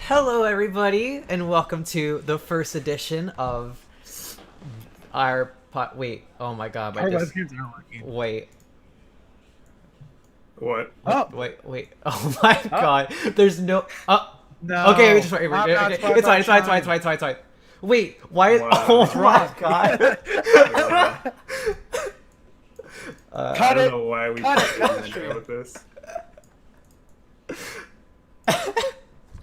Hello, everybody, and welcome to the first edition of our Wait, oh my god, Our webcams aren't working. Wait, What? Oh, wait. Oh my god, there's no. no. Okay, we just Not okay. Spot It's fine. It's fine. It's Shine. fine. It's fine. It's fine. Wait, why? Wow. Oh my Wrong. god. I Cut don't it. know why we Cut it. started Cut to it. deal with this.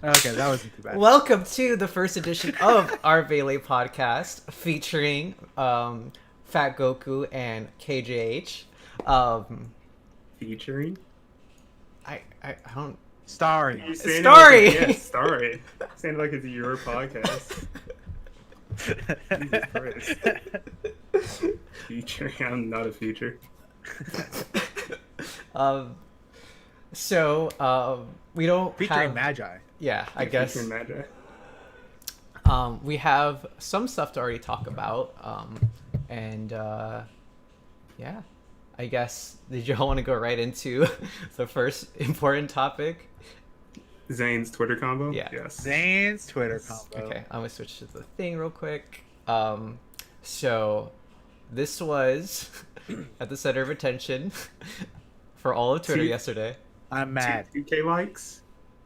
Okay, that wasn't too bad. Welcome to the first edition of our Vele podcast, featuring FatGoku and KJH. Featuring? I don't. Starring. You saying it Story! Like, yeah, story. Sounded like it's your podcast. Jesus Christ. Featuring? I'm not a feature. We don't Featuring have. Magi. Yeah, I guess. Featuring Magi. We have some stuff to already talk about. Yeah, I guess. Did you all want to go right into the first important topic? Zane's Twitter combo? Yeah. Yes. Zane's Twitter combo. Okay, I'm gonna switch to the thing real quick. So this was at the center of attention for all of Twitter yesterday. I'm mad. 2K likes?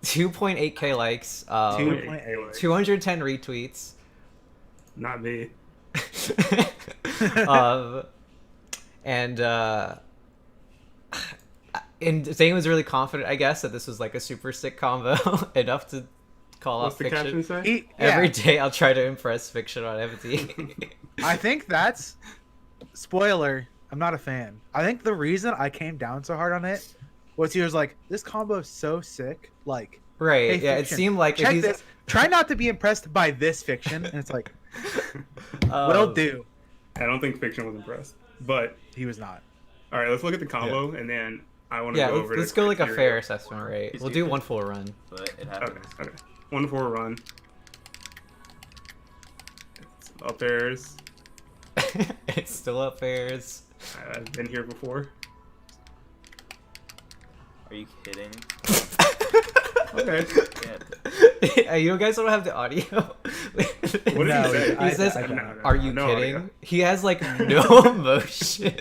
2.8k likes, 2.8 likes. 210 retweets. Not me. And Zane was really confident, I guess, that this was like a super sick combo enough to call What's out the fiction. caption say? Every day I'll try to impress fiction on empty. I think that's spoiler. I'm not a fan. I think the reason I came down so hard on it was he was like, "This combo is so sick." Like, Right? hey, Yeah, fiction, it seemed like if check he's this. Try not to be impressed by this fiction, and it's like, will do. I don't think fiction was impressed. But, He was not. alright, let's look at the combo, and then I want to Yeah, go over let's the go like a criteria. fair assessment, right? He's We'll do stupid. one full run. But it Okay, happens. okay. 1-4 run. It's up there's. It's still up airs. I've been here before. Are you kidding? Okay. Yeah. You guys don't have the audio. What did No, he say? He says, I don't. "Are you No, kidding?" He has like no emotion.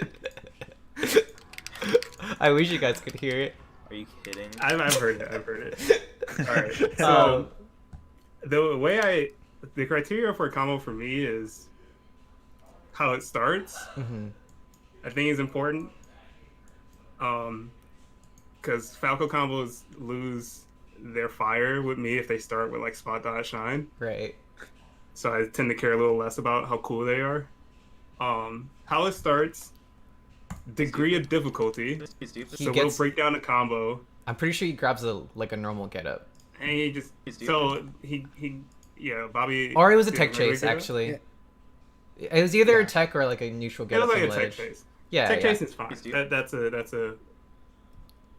I wish you guys could hear it. Are you kidding? I've heard it. I've heard it. All right. So the criteria for a combo for me is how it starts. Mhm. I think is important. Because Falco combos lose their fire with me if they start with like spot dodge shine. Right. So I tend to care a little less about how cool they are. How it starts, degree of difficulty. Just be stupid. He So gets- we'll break down the combo, I'm pretty sure he grabs a normal getup, and he just He's so he yeah Bobby. or it was a did tech really chase good. actually. Yeah. It was either a Yeah. tech or like a neutral It getup was like a from tech ledge. chase. Yeah, Tech yeah. chase is fine. He's stupid. That's a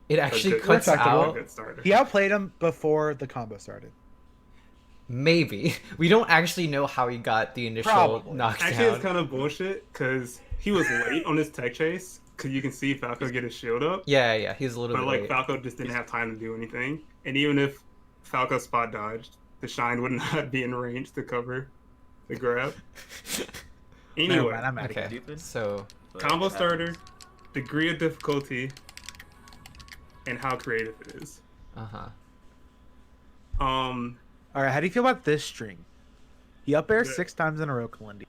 It actually good- cuts respectable. out. good starter. He outplayed him before the combo started. Maybe we don't actually know how he got the initial Probably. knockdown. Actually, it's kind of bullshit because he was late on his tech chase because you can see Falco get his shield up. Yeah, he's a little But bit like late. Falco just didn't have time to do anything, and even if Falco spot dodged, the shine would not be in range to cover the grab. Never Anyway, mind, I'm mad Okay, again. Stupid. so But combo it starter, happens. degree of difficulty, and how creative it is. All right, how do you feel about this string? He up airs Good. 6 times in a row, Kalindi.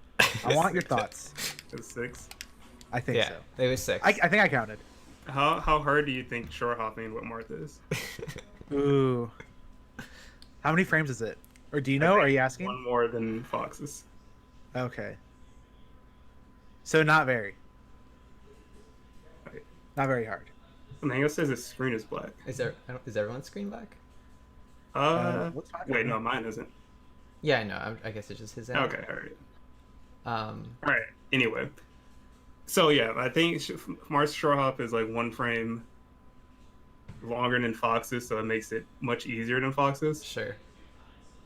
I want your thoughts. It's 6. I think yeah, so. it was 6. I think I counted. How hard do you think short hopping what Marth is? Ooh. How many frames is it? Or do you know? I Are think you asking? One more than Fox's. Okay. So not very. Okay. Not very hard. Mango says his screen is black. Is everyone's screen black? What's my Wait, no, mine isn't. Yeah, I know. I guess it's just his end. Okay, all right. Um, All right. Anyway, so yeah, I think Mars short hop is like 1 frame longer than Fox's, so it makes it much easier than Fox's. sure.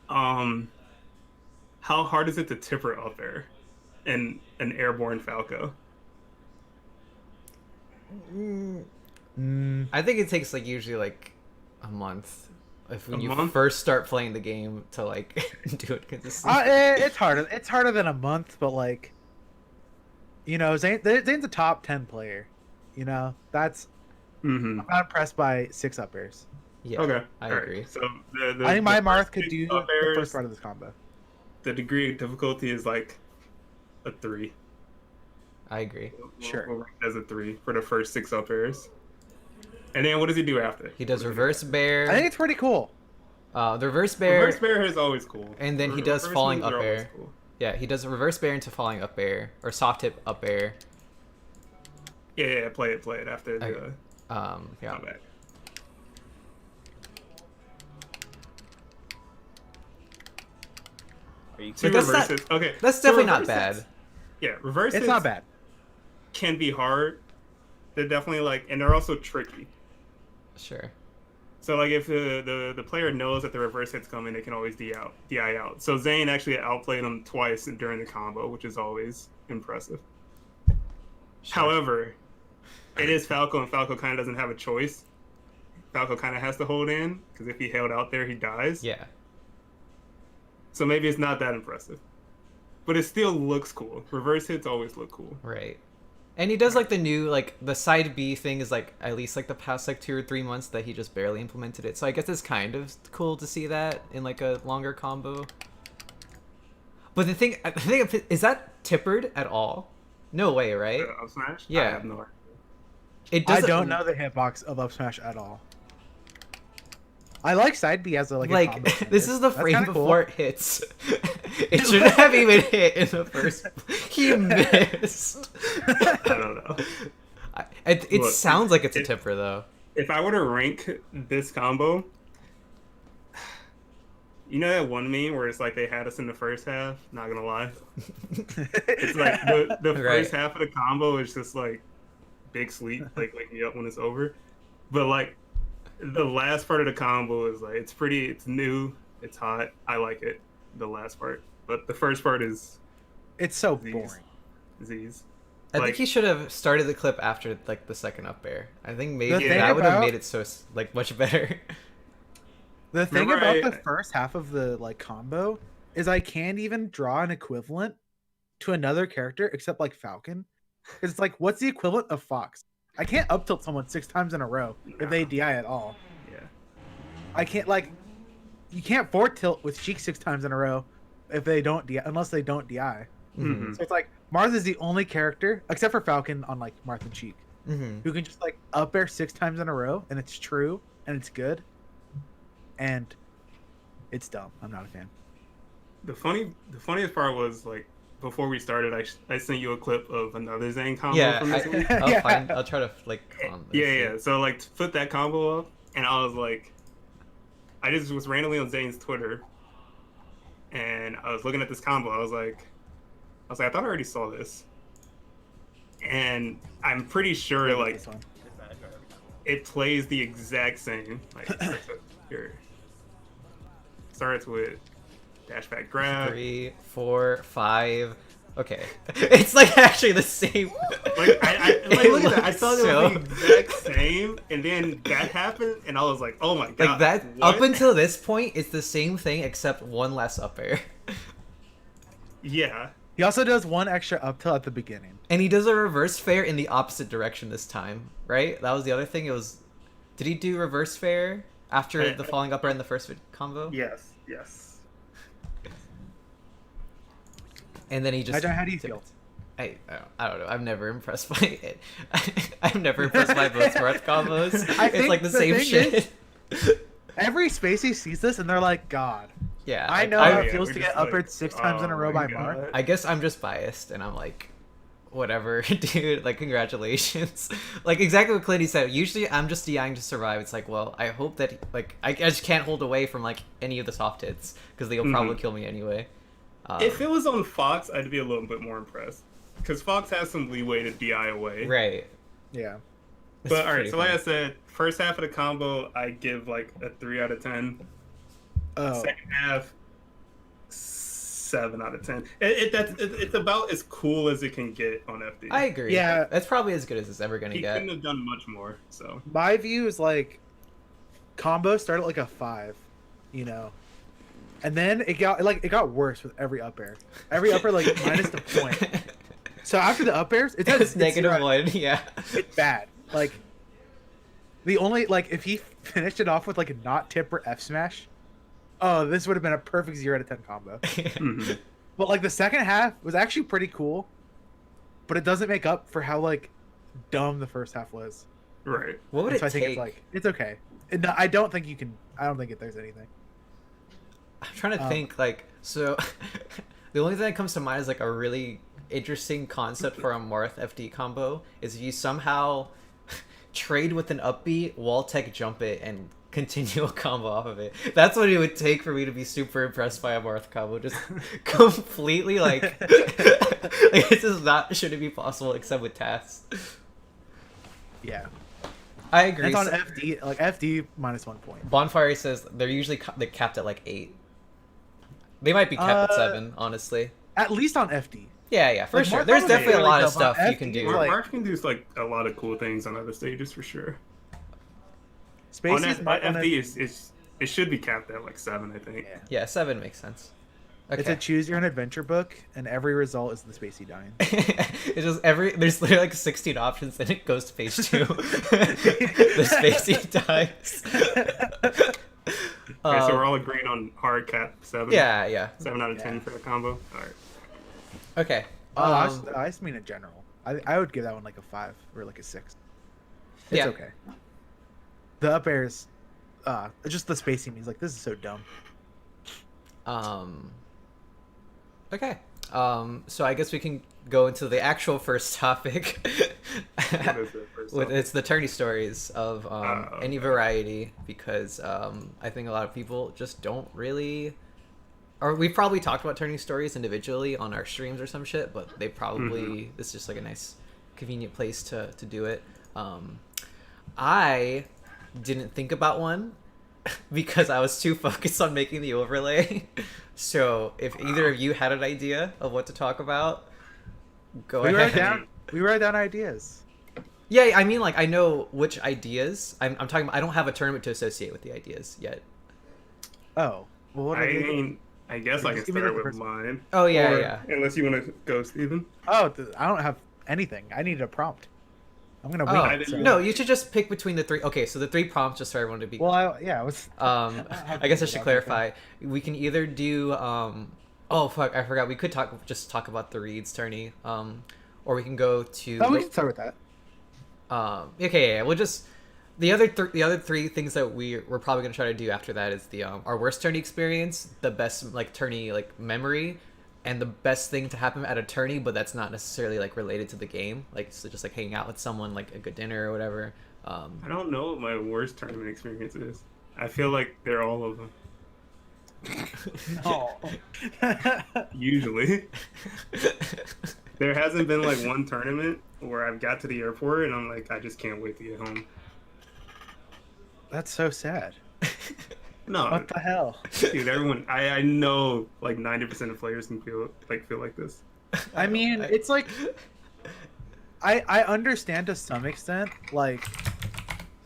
How hard is it to tipper up there in an airborne Falco? Mm, I think it takes like usually like a month if when A you month? first start playing the game to like do it consistently. It's harder. It's harder than a month, but like, Zane's a top 10 player. That's Mm-hmm. I'm not impressed by 6-up airs. Yeah, Okay, I all right. agree. So the I think my the Marth first could six do up the airs, first part of this combo. The degree of difficulty is like a 3. I agree. Sure. We'll rank it as a 3 for the first 6 up airs. And then what does he do after? He does reverse bear. I think it's pretty cool. The reverse bear. Reverse bear is always cool. And then he does Reverse falling moves up are always air. cool. Yeah, he does a reverse bear into falling up air or soft tip up air. Yeah, play it after the Okay. Yeah. comeback. Are you Two But that's not- reverses. Okay, That's so definitely not reverses- bad. Yeah, reverses It's not bad. can be hard. They're definitely like, and they're also tricky. Sure. So like if the player knows that the reverse hit's coming, they can always DI out. So Zane actually outplayed him twice during the combo, which is always impressive. Sure. However, it is Falco, and Falco kind of doesn't have a choice. Falco kind of has to hold in, because if he held out there, he dies. Yeah. So maybe it's not that impressive. But it still looks cool. Reverse hits always look cool. Right. And he does like the new like the side B thing is like at least like the past like 2 or 3 months that he just barely implemented it. So I guess it's kind of cool to see that in like a longer combo. But the thing is that tippered at all? No way, right? Up smash? Yeah. I have no idea. It I doesn't. don't know the hitbox of up smash at all. I like side B as a a Like combo this standard. is the That's frame kinda cool. before it hits. It shouldn't have even hit in the first. He missed. I don't know. It Look, sounds like it's a it- tipper though. If I were to rank this combo, you know that one meme where it's like they had us in the first half? Not gonna lie. It's like the Right. first half of the combo is just like big sleep, like waking you up when it's over. But like the last part of the combo is like it's pretty, it's new, it's hot. I like it. The last part, but the first part is It's so Z's. boring. Z's. I Like- think he should have started the clip after like the second up air. I think maybe thing that would have about- made it so like much better. The thing Remember about I- the first half of the combo is I can't even draw an equivalent to another character except like Falcon. It's like, what's the equivalent of Fox? I can't up tilt someone 6 times in a row if they DI at all. Yeah. I can't you can't forward tilt with Sheik 6 times in a row if they don't DI, unless they don't DI. Mm-hmm. So it's like Marth is the only character except for Falcon on like Marth and Sheik Mm-hmm. who can just like up air 6 times in a row and it's true and it's good. And it's dumb. I'm not a fan. The funniest part was like before we started, I sent you a clip of another Zane combo Yeah, from this week. I'll Yeah. I'll try to like. On this. Yeah. So like put that combo up, and I was like, I just was randomly on Zane's Twitter, and I was looking at this combo. I was like, I thought I already saw this, and I'm pretty sure like This one. it plays the exact same. Like here, starts with dash back grab. 3, 4, 5. Okay, it's like actually the same. Like I like, It look at that. I looks saw so- them the exact same, and then that happened, and I was like, "Oh my god!" Like that. what? Up until this point, it's the same thing except one less up air. Yeah, He also does one extra up tilt at the beginning. And he does a reverse fair in the opposite direction this time, right? That was the other thing. It was. Did he do reverse fair after the falling up air in the first combo? yes. And then he just. Magi, how do you feel? I don't know. I'm never impressed by it. I'm never impressed by both Marth combos. I It's think like the the same thing shit. Every Spacey sees this and they're like, God. Yeah, I know I, how it yeah, feels we're to just get up like, aired 6 times in a oh row my by Marth. God. I guess I'm just biased, and I'm like, whatever, dude. Like, congratulations. Like exactly what Kalindi said. Usually, I'm just DIing to survive. It's like, well, I hope that like I just can't hold away from like any of the soft hits because they'll probably kill me anyway. If it was on Fox, I'd be a little bit more impressed because Fox has some leeway to DI away. Right. Yeah. It's But all right, pretty so like I fun. said, first half of the combo, I give like a 3 out of 10. Oh. Second half, 7 out of 10. It's about as cool as it can get on FD. I agree. Yeah. That's probably as good as it's ever gonna He get. couldn't have done much more. So My view is like, combo started like a 5, you know, and then it got worse with every up air. Every up air like minus the point. So after the up airs, It's negative 1. Yeah. It's bad. Like the only like if he finished it off with like a not tip or F smash, oh, this would have been a perfect 0 out of 10 combo. Mhm. But like the second half was actually pretty cool, but it doesn't make up for how like dumb the first half was. Right. What would And it so I think take? it's like it's okay. No, I don't think you can. I don't think there's anything. I'm trying to think, like, so the only thing that comes to mind is like a really interesting concept for a Marth FD combo is if you somehow trade with an upbeat, wall tech jump it, and continue a combo off of it. That's what it would take for me to be super impressed by a Marth combo. Just completely like, like it just not shouldn't be possible except with tasks. Yeah, I agree. it's on So- FD. Like FD minus 1 point. Bonfire says they're usually they're capped at like 8. They might be capped at 7, honestly. At least on FD. Yeah, for Like, sure. Marth There's combos definitely are a really lot of tough on stuff you FD, can do. like- March can do like a lot of cool things on other stages for sure. On Spacey's FD is it should be capped at like 7, I think. Yeah. Yeah, 7 makes sense. Okay. It's a choose your own adventure book, and every result is the Spacey dying. It's just there's literally like 16 options, and it goes to page 2. The Spacey dies. Okay, so we're all agreed on hard cap 7. Yeah. 7 out of 10 Yeah. for the combo. All right. Okay. Oh, I just mean in general. I would give that one like a 5 or like a 6. It's Yeah. okay. The up airs, just the spacing means like this is so dumb. Okay. So I guess we can go into the actual first topic. What is it first off? It's the tourney stories of any okay. variety, because I think a lot of people just don't really, or we've probably talked about tourney stories individually on our streams or some shit, but they probably it's just like a nice convenient place to do it. I didn't think about one because I was too focused on making the overlay. So if either of you had an idea of what to talk about, go We ahead. write down ideas. Yeah, I mean, like, I know which ideas. I'm talking about, I don't have a tournament to associate with the ideas yet. Oh, well, what I are they? mean, I guess I can Just give me, like, start the with first mine. Oh, yeah, Or- yeah. Unless you want to go, Steven. Oh, I don't have anything. I need a prompt. I'm gonna wing Oh, it. So. no, you should just pick between the 3. Okay, so the 3 prompts, just for everyone to be... Well, I was. I guess I should clarify. We can either do... oh, fuck, I forgot. We could talk about the Reeds tourney. Or we can go to... Oh, we can start with that. Okay, yeah, we'll just... The other 3 things that we're probably gonna try to do after that is the our worst tourney experience, the best like tourney like memory, and the best thing to happen at a tourney, but that's not necessarily like related to the game, like so just like hanging out with someone, like a good dinner or whatever. I don't know what my worst tournament experience is. I feel like they're all of them. No. Usually. There hasn't been like one tournament where I've got to the airport and I'm like, I just can't wait to get home. That's so sad. No, What the hell? dude, everyone, I know like 90% of players can feel like this. I mean, it's like I understand to some extent, like,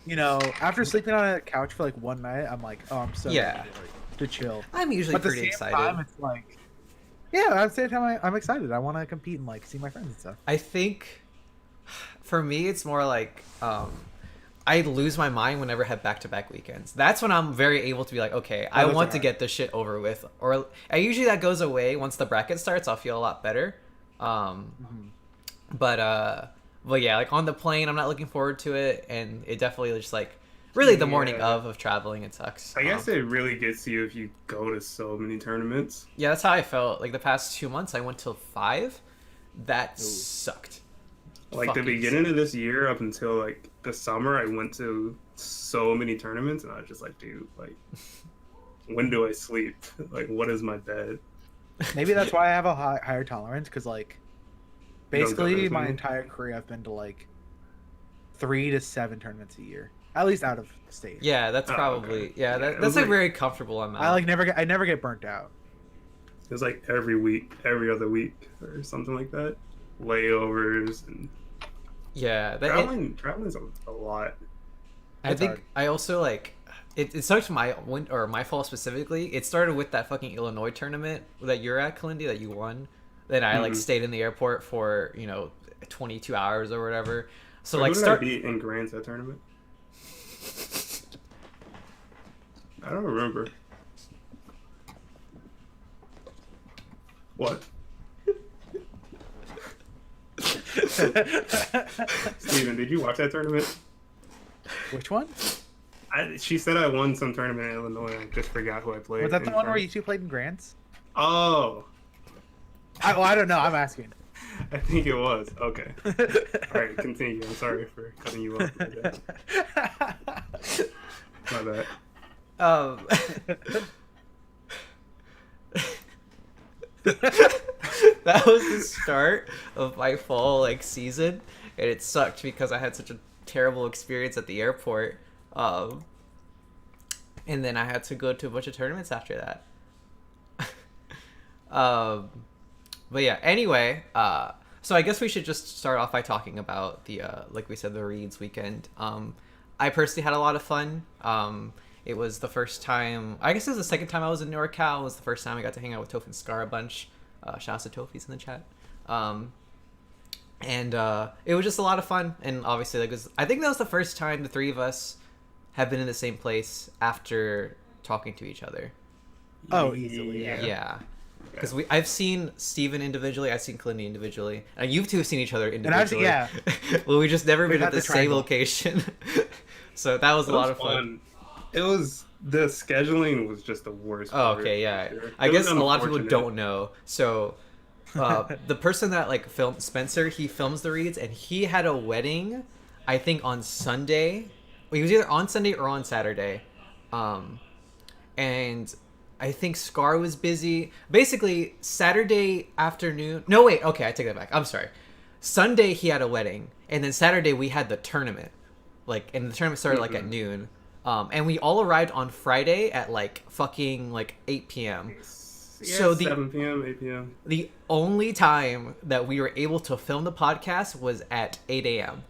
you know, after sleeping on a couch for like one night, I'm like, oh, I'm so Yeah. ready to chill. I'm usually But at the pretty same excited. time, it's like, yeah, at the same time, I'm excited. I want to compete and like see my friends and stuff. I think for me it's more like I lose my mind whenever I have back-to-back weekends. That's when I'm very able to be like, okay, I that's want to alright. get this shit over with. Or usually that goes away once the bracket starts. I'll feel a lot better. But yeah, like on the plane, I'm not looking forward to it, and it definitely just like really the morning Yeah. of traveling, it sucks. I guess it really gets to you if you go to so many tournaments. Yeah, that's how I felt. Like the past 2 months, I went till 5. That sucked. Like the Fucking beginning of this year up until like the summer, I went to so many tournaments and I was just like, dude, like, when do I sleep? Like, what is my bed? Maybe that's why I have a higher tolerance, because like You don't go basically this my many? entire career I've been to like 3 to 7 tournaments a year, at least out of state. Yeah, that's Oh, probably okay. yeah. Yeah, That, it that's was like like- very comfortable amount. I never get burnt out. It was like every week, every other week, or something like that. Layovers and Yeah, traveling's a lot. I It's think hard. I also like it sucked my fault specifically. It started with that fucking Illinois tournament that you're at, Kalindi, that you won. Then I like stayed in the airport for 22 hours or whatever. So like who did I beat in Grands that tournament? I don't remember. What? Steven, did you watch that tournament? Which one? She said I won some tournament in Illinois. I just forgot who I played. Was that the one where you two played in Grants? Oh. I don't know. I'm asking. I think it was. Okay. All right, continue. I'm sorry for cutting you off. My bad. That was the start of my fall season, and it sucked because I had such a terrible experience at the airport. And then I had to go to a bunch of tournaments after that. But yeah, anyway, so I guess we should just start off by talking about the like we said, the Reeds weekend. I personally had a lot of fun. It was the first time, I guess it was the second time I was in NorCal. It was the first time I got to hang out with Toph and Scar a bunch. Shout out to Tophies in the chat. And it was just a lot of fun. And obviously, I think that was the first time the three of us have been in the same place after talking to each other. Oh, easily. Yeah. Because I've seen Steven individually, I've seen Kalindi individually, and you two have seen each other And I've individually. well, we just never been had at the the same triangle. location. So that was a lot of fun. It was, the scheduling was just the worst. Oh, part, okay, yeah. for sure. I It guess was a lot of people unfortunate. don't know. So the person that filmed Spencer, he films the Reeds, and he had a wedding, I think on Sunday. Well, he was either on Sunday or on Saturday. And I think Scar was busy. Basically, Saturday afternoon. No, wait. Okay, I take that back. I'm sorry. Sunday he had a wedding, and then Saturday we had the tournament. And the tournament started at noon. And we all arrived on Friday at fucking 8 p.m. Yeah, So 7 p.m., 8 p.m. The only time that we were able to film the podcast was at 8 a.m.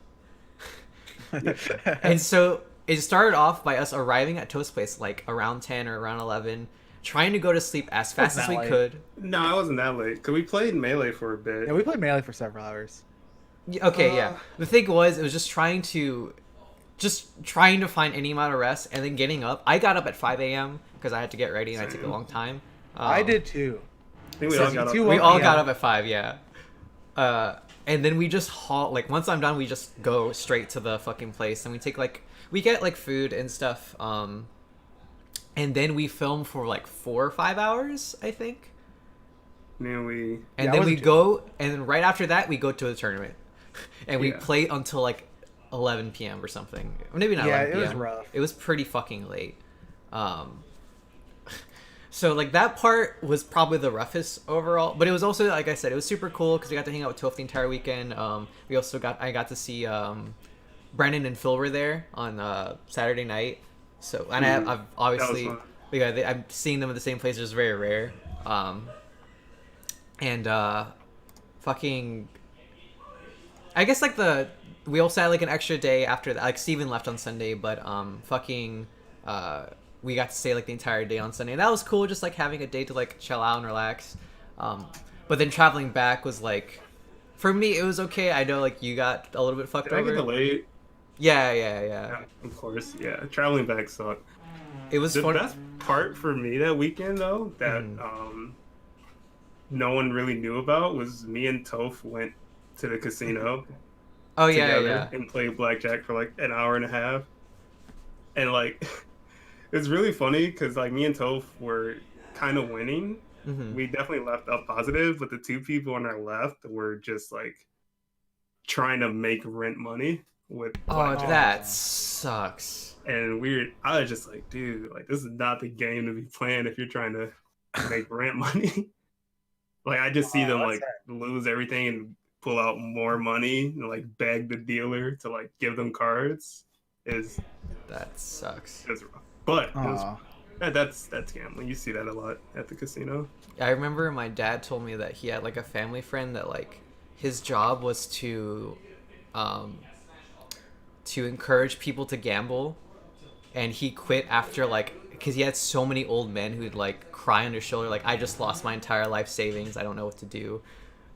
And so it started off by us arriving at Toast Place around 10 or around 11, trying to go to sleep as fast as we could. No, I wasn't that late. Because we played Melee for a bit. Yeah, we played Melee for several hours. Okay, yeah. The thing was, it was just trying to find any amount of rest, and then getting up. I got up at 5 a.m. because I had to get ready, and I took a long time. I did too. I think we all got up. We all got up at 5, yeah. And then we just once I'm done, we just go straight to the fucking place, and we get food and stuff. And then we film for 4 or 5 hours, I think. And then we go, and then right after that, we go to the tournament, and we Yeah. play until 11 p.m. or something. Or maybe not. Yeah, 11 it was p.m. rough. It was pretty fucking late. So that part was probably the roughest overall, but it was also, like I said, it was super cool because we got to hang out with Toph the entire weekend. I got to see Brandon and Phil were there on Saturday night. So and I've obviously fun. I'm seeing them at the same place, is very rare. Fucking, I guess we also had an extra day after that. Steven left on Sunday, but we got to stay the entire day on Sunday, and that was cool. Just having a day to chill out and relax. But then traveling back was for me it was okay. I know you got a little bit fucked Did I over. get delayed? Yeah. Yeah, of course. Yeah, traveling back sucked. It was The fun. best part for me that weekend, though, that no one really knew about was me and Toph went to the casino Oh together yeah. and played blackjack for an hour and a half. And it's really funny because me and Toph were kind of winning. Mm-hmm. We definitely left up positive, but the two people on our left were just trying to make rent money with Oh, blackjack. that sucks. And I was just dude, this is not the game to be playing if you're trying to make rent money. I just see them that's lose everything and pull out more money and beg the dealer to give them cards. That sucks. It's rough. But it was, Aw. that's gambling. You see that a lot at the casino. I remember my dad told me that he had a family friend that his job was to encourage people to gamble, and he quit after like because he had so many old men who'd like cry on his shoulder like, I just lost my entire life savings, I don't know what to do,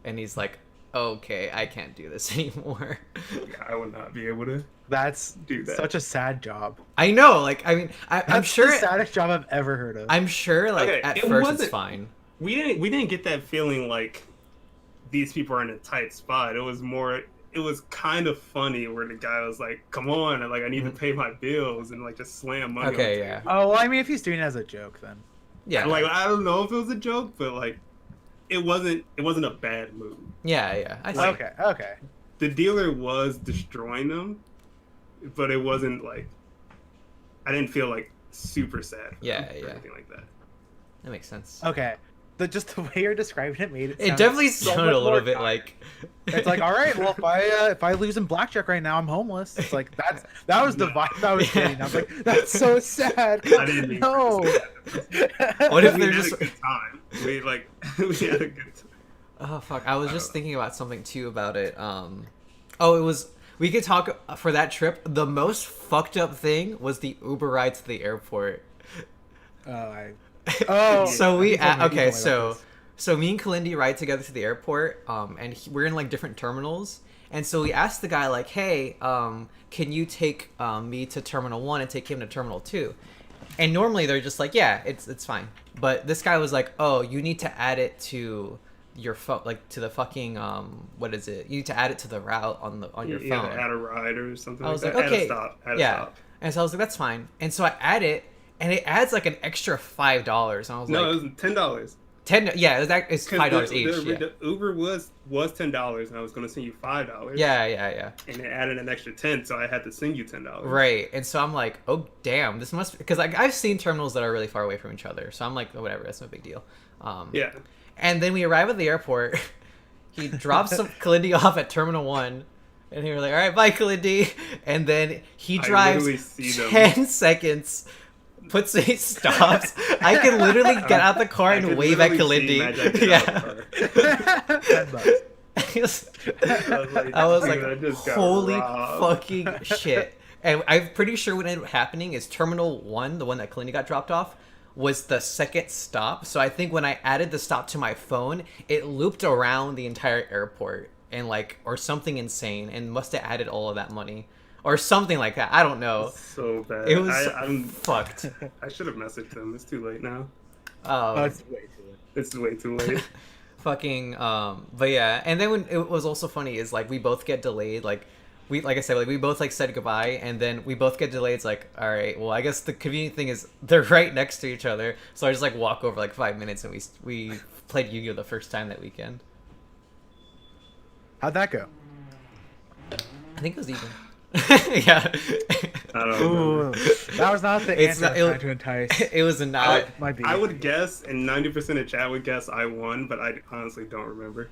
and he's like, okay, I can't do this anymore. Yeah, I would not be able to That's do that. such a sad job. I know, like, I mean, I'm That's sure the saddest job I've ever heard of. I'm sure like Okay, at it first it's wasn't- fine. We didn't get that feeling like these people are in a tight spot. It was kind of funny where the guy was like, "Come on, like I need to pay my bills," and like just slam money. Okay, on the yeah. table. Oh well, I mean, if he's doing it as a joke, then Yeah, Like I don't know if it was a joke, but like it wasn't a bad move. yeah, I see. okay. The dealer was destroying them, but it wasn't like I didn't feel like super sad. For Yeah, them or yeah. anything like that. That makes sense. Okay. Just the way you're describing it made it. It sound definitely so sounded much a little more bit kind. like It's like, all right, well, if I lose in blackjack right now, I'm homeless. It's like that was the vibe I was Yeah. getting. I was like, that's so sad. I didn't mean No. What if we they're had just a good time. We had a good time. Oh fuck! I was just thinking about something too about it. Oh, it was. We could talk for that trip. The most fucked up thing was the Uber ride to the airport. Oh, So we you told me okay. about So this. so me and Kalindi ride together to the airport. And we're in like different terminals. And so we asked the guy like, "Hey, can you take me to Terminal 1 and take him to Terminal 2?" And normally they're just like, "Yeah, it's fine." But this guy was like, "Oh, you need to add it to your phone, like to the fucking what is it? You need to add it to the route on your Yeah, phone." add a ride or something. I was like like, that. okay, Add a stop. Add a yeah. stop. And so I was like, "That's fine." And so I add it, and it adds like an extra $5. And I was No, like, it was $10. $10. Yeah, it's $5 each. Yeah. The Uber was $10, and I was gonna send you $5. Yeah. And it added an extra 10, so I had to send you $10. Right. And so I'm like, oh damn, this must because like I've seen terminals that are really far away from each other. So I'm like, oh, whatever, that's no big deal. Yeah. And then we arrive at the airport. He drops some Kalindi off at Terminal 1. And he was like, all right, bye, Kalindi. And then he I drives literally see them. 10 seconds, puts he stops. I can literally get out the car I and could wave at literally see Kalindi. Magi get out of the car. $10. I was Dude, I like, just got holy robbed. fucking shit. And I'm pretty sure what ended up happening is Terminal 1, the one that Kalindi got dropped off, was the second stop. So I think when I added the stop to my phone, it looped around the entire airport and like, or something insane, and must have added all of that money. Or something like that. I don't know. So bad. It was I'm fucked. I should have messaged him. It's too late now. Oh, it's way too late. It's way too late. Fucking but yeah, and then when it was also funny is like we both get delayed, like I said, like we both like said goodbye, and then we both get delayed. It's like, all right, well, I guess the convenient thing is they're right next to each other, so I just like walk over like 5 minutes, and we played Yu-Gi-Oh the first time that weekend. How'd that go? I think it was even. Yeah. I don't Ooh, remember. that was not the It's answer not- I was trying to entice. It was not. Might be. I would guess, and 90% of chat would guess I won, but I honestly don't remember.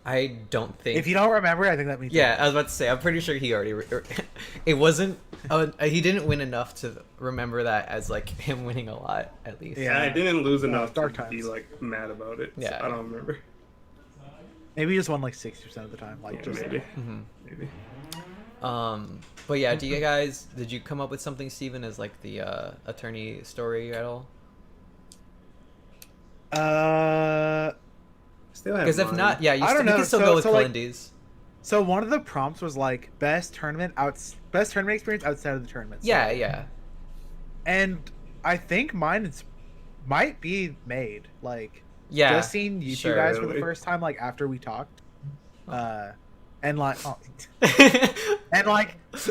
I don't think. If you don't remember, I think that means Yeah, I was about to say. I'm pretty sure he already. It wasn't. He didn't win enough to remember that as like him winning a lot, at least. Yeah. I didn't lose enough dark to be times. like mad about it. So Yeah. I don't remember. maybe you just won like 60% of the time. Like Yeah, just maybe. Mm-hmm. Maybe. But yeah, did you come up with something, Steven, as like the attorney story at all? Still have Because if mine. not, yeah, you I don't you know, can still so- go with so, like- Kalindi's. So one of the prompts was like best tournament experience outside of the tournament. So- Yeah. And I think mine might be made like Yeah. just seeing you sure. two guys for the Really? first time like after we talked. And like oh, Yeah.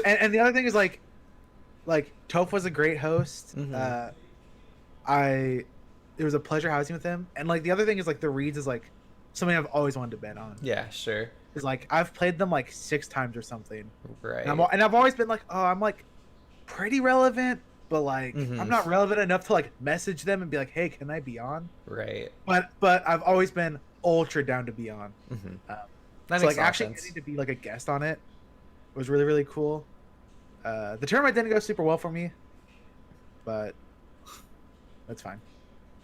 and the other thing is like Toph was a great host. Mhm. It was a pleasure housing with him. And like the other thing is like the reads is like something I've always wanted to bet on. Yeah, sure. Is like I've played them like 6 times or something. Right. And I've always been like, oh, I'm like pretty relevant, but like Mhm. I'm not relevant enough to like message them and be like, hey, can I be on? Right. But I've always been ultra down to be on. Mm-hmm. That That so makes like a lot of actually sense. getting to be like a guest on it was really really cool. The tournament didn't go super well for me, but that's fine.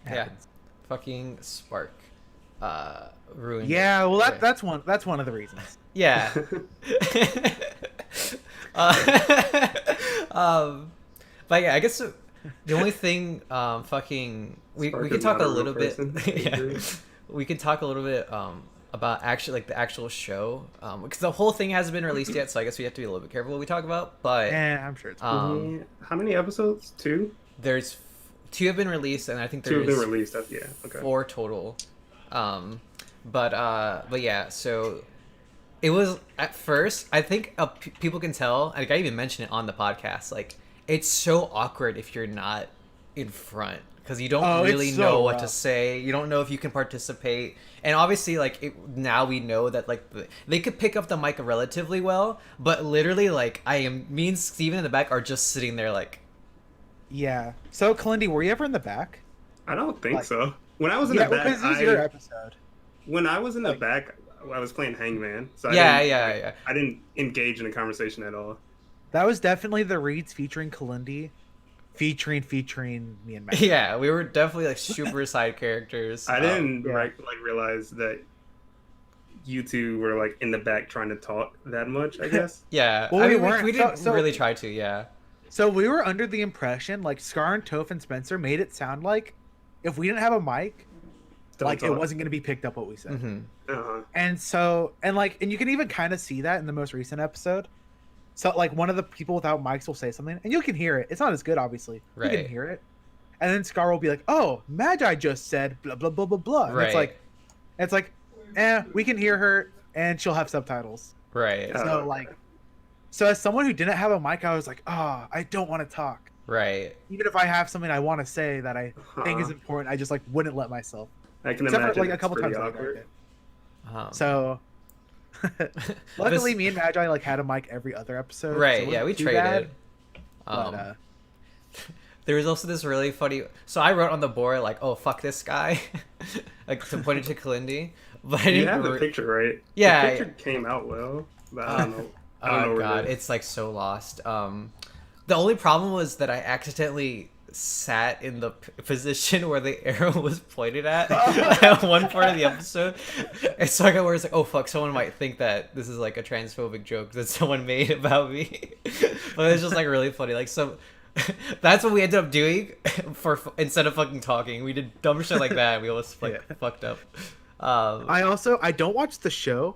It Yeah. happens. Fucking Spark. Ruined. Yeah, well it. that's one of the reasons. Yeah. Uh, But yeah, I guess the only thing, we Spark could is talk not a a real little bit. person. Yeah, Angry. we could talk a little bit about actually like the actual show, because the whole thing hasn't been released yet, so I guess we have to be a little bit careful what we talk about. But I'm sure it's Yeah. How many episodes? 2? there's 2 have been released, and I think 2 have been there's released. Yeah. Okay. 4 total. But yeah, so it was at first. I think people can tell. Like I even mentioned it on the podcast. Like it's so awkward if you're not in front because you don't it's really so know what to rough. say. You don't know if you can participate. And obviously, like now we know that like they could pick up the mic relatively well, but literally, like me and Steven in the back are just sitting there like. Yeah. So, Kalindi, were you ever in the back? I don't think Like- so. When I was in Yeah, the back, because it was your episode. when I was in the Like- back, I was playing Hangman. So Yeah. I didn't engage in a conversation at all. That was definitely the reads featuring Kalindi, featuring me and Matt. Yeah, we were definitely like super side characters. I didn't yeah. like realize that you two were like in the back trying to talk that much. I guess. Yeah, Well, I we mean, weren't- we didn't so- really try to. Yeah. So we were under the impression, like Scar and Toph and Spencer made it sound like if we didn't have a mic, Don't like it talk. wasn't going to be picked up what we said. Hmm. Uh-huh. And so, and you can even kind of see that in the most recent episode. So like one of the people without mics will say something and you can hear it. It's not as good, obviously. You Right. can hear it. And then Scar will be like, "Oh, Magi just said blah blah blah blah blah." And Right. it's like, we can hear her and she'll have subtitles. Right. Uh, So so as someone who didn't have a mic, I was like, I don't want to talk. Right. Even if I have something I want to say that I think is Uh-huh. important, I just like wouldn't let myself. I can Except imagine for like a it's couple pretty times. I awkward. liked it. So luckily, me and Magi like had a mic every other episode. so Right. it Yeah, we wasn't too bad, traded. But, There was also this really funny. So I wrote on the board like, "Oh fuck this guy," like to point it to Kalindi, but I You didn't. have the picture, right? Yeah, The picture came out well, but I don't know. I don't know Oh where god, the- it's like so lost. The only problem was that I accidentally sat in the position where the arrow was pointed at at one part of the episode, and so I got where it's like, oh fuck, someone might think that this is like a transphobic joke that someone made about me, but it's just like really funny. Like so, that's what we ended up doing for instead of fucking talking, we did dumb shit like that. And we almost like Yeah. fucked up. I don't watch the show,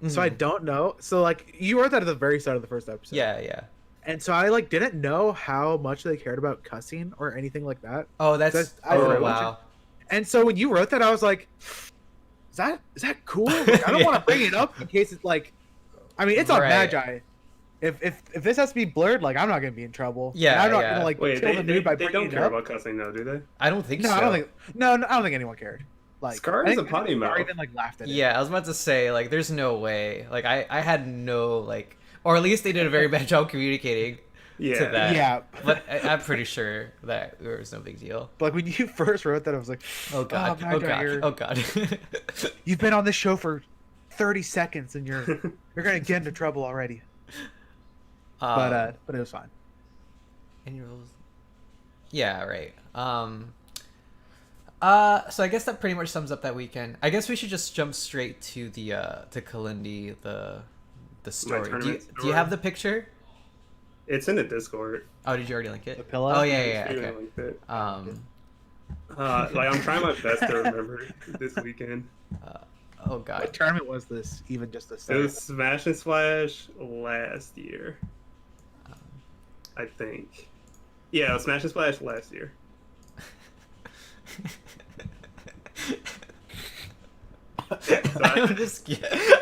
so I don't know. So like you wrote that at the very start of the first episode. yeah. And so I like didn't know how much they cared about cussing or anything like that. Oh, that's I oh started wow. And so when you wrote that, I was like, is that cool? Like, I don't want Yeah. to bring it up in case it's like, I mean, it's on Right. Magi. If this has to be blurred, like I'm not gonna be in trouble. Yeah, And I'm not yeah. gonna like Wait, kill the mood by they bringing don't it care up. about cussing though, do they? I don't think No, so. I don't think. No, I don't think anyone cared. Like Scar I is think a potty Scar mouth. even like laughed at it. Yeah, I was about to say, like, there's no way. Like, I had no, like, or at least they did a very bad job communicating Yeah. to that. Yeah. But I'm pretty sure that there was no big deal. But like when you first wrote that, I was like, Oh god. Magi, Oh god. you're- Oh god. you've been on this show for 30 seconds and you're gonna get into trouble already. But it was fine. Any rules? Yeah, right. So I guess that pretty much sums up that weekend. I guess we should just jump straight to the to Kalindi, the story. Do you, tournament do you story? have the picture? It's in the Discord. Oh, did you already link The it? pillow? Oh yeah, Steven okay. linked it. Um, Like I'm trying my best to remember this weekend. oh What god. tournament was this? Even just this. It was Smash and Splash last year, I think. Yeah, it was Smash and Splash last year.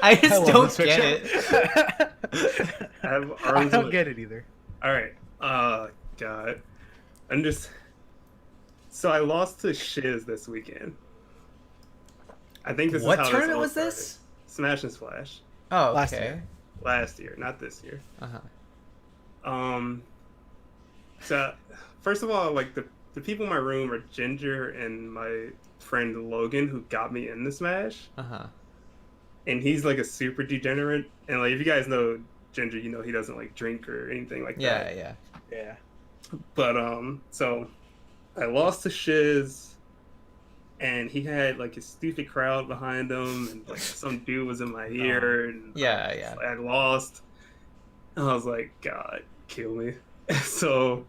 I just don't get it. I have I arms don't of- get it either. All right. God. I'm just. So I lost to Shiz this weekend. I think this What is how tournament this all was started. this? Smash and Splash Oh, Last okay. year. last year, not this year. Uh-huh. So first of all, like the people in my room are Ginger and my friend Logan, who got me into Smash, Uh-huh. and he's like a super degenerate. And like if you guys know Ginger, you know he doesn't like drink or anything like Yeah, that. yeah. Yeah. But so I lost to Shiz, and he had like a stupid crowd behind him, and like some dude was in my ear, and Yeah, I lost. And I was like, God, kill me. So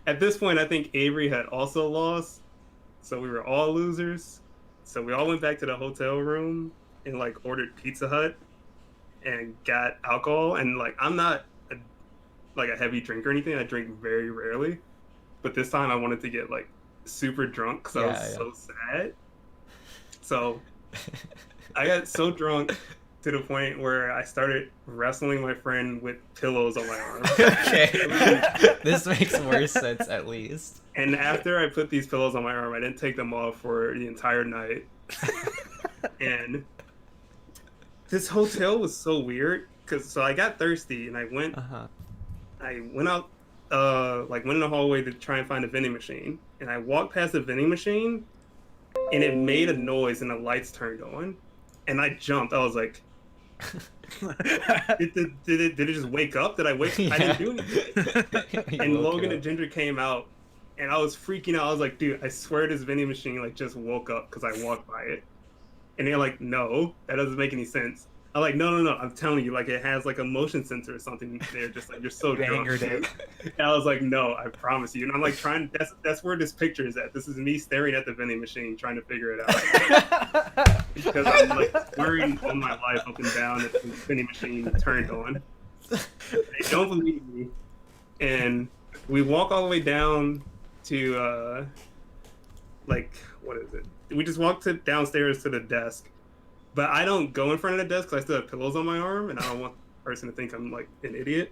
at this point, I think Avery had also lost, so we were all losers. So we all went back to the hotel room and like ordered Pizza Hut and got alcohol. And like I'm not like a heavy drinker or anything. I drink very rarely, but this time I wanted to get like super drunk because I was so sad. So I got so drunk to the point where I started wrestling my friend with pillows on my arm. Okay. This makes more sense at least. And after I put these pillows on my arm, I didn't take them off for the entire night. And this hotel was so weird so I got thirsty and I went out went in the hallway to try and find a vending machine, and I walked past the vending machine and it made a noise and the lights turned on, and I jumped. I was like, did it just wake up? Did I wake? Yeah. I didn't do anything. And Logan and Ginger came out, and I was freaking out. I was like, dude, I swear this vending machine like just woke up because I walked by it. And they're like, no, that doesn't make any sense. I'm like, no, I'm telling you, like it has like a motion sensor or something. They're just like, you're so drunk. And I was like, no, I promise you. And I'm like trying. That's where this picture is at. This is me staring at the vending machine trying to figure it out. Because I'm like swearing on my life up and down that the vending machine turned on. They don't believe me. And we walk all the way down to like, what is it? We just walk downstairs to the desk. But I don't go in front of the desk because I still have pillows on my arm, and I don't want the person to think I'm like an idiot.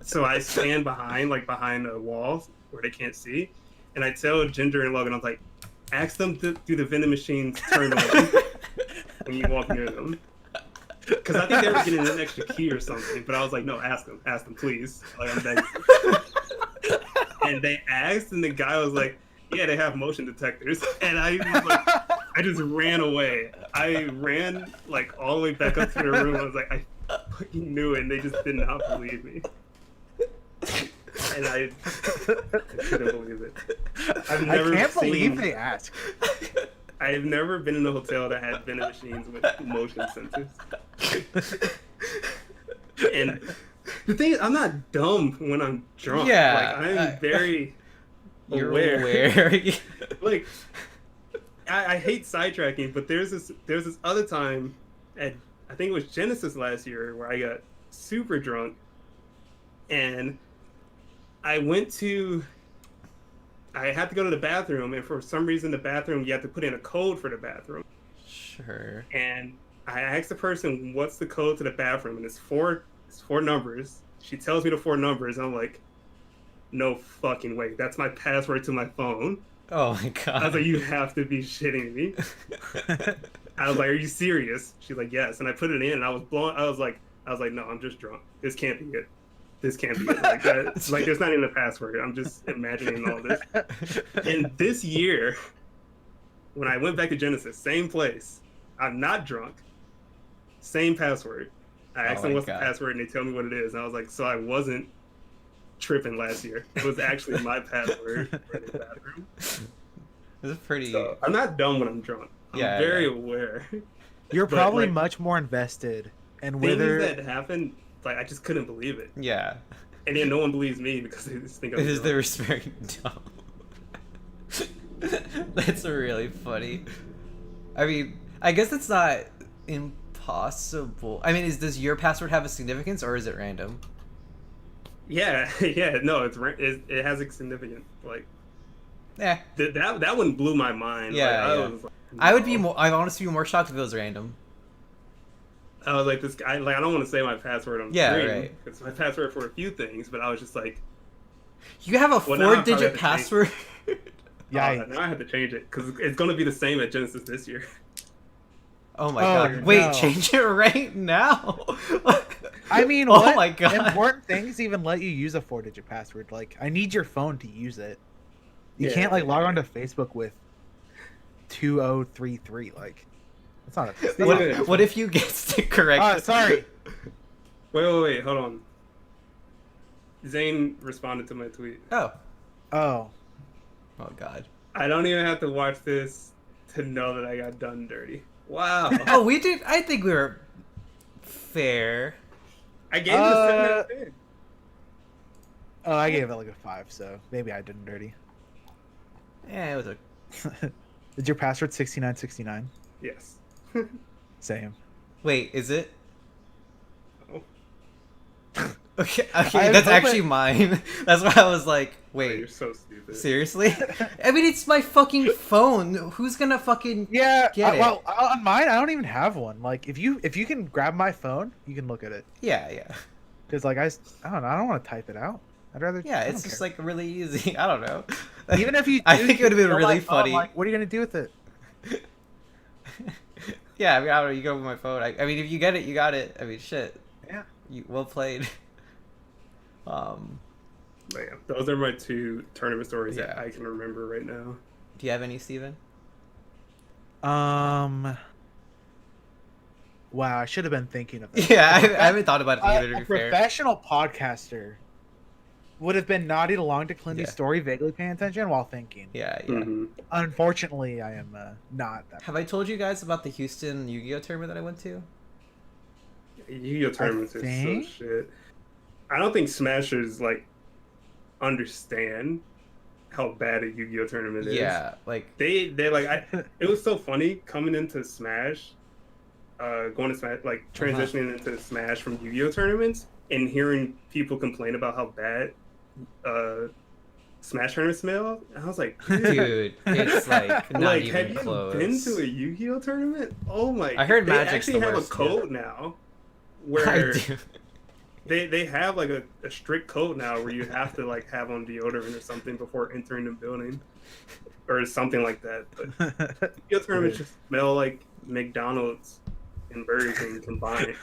So I stand behind a wall where they can't see, and I tell Ginger and Logan, I was like, ask them do the vending machines turn on when you walk near them. Because I think they were getting an extra key or something, but I was like, no, ask them, please. Like, I'm begging. And they asked, and the guy was like, yeah, they have motion detectors. And I was like, I just ran away. I ran like all the way back up to the room. I was like, I fucking knew it, and they just did not believe me. And I couldn't believe it. I can't believe they asked. I've never been in a hotel that had vending machines with motion sensors. And the thing is, I'm not dumb when I'm drunk. Yeah. Like, I'm very aware. Like, I hate sidetracking, but there's this other time at, I think it was Genesis last year, where I got super drunk, and I had to go to the bathroom, and for some reason the bathroom, you have to put in a code for the bathroom. Sure. And I asked the person, what's the code to the bathroom? And it's four numbers. She tells me the 4 numbers, and I'm like, no fucking way. That's my password to my phone. Oh my god. I was like, you have to be shitting me. I was like, are you serious? She's like, yes. And I put it in, and I was blown. I was like, no, I'm just drunk. This can't be it. This can't be it. Like, like there's not even a password. I'm just imagining all this. And this year, when I went back to Genesis, same place, I'm not drunk, same password. I asked them what's the password, and they tell me what it is. And I was like, so I wasn't tripping last year. It was actually my password for the bathroom. This is pretty. So, I'm not dumb when I'm drunk. I'm very aware. You're probably like, much more invested in whether things that happen. Like, I just couldn't believe it. Yeah. And then no one believes me because they just think I'm drunk. They're very dumb. That's really funny. I mean, I guess it's not impossible. I mean, does your password have a significance, or is it random? Yeah, no, it has a significance. Like, yeah, that one blew my mind. Yeah, like, yeah. Was like, no. I'd honestly be more shocked if it was random. I was like, this guy, like, I don't want to say my password on stream. Right. It's my password for a few things, but I was just like, you have a 4-digit password. Yeah. Now I have to change it because it's going to be the same at Genesis this year. Oh my god! Wait, no. Change it right now. I mean, oh my god! Important things even let you use a 4-digit password. Like, I need your phone to use it. You can't like log onto Facebook with 2033. Like, it's not a. What if you guessed it correctly? Sorry. Wait, hold on. Zane responded to my tweet. Oh god. I don't even have to watch this to know that I got done dirty. Wow. Oh, we did. I think we were fair. I gave you a 7 out of 10. Oh, I gave it like a 5, so maybe I did him dirty. Yeah, it was a. Is your password 6969? Yes. Same. Wait, is it? Oh, Okay, I okay, was that's hoping- actually mine. That's why I was like, you're wait, so stupid. seriously? I mean, it's my fucking phone. Who's gonna fucking Yeah. get it? Well, on mine, I don't even have one. Like, if you can grab my phone, you can look at it. Yeah, yeah, Because like I don't know. I don't want to type it out. I'd rather. yeah. I It's don't just care. like really easy. I don't know. Even if you, I do, think it would have been you're really like, oh, funny. like, what are you gonna do with it? Yeah, I mean, I don't know. You go with my phone. I mean, if you get it, you got it. I mean, shit. Yeah. You well played. But yeah, those are my 2 tournament stories that Yeah. I can remember right now. Do you have any, Steven? Wow, I should have been thinking of that. Yeah, I haven't thought about it either. To A be fair. professional podcaster would have been nodding along to Calindi's Yeah. story, vaguely paying attention while thinking. Yeah, yeah. Mhm. Unfortunately, I am not that. Have I told you guys about the Houston Yu-Gi-Oh tournament that I went to? Yu-Gi-Oh tournaments are so think- shit. I don't think Smashers like understand how bad a Yu-Gi-Oh tournament is. Yeah, like They like it was so funny coming into Smash, going to Smash, like transitioning into Smash from Yu-Gi-Oh tournaments and hearing people complain about how bad Smash tournaments smell. And I was like, dude, it's like not like, even have you close. been to a Yu-Gi-Oh tournament? Oh my! I heard they Magic's actually the have worst, a code now, I where do. they have like a strict code now where you have to like have on deodorant or something before entering the building, or something like that. But Yu-Gi-Oh tournaments just smell like McDonald's and Burger King combined.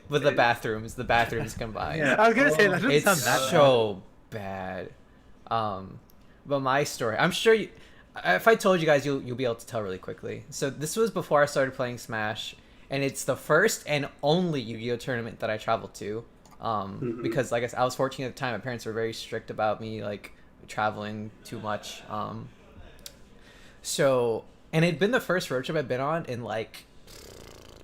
With the bathrooms combined. Yeah, I was gonna say that doesn't It's sound that so bad. But my story, I'm sure you, if I told you guys, you'll be able to tell really quickly. So this was before I started playing Smash, and it's the first and only Yu-Gi-Oh tournament that I traveled to. Because like I was 14 at the time, my parents were very strict about me like traveling too much. So, and it'd been the first road trip I've been on in like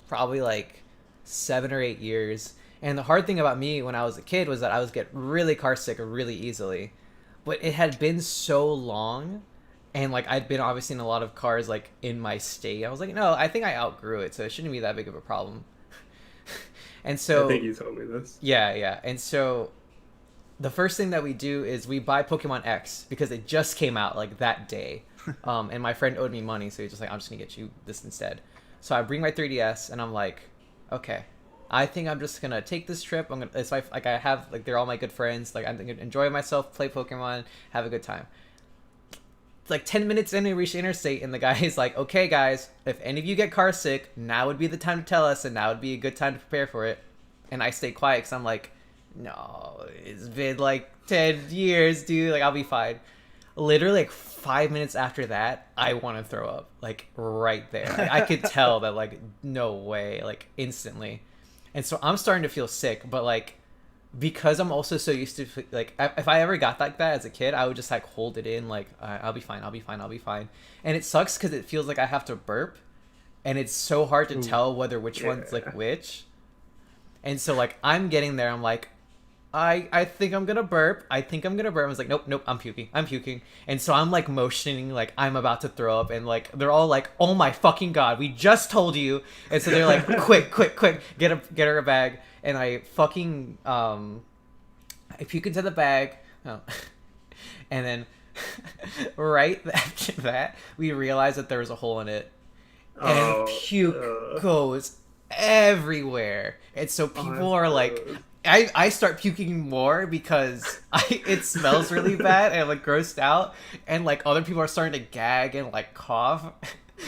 probably like 7 or 8 years. And the hard thing about me when I was a kid was that I was get really car sick really easily. But it had been so long, and like I'd been obviously in a lot of cars like in my state. I was like, no, I think I outgrew it, so it shouldn't be that big of a problem. And so I think you told me this. yeah. And so the first thing that we do is we buy Pokemon X because it just came out like that day. And my friend owed me money, so he's just like, I'm just gonna get you this instead. So I bring my 3DS and I'm like, okay, I think I'm just gonna take this trip. It's like I have like they're all my good friends. Like I'm gonna enjoy myself, play Pokemon, have a good time. Like 10 minutes in, we reach the interstate, and the guy is like, okay, guys, if any of you get car sick, now would be the time to tell us, and now would be a good time to prepare for it. And I stay quiet because I'm like, no, it's been like 10 years, dude. Like, I'll be fine. Literally, like 5 minutes after that, I want to throw up. Like, right there. Like, I could tell that, like, no way. Like, instantly. And so I'm starting to feel sick, but, like, because I'm also so used to, like, if I ever got like that as a kid, I would just like hold it in, like, I'll be fine. And it sucks because it feels like I have to burp, and it's so hard to tell whether which one's like which. And so like I'm getting there, I'm like, I think I'm gonna burp. I was like, nope, I'm puking. And so I'm like motioning like I'm about to throw up, and like they're all like, oh my fucking god, we just told you. And so they're like, quick, get her a bag. And I fucking I puke into the bag. Oh. And then right after that, we realized that there was a hole in it. And puke goes everywhere. And so people are like, I start puking more because it smells really bad and like grossed out, and like other people are starting to gag and like cough.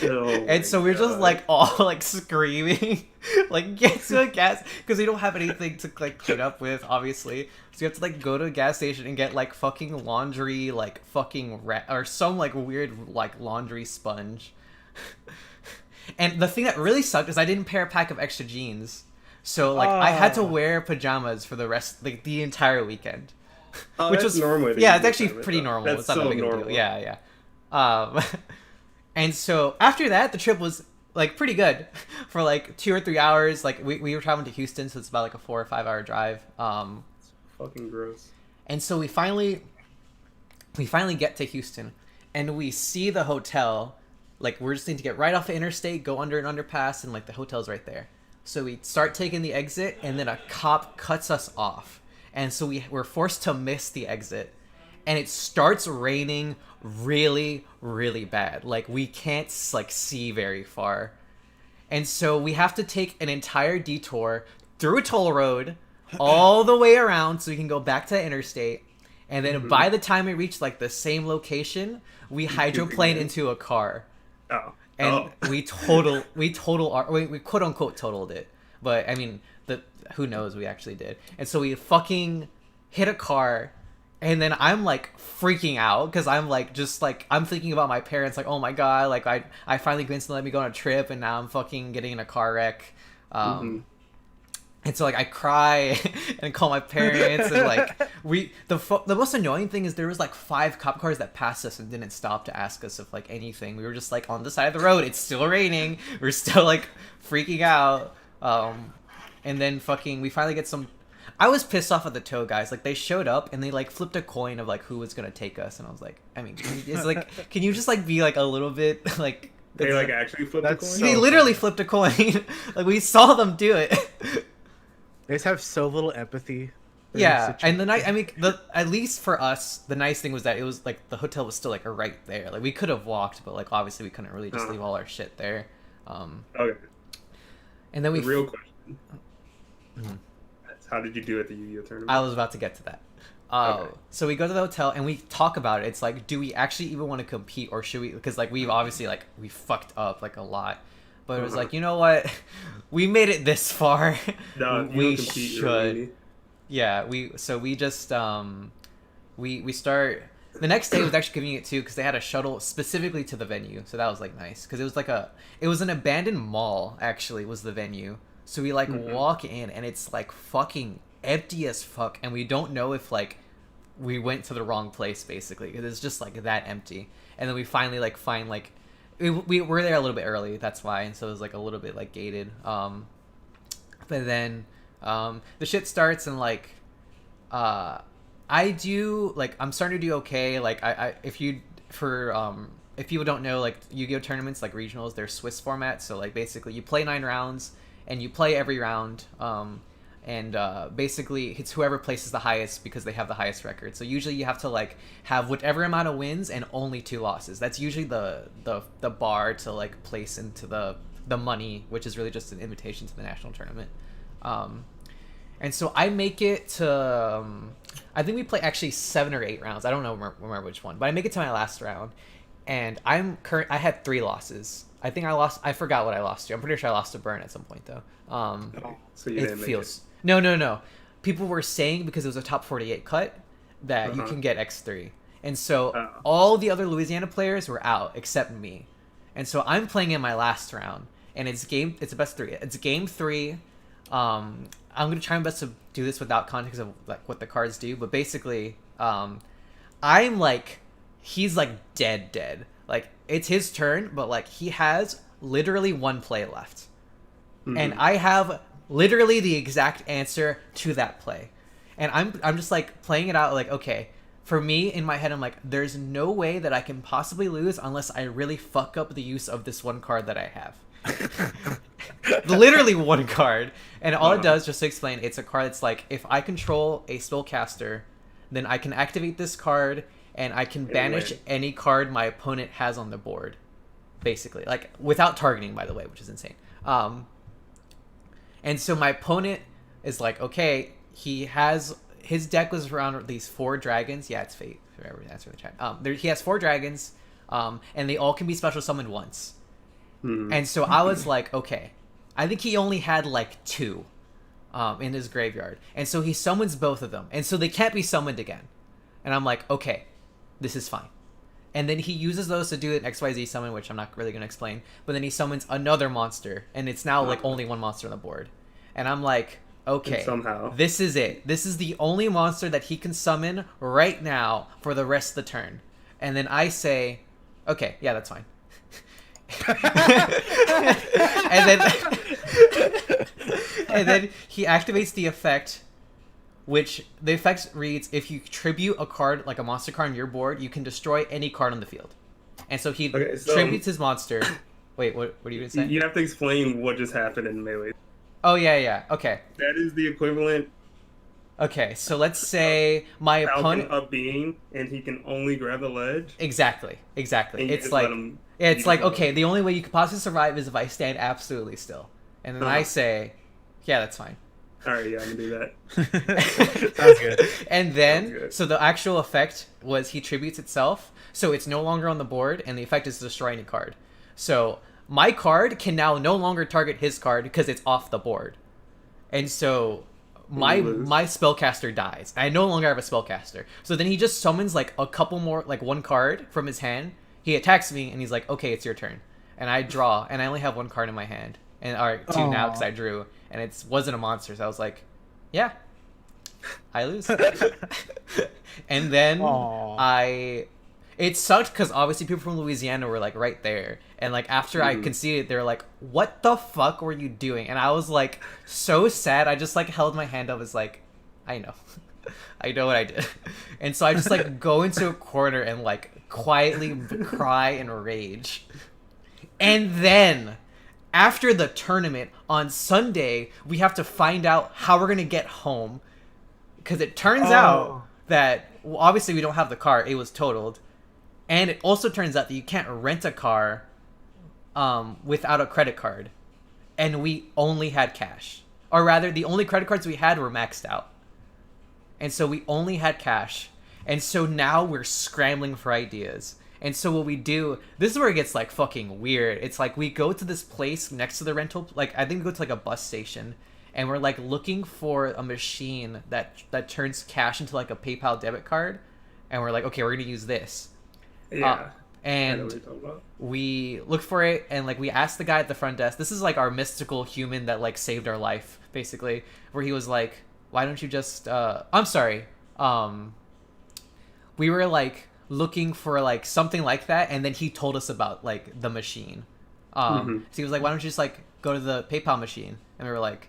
And so we're just like all like screaming, like get to a gas, because we don't have anything to like clean up with, obviously. So you have to like go to a gas station and get like fucking laundry, like fucking or some like weird like laundry sponge. And the thing that really sucked is I didn't pair a pack of extra jeans. So like I had to wear pajamas for the rest, like the entire weekend. Which was normal. Yeah, it's actually pretty normal. That's it's not so that big of a normal. deal. Yeah. And so after that, the trip was like pretty good for like 2 or 3 hours. Like we were traveling to Houston, so it's about like a 4 or 5 hour drive. Fucking gross. And so we finally get to Houston, and we see the hotel. Like, we're just need to get right off the interstate, go under an underpass, and like the hotel's right there. So we start taking the exit, and then a cop cuts us off, and so we're forced to miss the exit, and it starts raining really, really bad. Like, we can't like see very far, and so we have to take an entire detour through a toll road all the way around so we can go back to the interstate. And then by the time we reach like the same location, we hydroplane into a car. Oh. And we quote unquote totaled it. But I mean, who knows, we actually did. And so we fucking hit a car, and then I'm like freaking out because I'm like I'm thinking about my parents, like, oh my god, like I finally convinced them to let me go on a trip, and now I'm fucking getting in a car wreck. And so like I cry and call my parents, and like the most annoying thing is there was like 5 cop cars that passed us and didn't stop to ask us if like anything. We were just like on the side of the road. It's still raining. We're still like freaking out. And then we finally get some. I was pissed off at the tow guys. Like, they showed up and they like flipped a coin of like who was gonna take us, and I was like, I mean, it's like, can you just like be like a little bit like? They like actually flipped a coin. They literally flipped a coin. Like, we saw them do it. They just have so little empathy. Yeah, and at least for us, the nice thing was that it was like the hotel was still like right there. Like, we could have walked, but like obviously we couldn't really just leave all our shit there. Okay. And then the real question. How did you do at the Yu-Gi-Oh tournament? I was about to get to that. Okay. So we go to the hotel and we talk about it. It's like, do we actually even want to compete, or should we? Because like we've obviously like we fucked up like a lot. But it was like, you know what? We made it this far. No, we should. Yeah, we just we start. The next day was actually convenient too, because they had a shuttle specifically to the venue, so that was like nice. Because it was an abandoned mall, actually, was the venue. So we like walk in and it's like fucking empty as fuck, and we don't know if like we went to the wrong place, basically, because it's just like that empty. And then we finally like find like. We were there a little bit early, that's why, and so it was like a little bit like gated. But then the shit starts, and like I'm starting to do okay. Like if people don't know, like Yu-Gi-Oh tournaments, like regionals, they're Swiss format, so like basically you play 9 rounds and you play every round. And basically it's whoever places the highest, because they have the highest record. So usually you have to like have whatever amount of wins and only 2 losses. That's usually the bar to like place into the money, which is really just an invitation to the national tournament. And so I make it to I think we play actually 7 or 8 rounds. I don't remember which one, but I make it to my last round, and I had 3 losses. I think I forgot what I lost to. I'm pretty sure I lost to Burn at some point though. So you didn't make it. No. People were saying, because it was a top 48 cut, that you can get X3. And so all the other Louisiana players were out except me. And so I'm playing in my last round, and it's a best 3. It's game 3. I'm going to try my best to do this without context of like what the cards do, but basically I'm like, he's like dead. Like, it's his turn, but like he has literally 1 play left. And I have literally the exact answer to that play. And I'm just like playing it out like, okay, for me in my head, I'm like, there's no way that I can possibly lose unless I really fuck up the use of this 1 card that I have. Literally 1 card. And all it does, just to explain, it's a card that's like, if I control a spellcaster, then I can activate this card and I can banish any card my opponent has on the board. Basically. Like, without targeting, by the way, which is insane. And so my opponent is like, okay, his deck was around these 4 dragons. Yeah, it's Fate. Answer in the chat. He has 4 dragons, and they all can be special summoned once. And so I was like, okay, I think he only had like 2 in his graveyard. And so he summons both of them. And so they can't be summoned again. And I'm like, okay, this is fine. And then he uses those to do an XYZ summon, which I'm not really going to explain. But then he summons another monster, and it's now like only 1 monster on the board. And I'm like, okay, this is it. This is the only monster that he can summon right now for the rest of the turn. And then I say, okay, yeah, that's fine. and then he activates the effect which the effect reads, if you tribute a card, like a monster card on your board, you can destroy any card on the field. And so he tributes his monster. Wait, what are you going to say? You have to explain what just happened in Melee. Oh, yeah. Okay. That is the equivalent. Okay, so let's say my opponent up being, and he can only grab the ledge. Exactly. And It's like okay, the only way you could possibly survive is if I stand absolutely still, and then I say, yeah, that's fine. All right, yeah, I'm gonna do that. Sounds good. And then, so the actual effect was he tributes itself, so it's no longer on the board, and the effect is to destroy any card. So my card can now no longer target his card because it's off the board, and so my spellcaster dies. I no longer have a spellcaster. So then he just summons like a couple more, like one card from his hand. He attacks me, and he's like, "Okay, it's your turn," and I draw, and I only have one card in my hand, and two now because I drew, and it wasn't a monster, so I was like, "Yeah, I lose." And then it sucked because obviously people from Louisiana were like right there, and like after I conceded, they were like, "What the fuck were you doing?" And I was like so sad. I just like held my hand up as like, I know, I know what I did, and so I just like go into a corner and like quietly cry and rage. And then after the tournament on Sunday, we have to find out how we're gonna get home, because it turns out that obviously we don't have the car, it was totaled, and it also turns out that you can't rent a car without a credit card, and we only had cash, or rather the only credit cards we had were maxed out, and so we only had cash. And so now we're scrambling for ideas. And so what we do, this is where it gets like fucking weird. It's like we go to this place next to the rental, like I think we go to like a bus station, and we're like looking for a machine that turns cash into like a PayPal debit card, and we're like, okay, we're gonna use this. Yeah. And we look for it, and like we asked the guy at the front desk. This is like our mystical human that like saved our life, basically, where he was like, why don't you just I'm sorry. We were like looking for like something like that, and then he told us about like the machine. So he was like, why don't you just like go to the PayPal machine? And we were like,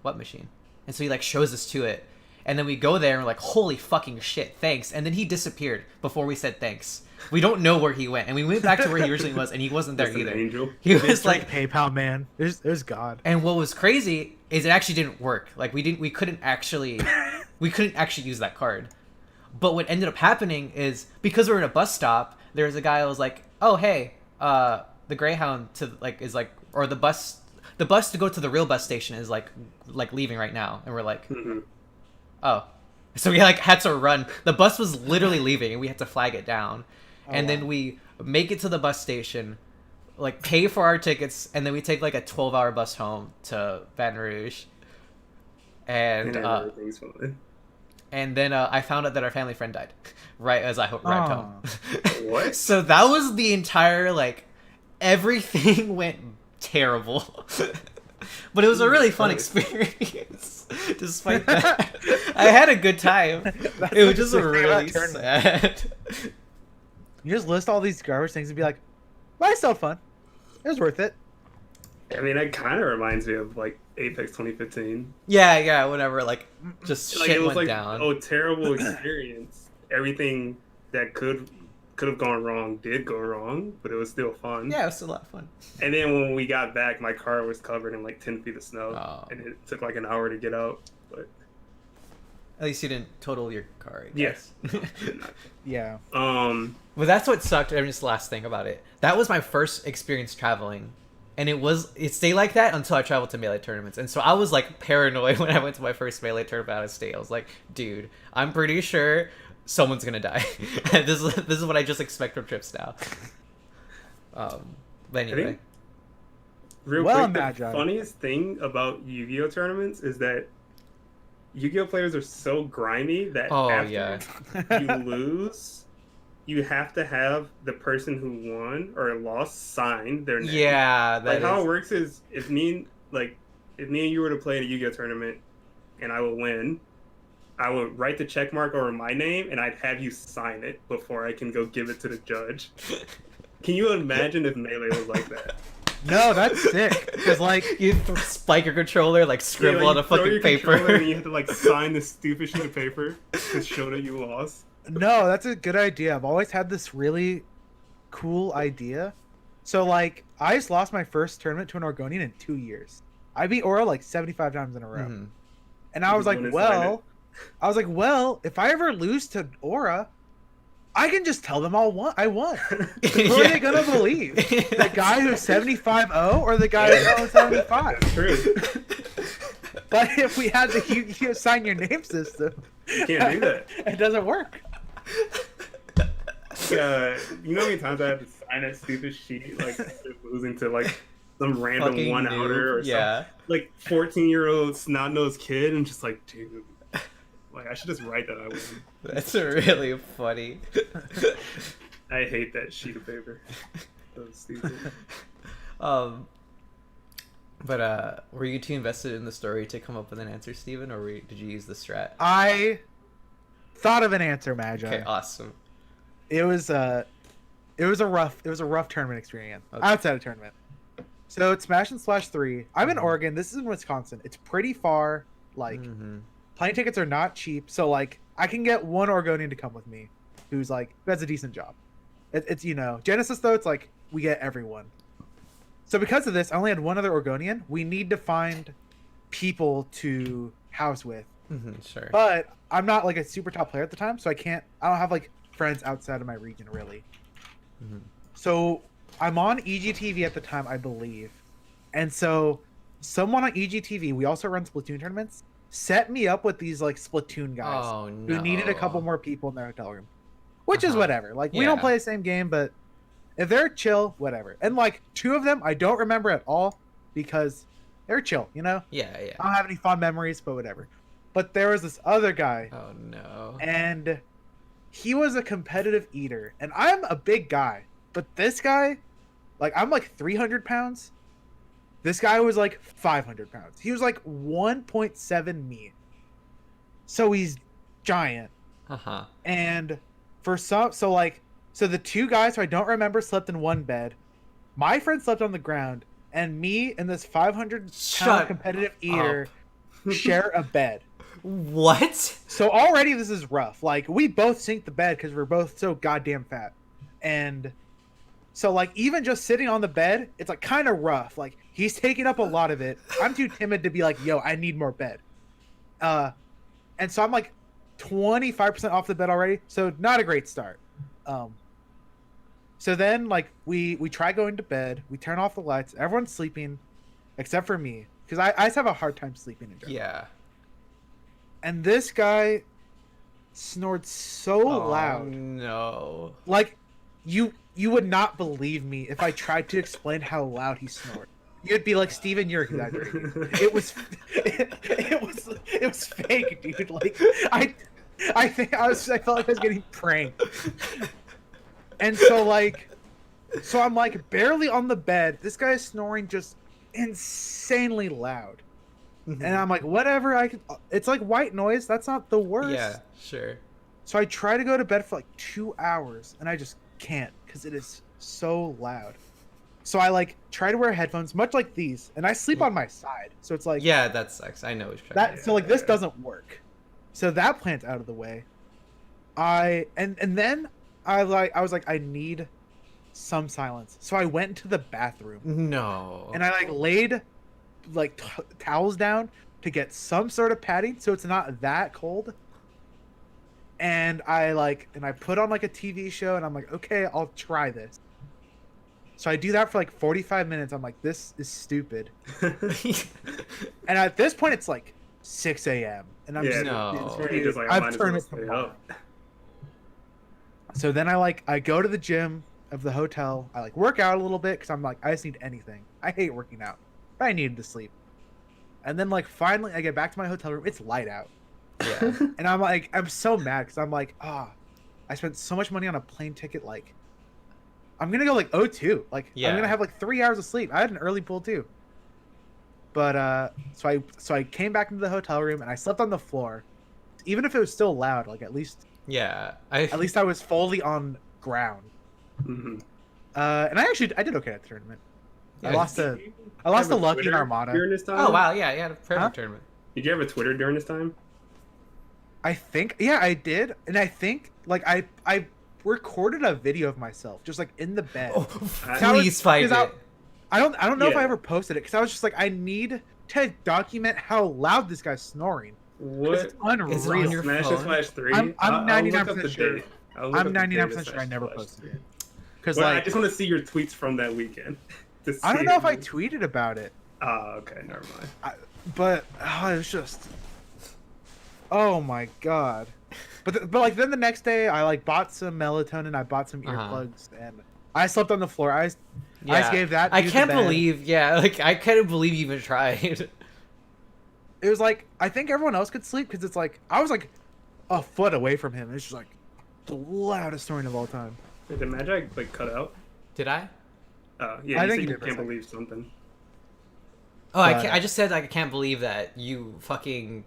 what machine? And so he like shows us to it, and then we go there and we're like, holy fucking shit, thanks. And then he disappeared before we said thanks. We don't know where he went, and we went back to where he originally was, and he wasn't there either. Angel. He was like PayPal man. There's God. And what was crazy is it actually didn't work. Like we couldn't actually use that card. But what ended up happening is, because we're in a bus stop, there was a guy who was like, "Oh hey, the Greyhound to like is like, or the bus to go to the real bus station is like leaving right now." And we're like, "Oh," so we like had to run. The bus was literally leaving, and we had to flag it down. And then we make it to the bus station, like pay for our tickets, and then we take like a 12-hour bus home to Baton Rouge. And then I found out that our family friend died, right as I arrived home. What? So that was the entire, like, everything went terrible. But it was a really fun experience, despite that. I had a good time. It was just really sad. You just list all these garbage things and be like, well, it's still fun. It was worth it. I mean, it kind of reminds me of like Apex 2015. Yeah, whatever. Like, just like, shit it was went like, down. Oh, terrible experience. Everything that could have gone wrong did go wrong, but it was still fun. Yeah, it was still a lot of fun. And then when we got back, my car was covered in like 10 feet of snow, and it took like an hour to get out. But at least you didn't total your car, I yes. guess. Yeah. Well, that's what sucked. I mean, just the last thing about it. That was my first experience traveling, and it stayed like that until I traveled to Melee tournaments. And so I was like paranoid when I went to my first Melee tournament out of state. I was like, dude, I'm pretty sure someone's gonna die. This is what I just expect from trips now. But anyway, real well, quick, Magi. the funniest thing about Yu-Gi-Oh tournaments is that Yu-Gi-Oh players are so grimy that after you lose, you have to have the person who won or lost sign their name. Yeah, like how it works is if me and you were to play in a Yu-Gi-Oh tournament and I would win, I would write the check mark over my name and I'd have you sign it before I can go give it to the judge. Can you imagine if Melee was like that? No, that's sick. Cause like You spike your controller, like scribble Yeah, on like, a you throw fucking your paper. controller And you have to like sign this stupid sheet of paper to show that you lost. no, that's a good idea. I've always had this really cool idea. So like I just lost my first tournament to an Oregonian in 2 years. I beat Aura like 75 times in a row. Mhm. And I You was like, wouldn't sign well, if I ever lose to Aura, I can just tell them I won. Who are they gonna believe? The guy who's 75-0 or the guy who's only 75? That's true. But if we had the you sign your name system, You can't do that. It doesn't work. You know how many times I had to sign that stupid sheet, like losing to like some random Fucking one noob, outer or yeah. something. Like 14-year-old snot-nosed kid, and just like, dude, like I should just write that I win. That's really funny. I hate that sheet of paper. So stupid. Were you too invested in the story to come up with an answer, Steven, or did you use the strat? I thought of an answer, Magi. Okay, awesome. It was a rough tournament experience. Okay. Outside of tournament. So it's Smash and Slash 3. I'm in Oregon. This is in Wisconsin. It's pretty far. Like plane tickets are not cheap. So like I can get one Oregonian to come with me, who has a decent job. It's Genesis though. It's like we get everyone. So because of this, I only had one other Oregonian. We need to find people to house with. Sure. But I'm not like a super top player at the time, so I don't have like friends outside of my region really. So I'm on EGTV at the time, I believe. And so someone on EGTV, we also run Splatoon tournaments, set me up with these like Splatoon guys who needed a couple more people in their hotel room. Which is whatever. Like we don't play the same game, but if they're chill, whatever. And like two of them I don't remember at all because they're chill, Yeah. I don't have any fond memories, but whatever. But there was this other guy. Oh no. And he was a competitive eater. And I'm a big guy. But this guy, like I'm like 300 pounds. This guy was like 500 pounds. He was like 1.7 me. So he's giant. And so the two guys who I don't remember slept in one bed. My friend slept on the ground. And me and this 500-pound competitive eater share a bed. What? So already this is rough. Like we both sink the bed because we're both so goddamn fat. And so like even just sitting on the bed, it's like kind of rough. Like he's taking up a lot of it. I'm too timid to be like, yo, I need more bed. And so I'm like 25% off the bed already. So not a great start. So then like we try going to bed. We turn off the lights. Everyone's sleeping except for me because I just have a hard time sleeping in general. Yeah. And this guy snored so loud. No. Like you would not believe me if I tried to explain how loud he snored. You'd be like, Steven, you're exaggerating. It was fake, dude. Like I felt like I was getting pranked. And so I'm like barely on the bed. This guy is snoring just insanely loud. And I'm like, whatever, it's like white noise. That's not the worst. Yeah, sure. So I try to go to bed for like 2 hours and I just can't because it is so loud. So I like try to wear headphones, much like these, and I sleep on my side. So it's like, yeah, that sucks. I know what you're that. So like this doesn't work. So that plan's out of the way. And then I was like, I need some silence. So I went into the bathroom. No. And I like laid like towels down to get some sort of padding so it's not that cold. And I put on like a TV show and I'm like, okay, I'll try this. So I do that for like 45 minutes. I'm like, this is stupid. And at this point it's like 6 a.m. and I'm I've turned it up. So then I go to the gym of the hotel. I like work out a little bit because I'm like, I just need anything. I hate working out. I needed to sleep. And then like finally I get back to my hotel room. It's light out. Yeah. And I'm like, I'm so mad because I'm like, I spent so much money on a plane ticket. Like, I'm gonna go like O2. Like, I'm gonna have like 3 hours of sleep. I had an early pool too. But so I came back into the hotel room and I slept on the floor. Even if it was still loud, like at least I was fully on ground. Mm-hmm. And I did okay at the tournament. Yeah, I lost to Lucky and Armada. during this time. Oh wow, yeah, yeah, perfect Huh? tournament. Did you have a Twitter during this time? I think, yeah, I did, and I think like I recorded a video of myself just like in the bed. Oh, I was- please find 'cause it. I don't know if I Yeah. ever posted it because I was just like, I need to document how loud this guy's snoring. 'Cause What? It's unreal. Is it on your Smash phone? or Slash 3? I'm I'll look 99% up the sure. date. I'll look up I'm the date 99% of sure I Smash never Slash posted 3. it. Because Well, I like just want to see your tweets from that weekend. to I don't see know if I it. tweeted about it, Okay, never mind. but it was just, oh my god. But like then the next day I like bought some melatonin, I bought some earplugs, and I slept on the floor. I just gave that. I dude the can't bed. believe, yeah, like I can't believe you even tried. It was like I think everyone else could sleep because it's like I was like a foot away from him. It's just like the loudest snoring of all time. Wait, did Magi like cut out? Did I? Yeah, I you think said you you did for a can't second. believe something. Oh, I But- can't, I just said like, I can't believe that you fucking.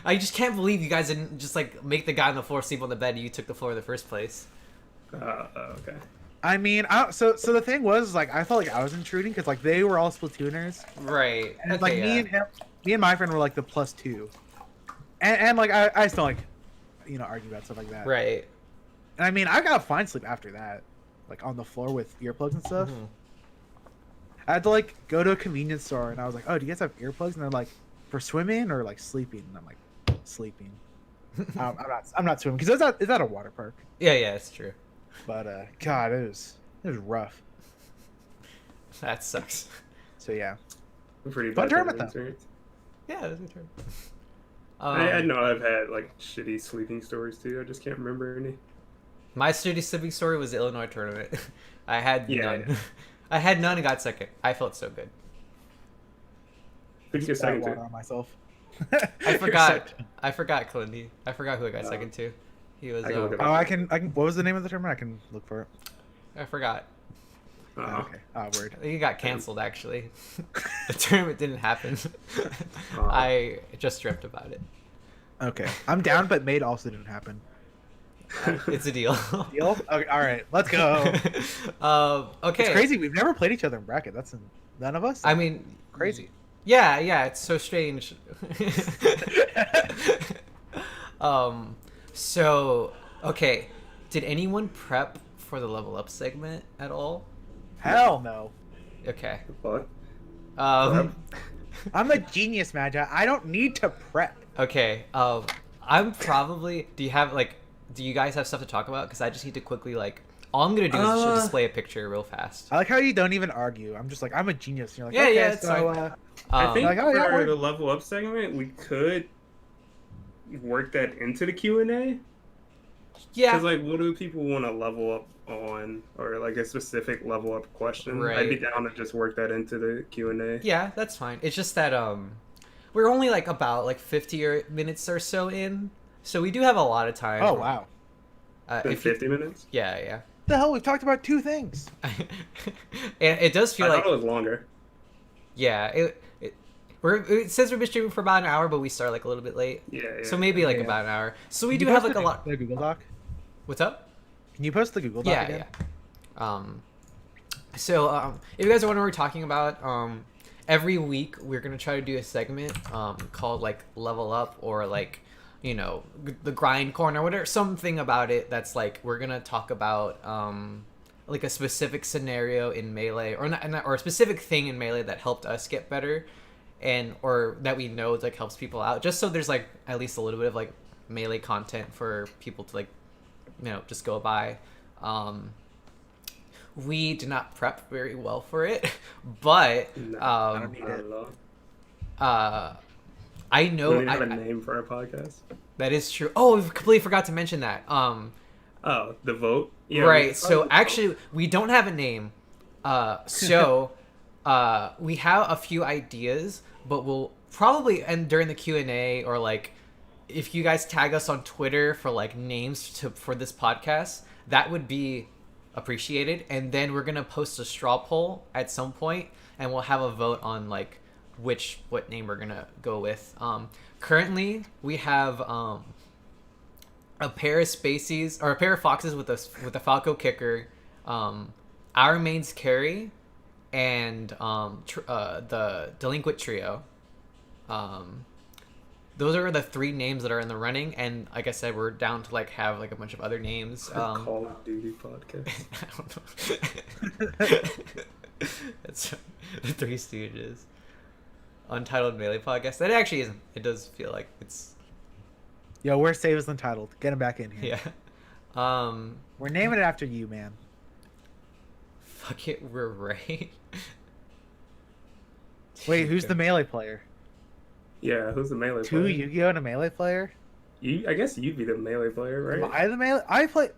I just can't believe you guys didn't just like make the guy on the floor sleep on the bed and you took the floor in the first place. Okay. I mean, so the thing was like I felt like I was intruding because like they were all Splatooners, Right. and Okay, like yeah. me and my friend were like the +2, and like I still like, argue about stuff like that. Right. And I mean, I got fine sleep after that, like on the floor with earplugs and stuff. Mhm. I had to like go to a convenience store and I was like, "Oh, do you guys have earplugs?" And they're like, "For swimming or like sleeping?" And I'm like, "Sleeping." I'm not swimming because is that a water park? Yeah, yeah, it's true. But God, it was rough. That sucks. So yeah, I'm pretty Fun bad tournament, tournament though. experience. Yeah, that's a good turn. I know I've had like shitty sleeping stories too. I just can't remember any. My sturdy sleeping story was the Illinois tournament. I had Yeah, none. yeah. I had none and got second. I felt so good. Who'd you get Spat second water to? on myself. I You're forgot. second. I forgot Kalindi. I forgot who I got Oh. second to. He was. I can look it Oh, I can. What was the name of the tournament? I can look for it. I forgot. Oh, Oh. okay. Oh, word. I think it got canceled. Actually, the tournament didn't happen. Oh. I just dreamt about it. Okay, I'm down, but made also didn't happen. It's a deal. Deal? Okay, all right, let's go. Okay. It's crazy. We've never played each other in bracket. That's none of us. I mean, Crazy. Yeah, yeah, it's so strange. So, okay, did anyone prep for the level up segment at all? Hell no. Okay. Fuck. Um, I'm a genius, Magi. I don't need to prep. okay. I'm probably. Do you have like? Do you guys have stuff to talk about? Because I just need to quickly like. All I'm gonna do is just display a picture real fast. I like how you don't even argue. I'm just like, I'm a genius. You're like, Yeah, okay, yeah, it's so fine. I think like, oh, yeah, for word. the level up segment, we could work that into the Q&A. Yeah. Because, like, what do people want to level up on? Or, like, a specific level up question? I'd be Right. down to just work that into the Q&A. Yeah, that's fine. It's just that we're only like about like minutes or so in, so we do have a lot of time. Oh wow. In If you- 50 minutes? yeah, yeah. The hell? We've talked about 2 things. It does feel I like thought it was longer. yeah. It says we've been streaming for about an hour, but we start like a little bit late, Yeah, yeah. so maybe like Yeah. about an hour. So we Can do you have post like a the- lot. The Google Doc. What's up? Can you post the Google Doc Yeah, again? yeah. So if you guys are wondering what we're talking about, every week we're gonna try to do a segment called like Level Up or like the Grind Corner, whatever, something about it that's like we're gonna talk about like a specific scenario in Melee or not, or a specific thing in Melee that helped us get better and or that we know like helps people out, just so there's like at least a little bit of like Melee content for people to like just go by. We did not prep very well for it, but No, I don't need Not it. at all. I We don't know even have a I, name for our podcast. that is true. Oh, we completely forgot to mention that. Oh, the vote? Yeah, Right. we- So actually, we don't have a name. So we have a few ideas, but we'll probably end during the Q&A or like if you guys tag us on Twitter for like names for this podcast, that would be appreciated. And then we're gonna post a straw poll at some point, and we'll have a vote on like what name we're gonna go with. Currently, we have a pair of Spaceys or a pair of Foxes with a Falco kicker, our main's carry, and the Delinquent Trio. Those are the 3 names that are in the running, and like I said, we're down to like have like a bunch of other names. Call of Duty podcast. I don't know. That's the Three Stooges. Untitled Melee podcast. That actually isn't. It does feel like it's. Yo, where's Save is Untitled? Get him back in here. Yeah. We're naming it after you, man. Fuck it, we're right. Wait, who's the Melee player? Yeah, who's the melee 2 player? Yu-Gi-Oh and a Melee player? I guess you'd be the melee player, right? Am I the Melee? I played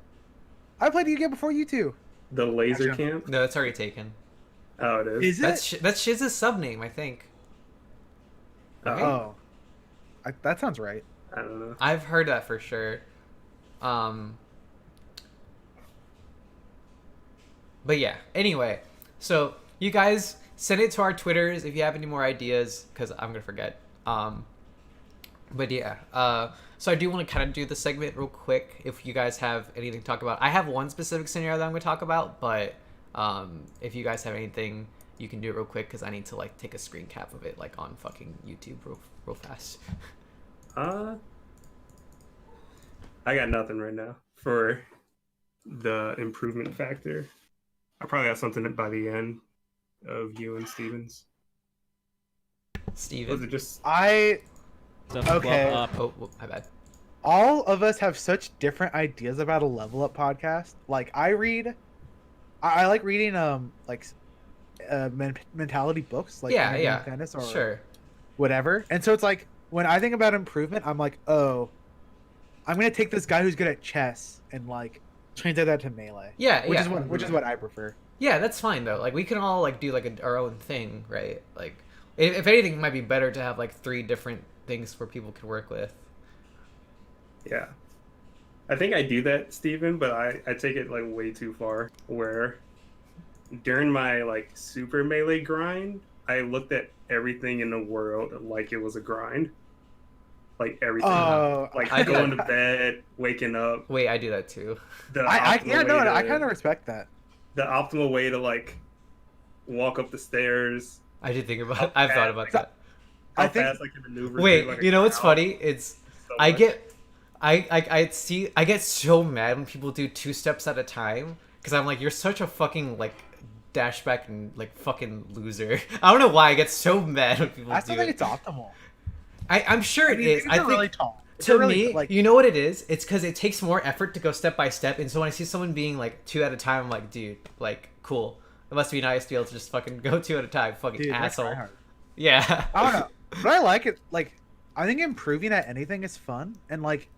Yu-Gi-Oh before you two. The laser Actually, camp? No, it's already taken. Oh, it is? Is it? That's Shiz's sub name, I think. Right? Oh. That sounds right. I don't know. I've heard that for sure. But yeah, anyway. So, you guys send it to our Twitters if you have any more ideas, because I'm going to forget. But yeah. So I do want to kind of do the segment real quick if you guys have anything to talk about. I have one specific scenario that I'm going to talk about, but if you guys have anything, you can do it real quick because I need to like take a screen cap of it like on fucking YouTube real fast. I got nothing right now for the improvement factor. I probably have something by the end of you and Stevens. Was Steven. it just Okay. Oh, my bad. All of us have such different ideas about a level up podcast. Like I like reading mentality books like Yeah, Energy yeah. Tennis or Sure. whatever. And so it's like when I think about improvement, I'm like, oh, I'm gonna take this guy who's good at chess and like translate that to melee. Yeah, Which yeah. is what I prefer. Yeah, that's fine though. Like we can all like do like our own thing, right? Like if anything, it might be better to have like 3 different things where people can work with. Yeah. I think I do that, Steven, but I take it like way too far. Where during my like super melee grind, I looked at everything in the world like it was a grind. Like everything. Oh, Like I do going that. to bed, waking up. Wait, I do that too. I kind of respect that. The optimal way to like walk up the stairs. I did think about. I've thought about that. How I think- fast I can maneuver. Wait, through, like, a you know what's crowd funny? It's so I much. get, I get so mad when people do 2 steps at a time because I'm like, you're such a fucking like dashback and like fucking loser. I don't know why I get so mad when people I do still think it. it's optimal. I'm sure it is. Things I are think really tall. It's to really, me, like, you know what it is? It's because it takes more effort to go step by step, and so when I see someone being like 2 at a time, I'm like, dude, like cool. It must be nice to be able to just fucking go 2 at a time, fucking dude, that's asshole. tryhard. Yeah. I don't know, but I like it. Like, I think improving at anything is fun, and like,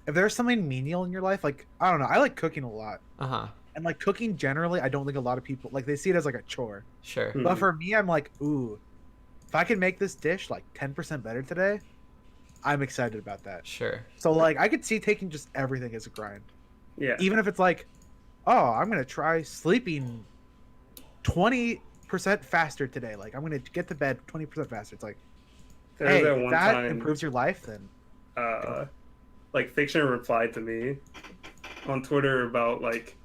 if there's something menial in your life, like I don't know, I like cooking a lot, Uh-huh. and like cooking generally, I don't think a lot of people like they see it as like a chore. Sure. Hmm. But for me, I'm like, ooh, if I can make this dish like 10% better today, I'm excited about that. Sure. So like, I could see taking just everything as a grind, Yeah. even if it's like, oh, I'm gonna try sleeping 20% faster today. Like, I'm gonna get to bed 20% faster. It's like, There was hey, that if one that time, improves your life, then like Fiction replied to me on Twitter about like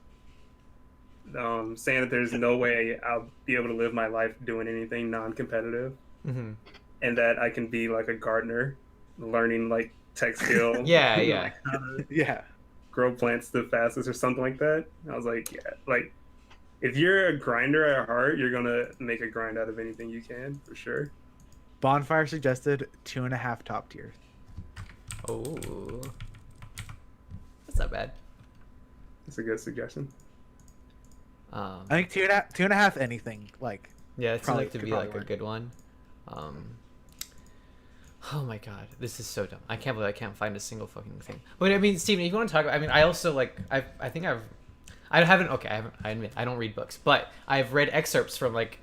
saying that there's no way I'll be able to live my life doing anything non-competitive, Mm-hmm. and that I can be like a gardener, learning like tech skill. Yeah, yeah. like, how to yeah. grow plants the fastest or something like that. I was like, yeah, like if you're a grinder at heart, you're gonna make a grind out of anything you can for sure. Bonfire suggested 2.5 top tiers. Oh. That's not bad. It's a good suggestion. I think 2.5 anything. Like, Yeah, it seems Probably like to could be probably like a work. good one. Oh my god, this is so dumb. I can't believe I can't find a single fucking thing. But I mean, Steven, if you want to talk about, I mean, I also like, I admit I don't read books, but I've read excerpts from like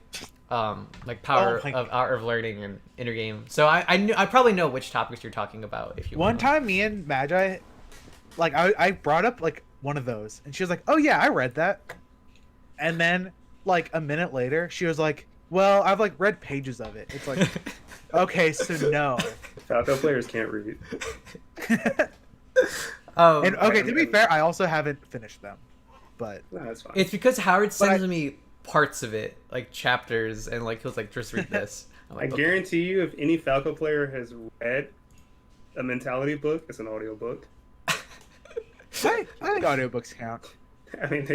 Power my of Art of Learning and Inner Game. So I probably know which topics you're talking about if you one want. time me and Magi, like, I brought up like one of those, and she was like, oh yeah, I read that. And then like a minute later, she was like, well, I've like read pages of it. It's like, okay, so no. Falco players can't read. And okay, to be fair, I also haven't finished them, but No, that's fine. It's because Howard But sends me parts of it, like chapters, and like he was like, just read this. I'm I like, okay. guarantee you, if any Falco player has read a mentality book, it's an audio book. I think audiobooks count. I mean,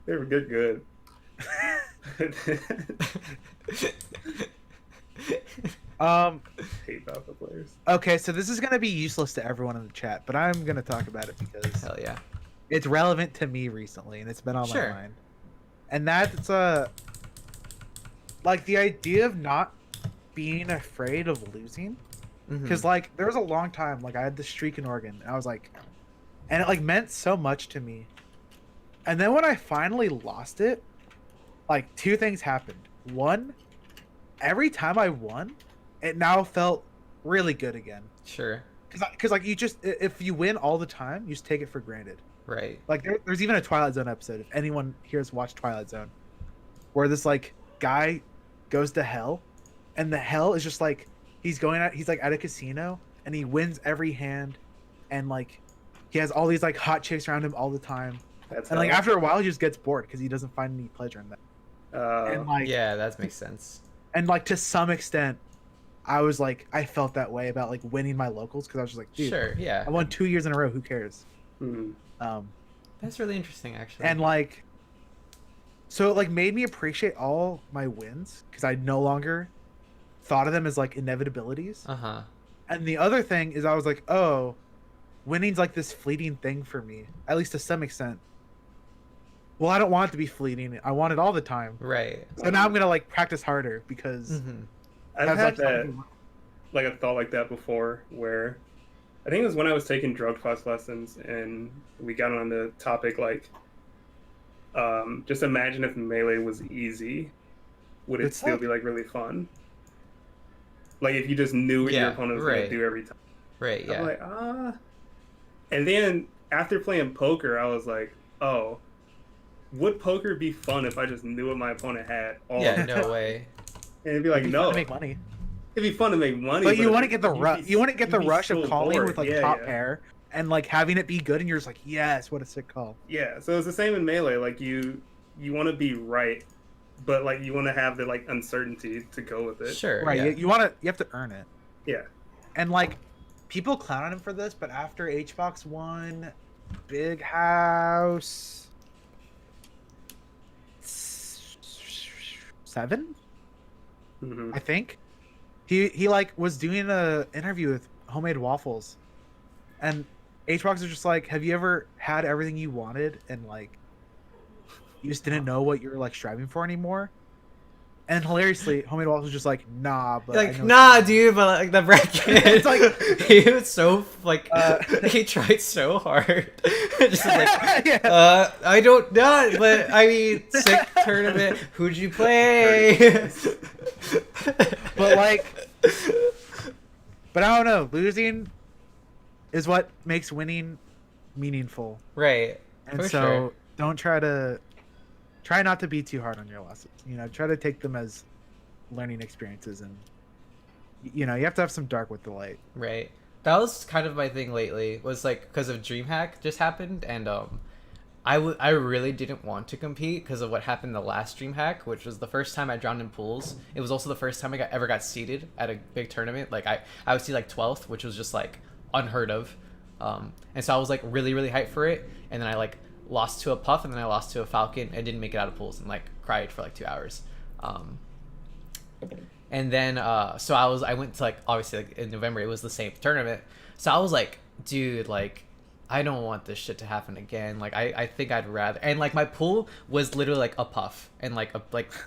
they were good. Hate Falco players. Okay, so this is gonna be useless to everyone in the chat, but I'm gonna talk about it because Hell yeah. it's relevant to me recently, and it's been on Sure. my mind. And that's like the idea of not being afraid of losing, Mhm. because like there was a long time like I had this streak in Oregon, and I was like, and it like meant so much to me. And then when I finally lost it, like two things happened. One, every time I won, it now felt really good again. Sure. Because like you just, if you win all the time, you just take it for granted. Right. Like there's even a Twilight Zone episode, if anyone here has watched Twilight Zone, where this like guy goes to hell, and the hell is just like he's like at a casino, and he wins every hand, and like he has all these like hot chicks around him all the time, That's and like how- after a while he just gets bored because he doesn't find any pleasure in that. And like Yeah, that makes sense. and like to some extent, I was like I felt that way about like winning my locals, because I was just like, dude, Sure. Yeah. I won 2 years in a row. Who cares? Mhm. That's really interesting, actually. And like, so it like made me appreciate all my wins because I no longer thought of them as like inevitabilities. Uh-huh. And the other thing is I was like, oh, winning's like this fleeting thing for me, at least to some extent. Well, I don't want it to be fleeting. I want it all the time. Right. So now I'm gonna like practice harder because Mm-hmm. I've that's had that, something- like a thought like that before, where I think it was when I was taking drug class lessons, and we got on the topic like, just imagine if Melee was easy, would it It's still like- be like really fun? Like if you just knew what your Yeah, opponent was right. gonna do every time. Right. I'm Yeah. like, And then after playing poker, I was like, oh, would poker be fun if I just knew what my opponent had? All Yeah. the No time? way. And it'd be like, it'd be no, fun to make money. it'd be fun to make money. But you want to it'd- get the you'd rush. be- You want to get the you'd be rush of so calling bored. with like Yeah, top yeah. pair and like having it be good, and you're just like, yes, what a sick call. Yeah, so it's the same in Melee. Like you want to be right, but like you want to have the like uncertainty to go with it. Sure. Right? Yeah. You have to earn it. Yeah. And like, people clown on him for this, but after HBox won Big House 7, hmm I think, he like was doing a interview with Homemade Waffles, and HBox was just like, have you ever had everything you wanted and like you just didn't know what you're like striving for anymore? And hilariously, Homemade Waffles was just like, nah, but I Like, know nah, dude, but like the bracket, It's like- he was so like Uh, he tried so hard. Just like, Yeah. I don't know, but I mean, sick tournament. Who'd you play? But like, but I don't know. Losing is what makes winning meaningful, right. and For so sure. don't try not to be too hard on your losses. You know, try to take them as learning experiences, and you know, you have to have some dark with the light. Right. That was kind of my thing lately. Was like because of DreamHack just happened, and I really didn't want to compete because of what happened the last DreamHack, which was the first time I drowned in pools. It was also the first time I ever got seeded at a big tournament. Like I would see like 12th, which was just like unheard of. And so I was like really hyped for it, and then I like lost to a Puff, and then I lost to a Falcon, and didn't make it out of pools, and like cried for like 2 hours. And then so I went to like obviously like in November it was the same tournament, so I was like, dude, like I don't want this shit to happen again. Like I think I'd rather, and like my pool was literally like a Puff and like a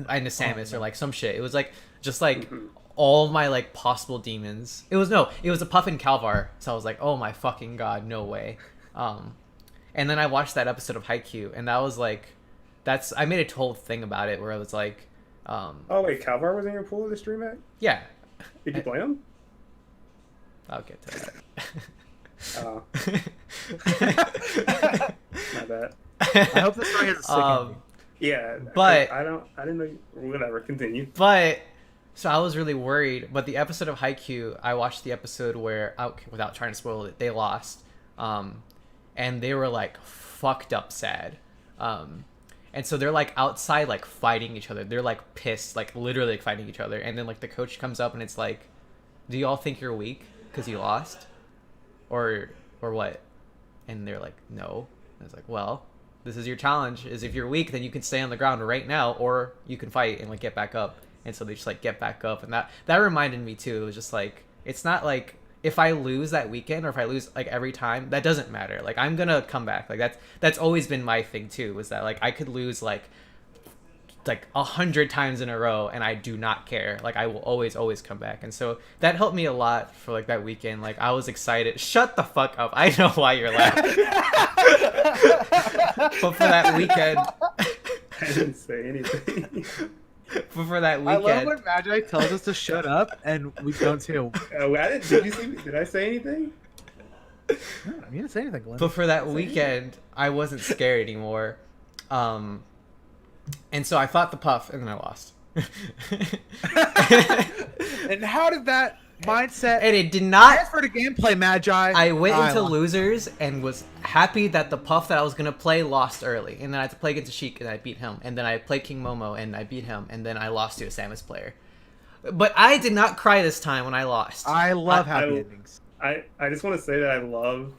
and a Samus or like some shit. It was like just like all my like possible demons. It was a Puff and Calvar, so I was like, oh my fucking god, no way. And then I watched that episode of Haikyuu, and that was like, I made a whole thing about it where I was like, Oh wait, Calvar was in your pool of this DreamHack? yeah, Did you play him? I'll get to that. Oh, my bad. I hope this story has a sick ending. Yeah, But- I didn't know. Whatever. Continue. But so I was really worried. But the episode of Haikyuu, I watched the episode where, without trying to spoil it, they lost, and they were like fucked up sad. And And so they're like outside like fighting each other. They're like pissed, like literally like fighting each other. And then like the coach comes up and it's like, do you all think you're weak because you lost, or what? And they're like, no. And it's like, well, this is your challenge. Is if you're weak, then you can stay on the ground right now, or you can fight and like get back up. And so they just like get back up, and that reminded me too. It was just like, it's not like if I lose that weekend or if I lose like every time, that doesn't matter. Like I'm gonna come back. Like that's always been my thing too. Was that like I could lose like 100 times in a row and I do not care. Like I will always come back. And so that helped me a lot for like that weekend. Like I was excited. Shut the fuck up. I know why you're laughing. But for that weekend, I didn't say anything. but for that I love weekend, when Magi tells us to shut up and we don't say a word. Did you see me? Did I say anything? No, you didn't say anything, Glenn. but for that weekend, I wasn't scared anymore. And so I fought the puff and then I lost. And how did that mindset And it did not. transfer to gameplay, Magi? I went into lost. losers and was happy that the puff that I was gonna play lost early, and then I had to play against Sheik and I beat him, and then I played King Momo and I beat him, and then I lost to a Samus player. But I did not cry this time when I lost. I love I- happy endings. I just want to say that I love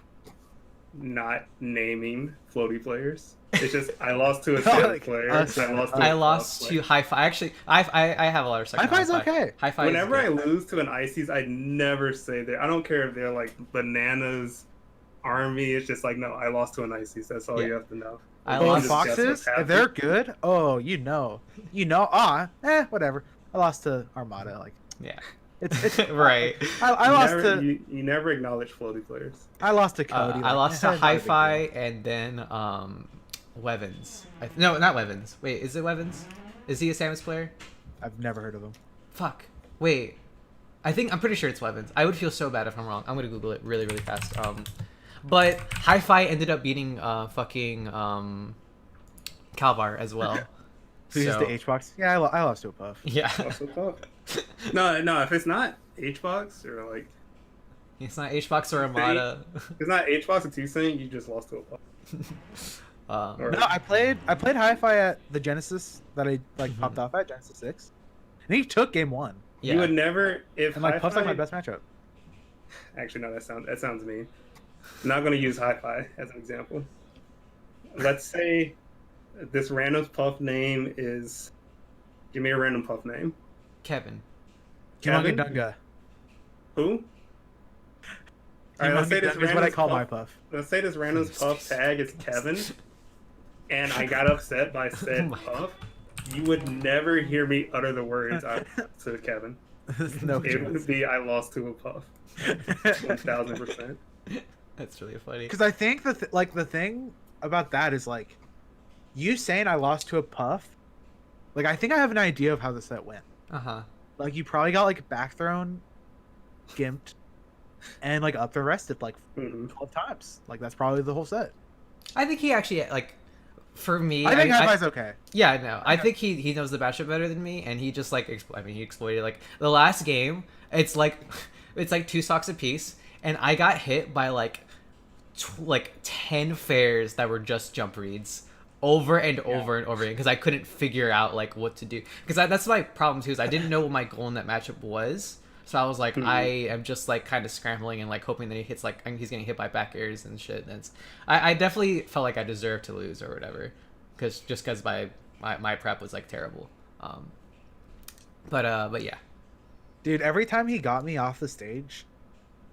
not naming floaty players. It's just I lost to a Samus Like, player. us. I lost to I a lost Puff to player. Hi-Fi. Actually, I have a lot of respect. for Hi-Fi's Hi-Fi. okay. Hi-Fi. Whenever I is good. lose to an Ices, I never say that. I don't care if they're like bananas army. It's just like, no, I lost to an Ices. That's all Yeah. you have to know. I You Oh, lost- just guess what's Foxes, if happening. they're good, oh, you know, whatever. I lost to Armada, like Yeah. it's Right. I You lost never, to you never acknowledge floaty players. I lost to Cody. I like, lost to not a big Hi-Fi deal. and then Wevins. No, not Wevins. Wait, is it Wevins? Is he a Samus player? I've never heard of him. Fuck. Wait. I'm pretty sure it's Wevins. I would feel so bad if I'm wrong. I'm gonna Google it really, really fast. But Hi-Fi ended up beating fucking Calvar as well. Who's So- the Hbox? Yeah, I lost to a Puff. Yeah. Also tough. No. If it's not Hbox or like It's not Hbox or Armada. if it's not Hbox or T-Sync, you just lost to a Puff. Or- No, I played Hi-Fi at the Genesis that I like Mhm. popped off at Genesis 6, and he took game 1. Yeah. You would never if And like Puff's like my Hi-Fi- best matchup. Actually, no. That sounds mean. I'm not going to use Hi-Fi as an example. Let's say this random Puff name is. Give me a random Puff name. Kevin. Kevin? Kimonga Dunga. Who? All right, let's say Kimonga this Dunga is what I random call my Puff. Puff. Let's say this random Puff tag is Kevin, and I got upset by said Oh my Puff. You would never hear me utter the words I to Kevin. No It chance. would be I lost to a Puff. 1000%. That's really funny. Because I think the thing about that is like, you saying I lost to a Puff, like I think I have an idea of how the set went. Uh-huh. Like you probably got like back thrown, gimped, and like up arrested like Mhm. 12 times. Like that's probably the whole set. I think he actually like for me I think Hi-Fi's okay. Yeah, no. I Okay. think he knows the matchup better than me, and he just like he exploited like the last game. It's like 2 stocks apiece, and I got hit by like 10 fairs that were just jump reads over and over and over again because I couldn't figure out like what to do. Because that's my problem too, is I didn't know what my goal in that matchup was. So I was like, I am just like kind of scrambling and like hoping that he hits like he's getting hit by back airs and shit. And I definitely felt like I deserved to lose or whatever, because my prep was like terrible. But yeah. Dude, every time he got me off the stage,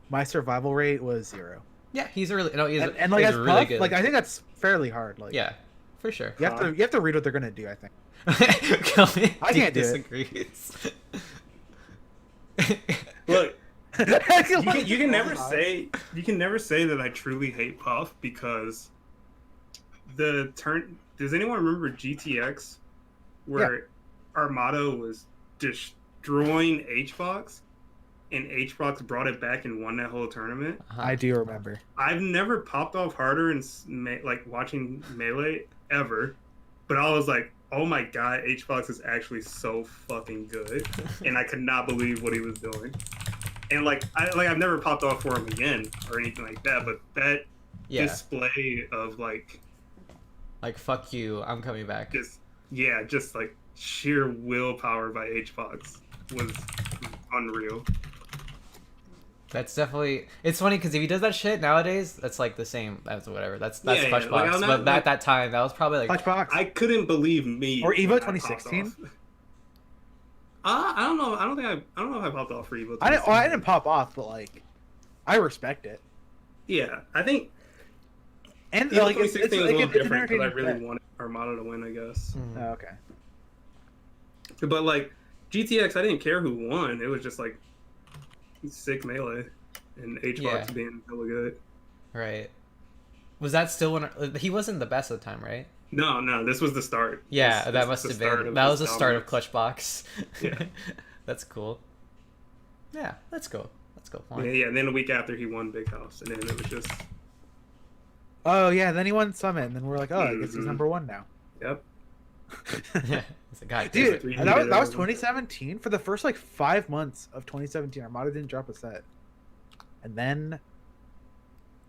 my survival rate was 0. Yeah, he's a really he's And like he's as really Puff, good. like I think that's fairly hard. Like Yeah, for sure. you have to read what they're gonna do. I think. I can't do it. disagrees. Look, you you can never say that I truly hate Puff because the turn. Does anyone remember GTX where Armada was destroying HBox and HBox brought it back and won that whole tournament? I do remember. I've never popped off harder in like watching Melee ever, but I was like, oh my god, HBox is actually so fucking good, and I could not believe what he was doing. And I've never popped off for him again or anything like that, but that Yeah. display of like Like, fuck you, I'm coming back. Just like sheer willpower by HBox was unreal. That's definitely. It's funny because if he does that shit nowadays, that's like the same as whatever. That's Clutchbox. Like, but at that time, that was probably like Clutchbox. I couldn't believe me. Or Evo when I 2016? popped off. I don't know. I don't know if I popped off for Evo. I didn't pop off, but like, I respect it. Yeah, I think And Evo like, 2016 was a little different because I entertaining really bet. wanted Armada to win, I guess. mm. Oh, okay. But like GTX, I didn't care who won. It was just like sick melee and HBox Yeah. being hella good. Right. Was that still when he wasn't the best at the time, right? No, this was the start. Yeah, This that was must the have start been. of That this was the start of dominance. Clutchbox. Yeah. That's cool. Yeah, let's go. Let's go. Yeah, and then a week after he won Big House, and then it was just Oh yeah, then he won Summit, and then we're like, oh, I guess he's Mhm. number one now. yep. Yeah. It's like, God, Dude, Three that was years. 2017. For the first like 5 months of 2017, Armada didn't drop a set, and then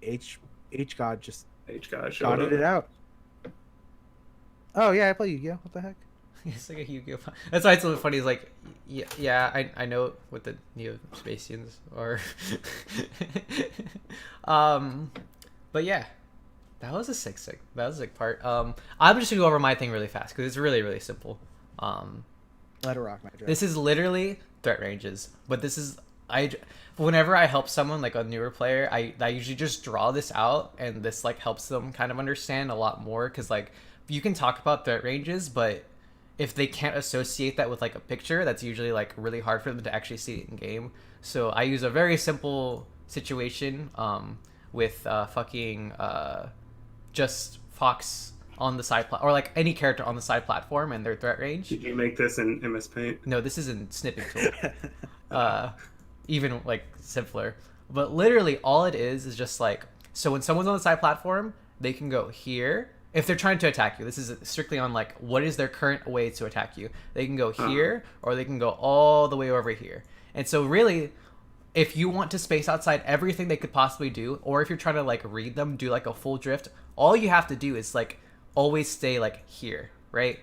H God just H guy showed shotted up. it out. Oh yeah, I play Yu-Gi-Oh. What the heck? It's like a Yu-Gi-Oh. That's why it's so funny. It's like, yeah, I know what the Neo Spacians are. But yeah, that was a sick. That was a sick part. I'm just gonna go over my thing really fast because it's really, really simple. Let it rock, Magi. This is literally threat ranges, but this is whenever I help someone like a newer player, I usually just draw this out, and this like helps them kind of understand a lot more because like you can talk about threat ranges, but if they can't associate that with like a picture, that's usually like really hard for them to actually see it in game. So I use a very simple situation with just Fox on the side or like any character on the side platform and their threat range. Did you make this in MS Paint? No, this is in snipping tool. Even like simpler. But literally all it is just like, so when someone's on the side platform, they can go here. If they're trying to attack you, this is strictly on like what is their current way to attack you. They can go here or they can go all the way over here. And so really, if you want to space outside everything they could possibly do, or if you're trying to like read them, do like a full drift, all you have to do is like always stay like here, right?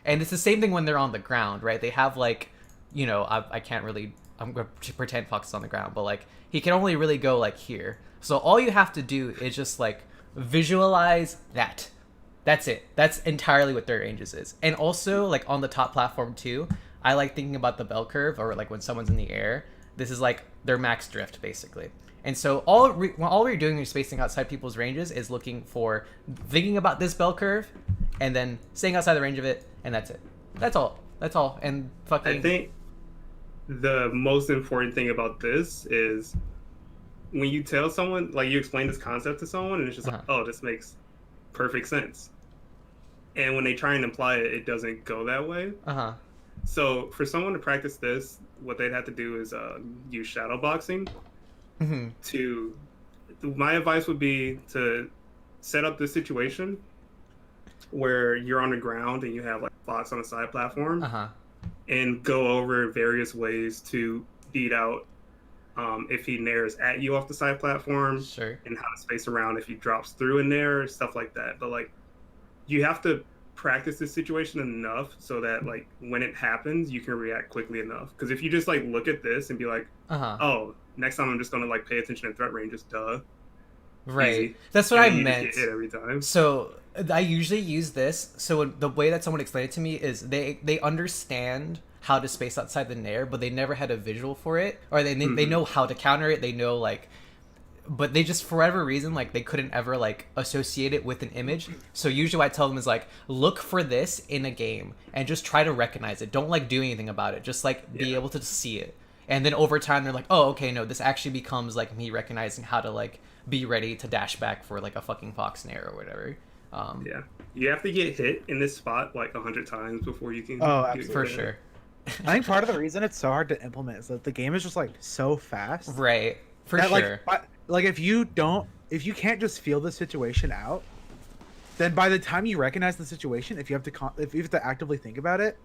And it's the same thing when they're on the ground, right? They have like, you know, I can't really, I'm going to pretend Fox is on the ground, but like he can only really go like here. So all you have to do is just like visualize that. That's it. That's entirely what their ranges is. And also like on the top platform too, I like thinking about the bell curve or like when someone's in the air. This is like their max drift basically. And so all we're doing is spacing outside people's ranges is thinking about this bell curve and then staying outside the range of it, and that's it. That's all. And fucking. I think the most important thing about this is when you tell someone, like you explain this concept to someone, and it's just like, oh, this makes perfect sense. And when they try and apply it, it doesn't go that way. So for someone to practice this, what they'd have to do is use shadow boxing. My advice would be to set up this situation where you're on the ground and you have like Fox on a side platform, and go over various ways to beat out if he nares at you off the side platform, Sure. and how to space around if he drops through in there, stuff like that. But like, you have to practice this situation enough so that like when it happens, you can react quickly enough. Because if you just like look at this and be like, oh, next time I'm just gonna like pay attention to threat ranges, duh. Right. Easy. That's what And I you just meant. get hit every time. So I usually use this. So the way that someone explained it to me is they understand how to space outside the nair, but they never had a visual for it, or they know how to counter it. They know like, but they just for whatever reason like they couldn't ever like associate it with an image. So usually what I tell them is like, look for this in a game and just try to recognize it. Don't like do anything about it. Just like be able to see it. And then over time they're like, oh, okay, no, this actually becomes like me recognizing how to like be ready to dash back for like a fucking Fox nair or whatever. Yeah, you have to get hit in this spot like 100 times before you can. Oh, get absolutely. For hit. sure. I think part of the reason it's so hard to implement is that the game is just like so fast. Right. For that, sure. Like if you can't just feel the situation out, then by the time you recognize the situation, if you have to actively think about it,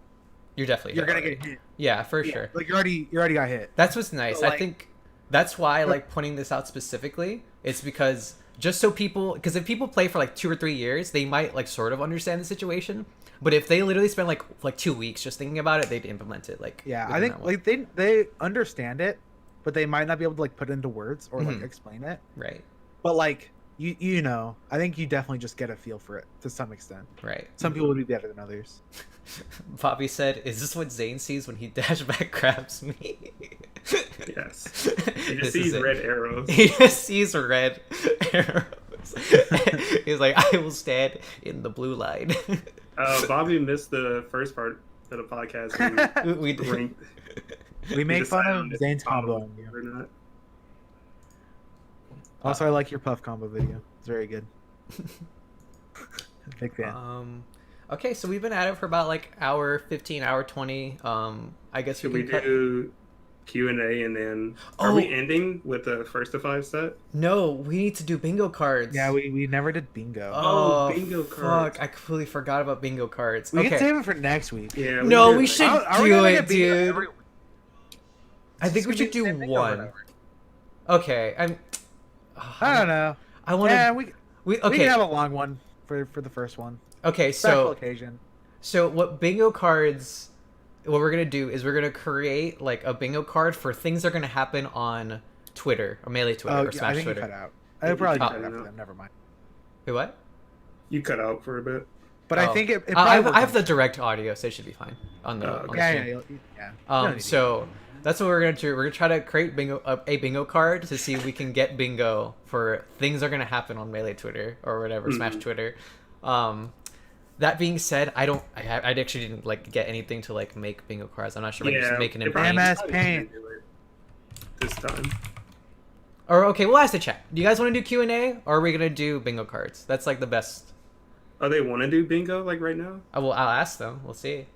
You're definitely you're hit. gonna get hit. Yeah, for Yeah, sure. like you already got hit. That's what's nice. So, I like- think that's why I like pointing this out specifically. It's because just so people, because if people play for like 2 or 3 years, they might like sort of understand the situation. But if they literally spend like 2 weeks just thinking about it, they'd implement it. Like Yeah, I within think that one. like they understand it, but they might not be able to like put it into words or like Mhm. explain it. Right, But like you know, I think you definitely just get a feel for it to some extent. right. Some people would be better than others. Bobby said, "Is this what Zane sees when he dash back grabs me?" Yes. He This just is sees it. red arrows. He just sees red arrows. He's like, "I will stand in the blue line." Bobby missed the first part of the podcast. we Ranked, We make fun decided on of if Zane's combo combo on you. or not. Also, I like your puff combo video. It's very good. Big fan. Okay, so we've been at it for about like hour 15, hour 20. I guess Should we we can cut. do Q&A and then are we ending with the first to 5 set? No, we need to do bingo cards. Yeah, we never did bingo. Oh, bingo fuck! cards. I completely forgot about bingo cards. we okay. can save it for next week. Yeah. No, do we it should Are we do gonna it, get bingo dude. every week? I think we It's should gonna be the do same thing over and one. over. Okay, I don't know. I want Yeah, to. we We can okay. have a long one for the first one. Okay, Special so occasion. what bingo cards? What we're gonna do is we're gonna create like a bingo card for things that are gonna happen on Twitter or Melee Twitter Oh, or yeah, I Smash think you Twitter. cut out. I probably cut cut out. out for them. Never mind. Wait, what? You cut out for a bit. But I think it I probably have the works. direct audio, so it should be fine on the. Oh, on okay. the Yeah, stream. yeah. You don't need to So that's what we're gonna do. We're gonna try to create a bingo card to see if we can get bingo for things that are gonna happen on Melee Twitter or whatever Smash Twitter. That being said, I actually didn't like get anything to like make bingo cards. I'm not sure. Like, just make it in if I- Paint. MS I Paint. do it this time. Or okay, we'll ask the chat. Do you guys want to do Q&A or are we gonna do bingo cards? That's like the best. Oh, they want to do bingo like right now? I'll ask them. We'll see.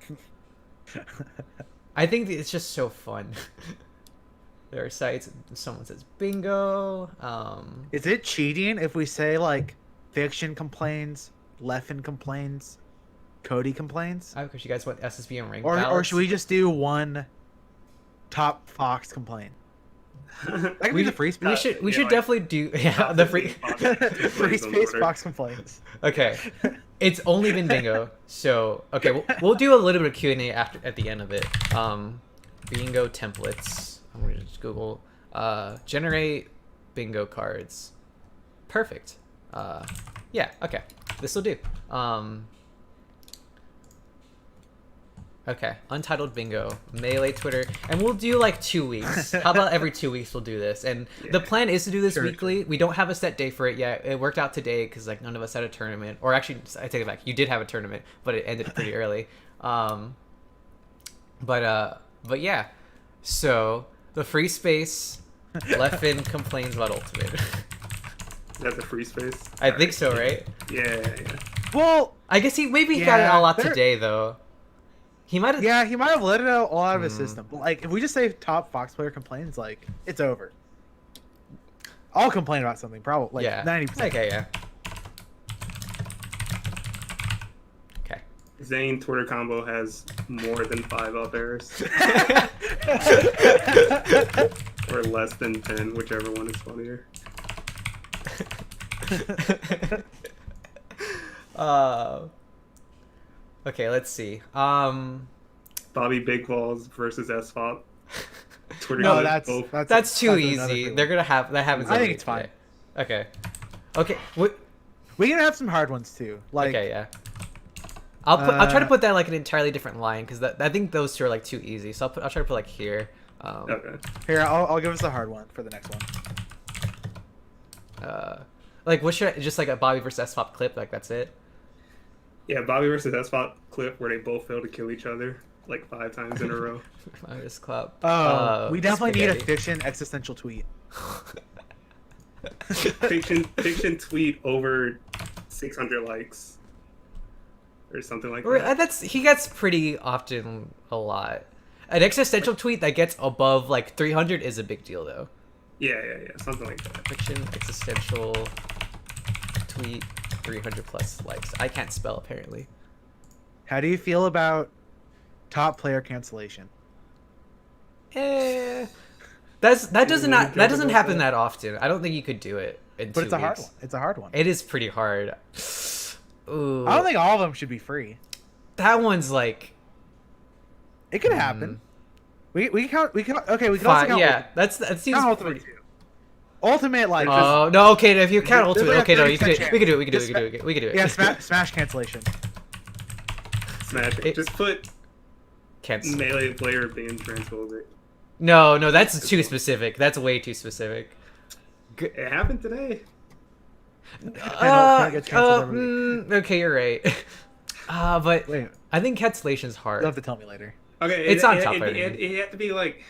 I think it's just so fun. There are sites. Someone says bingo. Is it cheating if we say like Fiction complains, Leffen complains, Cody complains? Because you guys want SSB and rank Or ballots? should we just do one top Fox complaint? That could be the free space. We Yeah, should like, definitely do the free. Free space Fox complaints. Okay, it's only been bingo, so okay, we'll do a little bit of Q&A at the end of it. Bingo templates. I'm gonna just Google generate bingo cards. Perfect. Yeah. Okay. This will do. Okay. Untitled bingo, Melee Twitter, and we'll do like 2 weeks. How about every 2 weeks we'll do this? And the plan is to do this Sure, weekly. We don't have a set day for it yet. It worked out today because like none of us had a tournament, or actually, I take it back. You did have a tournament, but it ended pretty early. But yeah. So the free space, Leffen complains about Ultimate. That's a free space. I think so, right? Yeah. Well, I guess he got it Yeah, all out there- today though. He might have. yeah, he might have let it all out of his system. But like, if we just say top Fox player complains, like it's over. I'll complain about something, probably like 90%. Okay, yeah. Okay. Zane Twitter combo has more than 5 up airs. Or less than 10, whichever one is funnier. Okay, let's see. Bobby Big Balls versus SFOP. Twitter No, clips that's That's too another easy. thing. They're gonna have that happens. I every think it's week fine. today. Okay. Okay. What? We can have some hard ones too. Like, Okay, yeah. I'll try to put that like an entirely different line because I think those two are like too easy. So I'll try to put like here. Okay. here, I'll give us a hard one for the next one. Like what should just like a Bobby versus S-Pop clip? Like that's it. Yeah, Bobby versus SFOP clip where they both fail to kill each other like 5 times in a row. Bobby versus Club. We definitely need a spaghetti. fiction existential tweet. Fiction tweet over 600 likes or something like Or, that. he gets pretty often a lot. An existential tweet that gets above like 300 is a big deal though. Yeah, something like that. Fiction existential tweet 300 plus likes. I can't spell apparently. How do you feel about top player cancellation? That doesn't Any joke happen about that often. I don't think you could do it. in But 2 it's a hard weeks. one. It's a hard one. It is pretty hard. Ooh, I don't think all of them should be free. that one's like It could happen. We count. We count. Okay, we can also fine. count. Yeah, that seems Count Ultimate pretty. too. Ultimate like. Oh no, okay. If you count There's ultimate, like a okay, no, you 30% can, we can do it. We can do it. chance. We can do it. We can do it. Yeah, smash cancellation. Smash it. Just put Cancel. melee player being transphobic. No, that's too specific. That's way too specific. It happened today. Gets canceled every week. Okay, you're right. But Wait, I think cancellation's hard. you'll have to tell me later. Okay, It's on top it, of it had to be like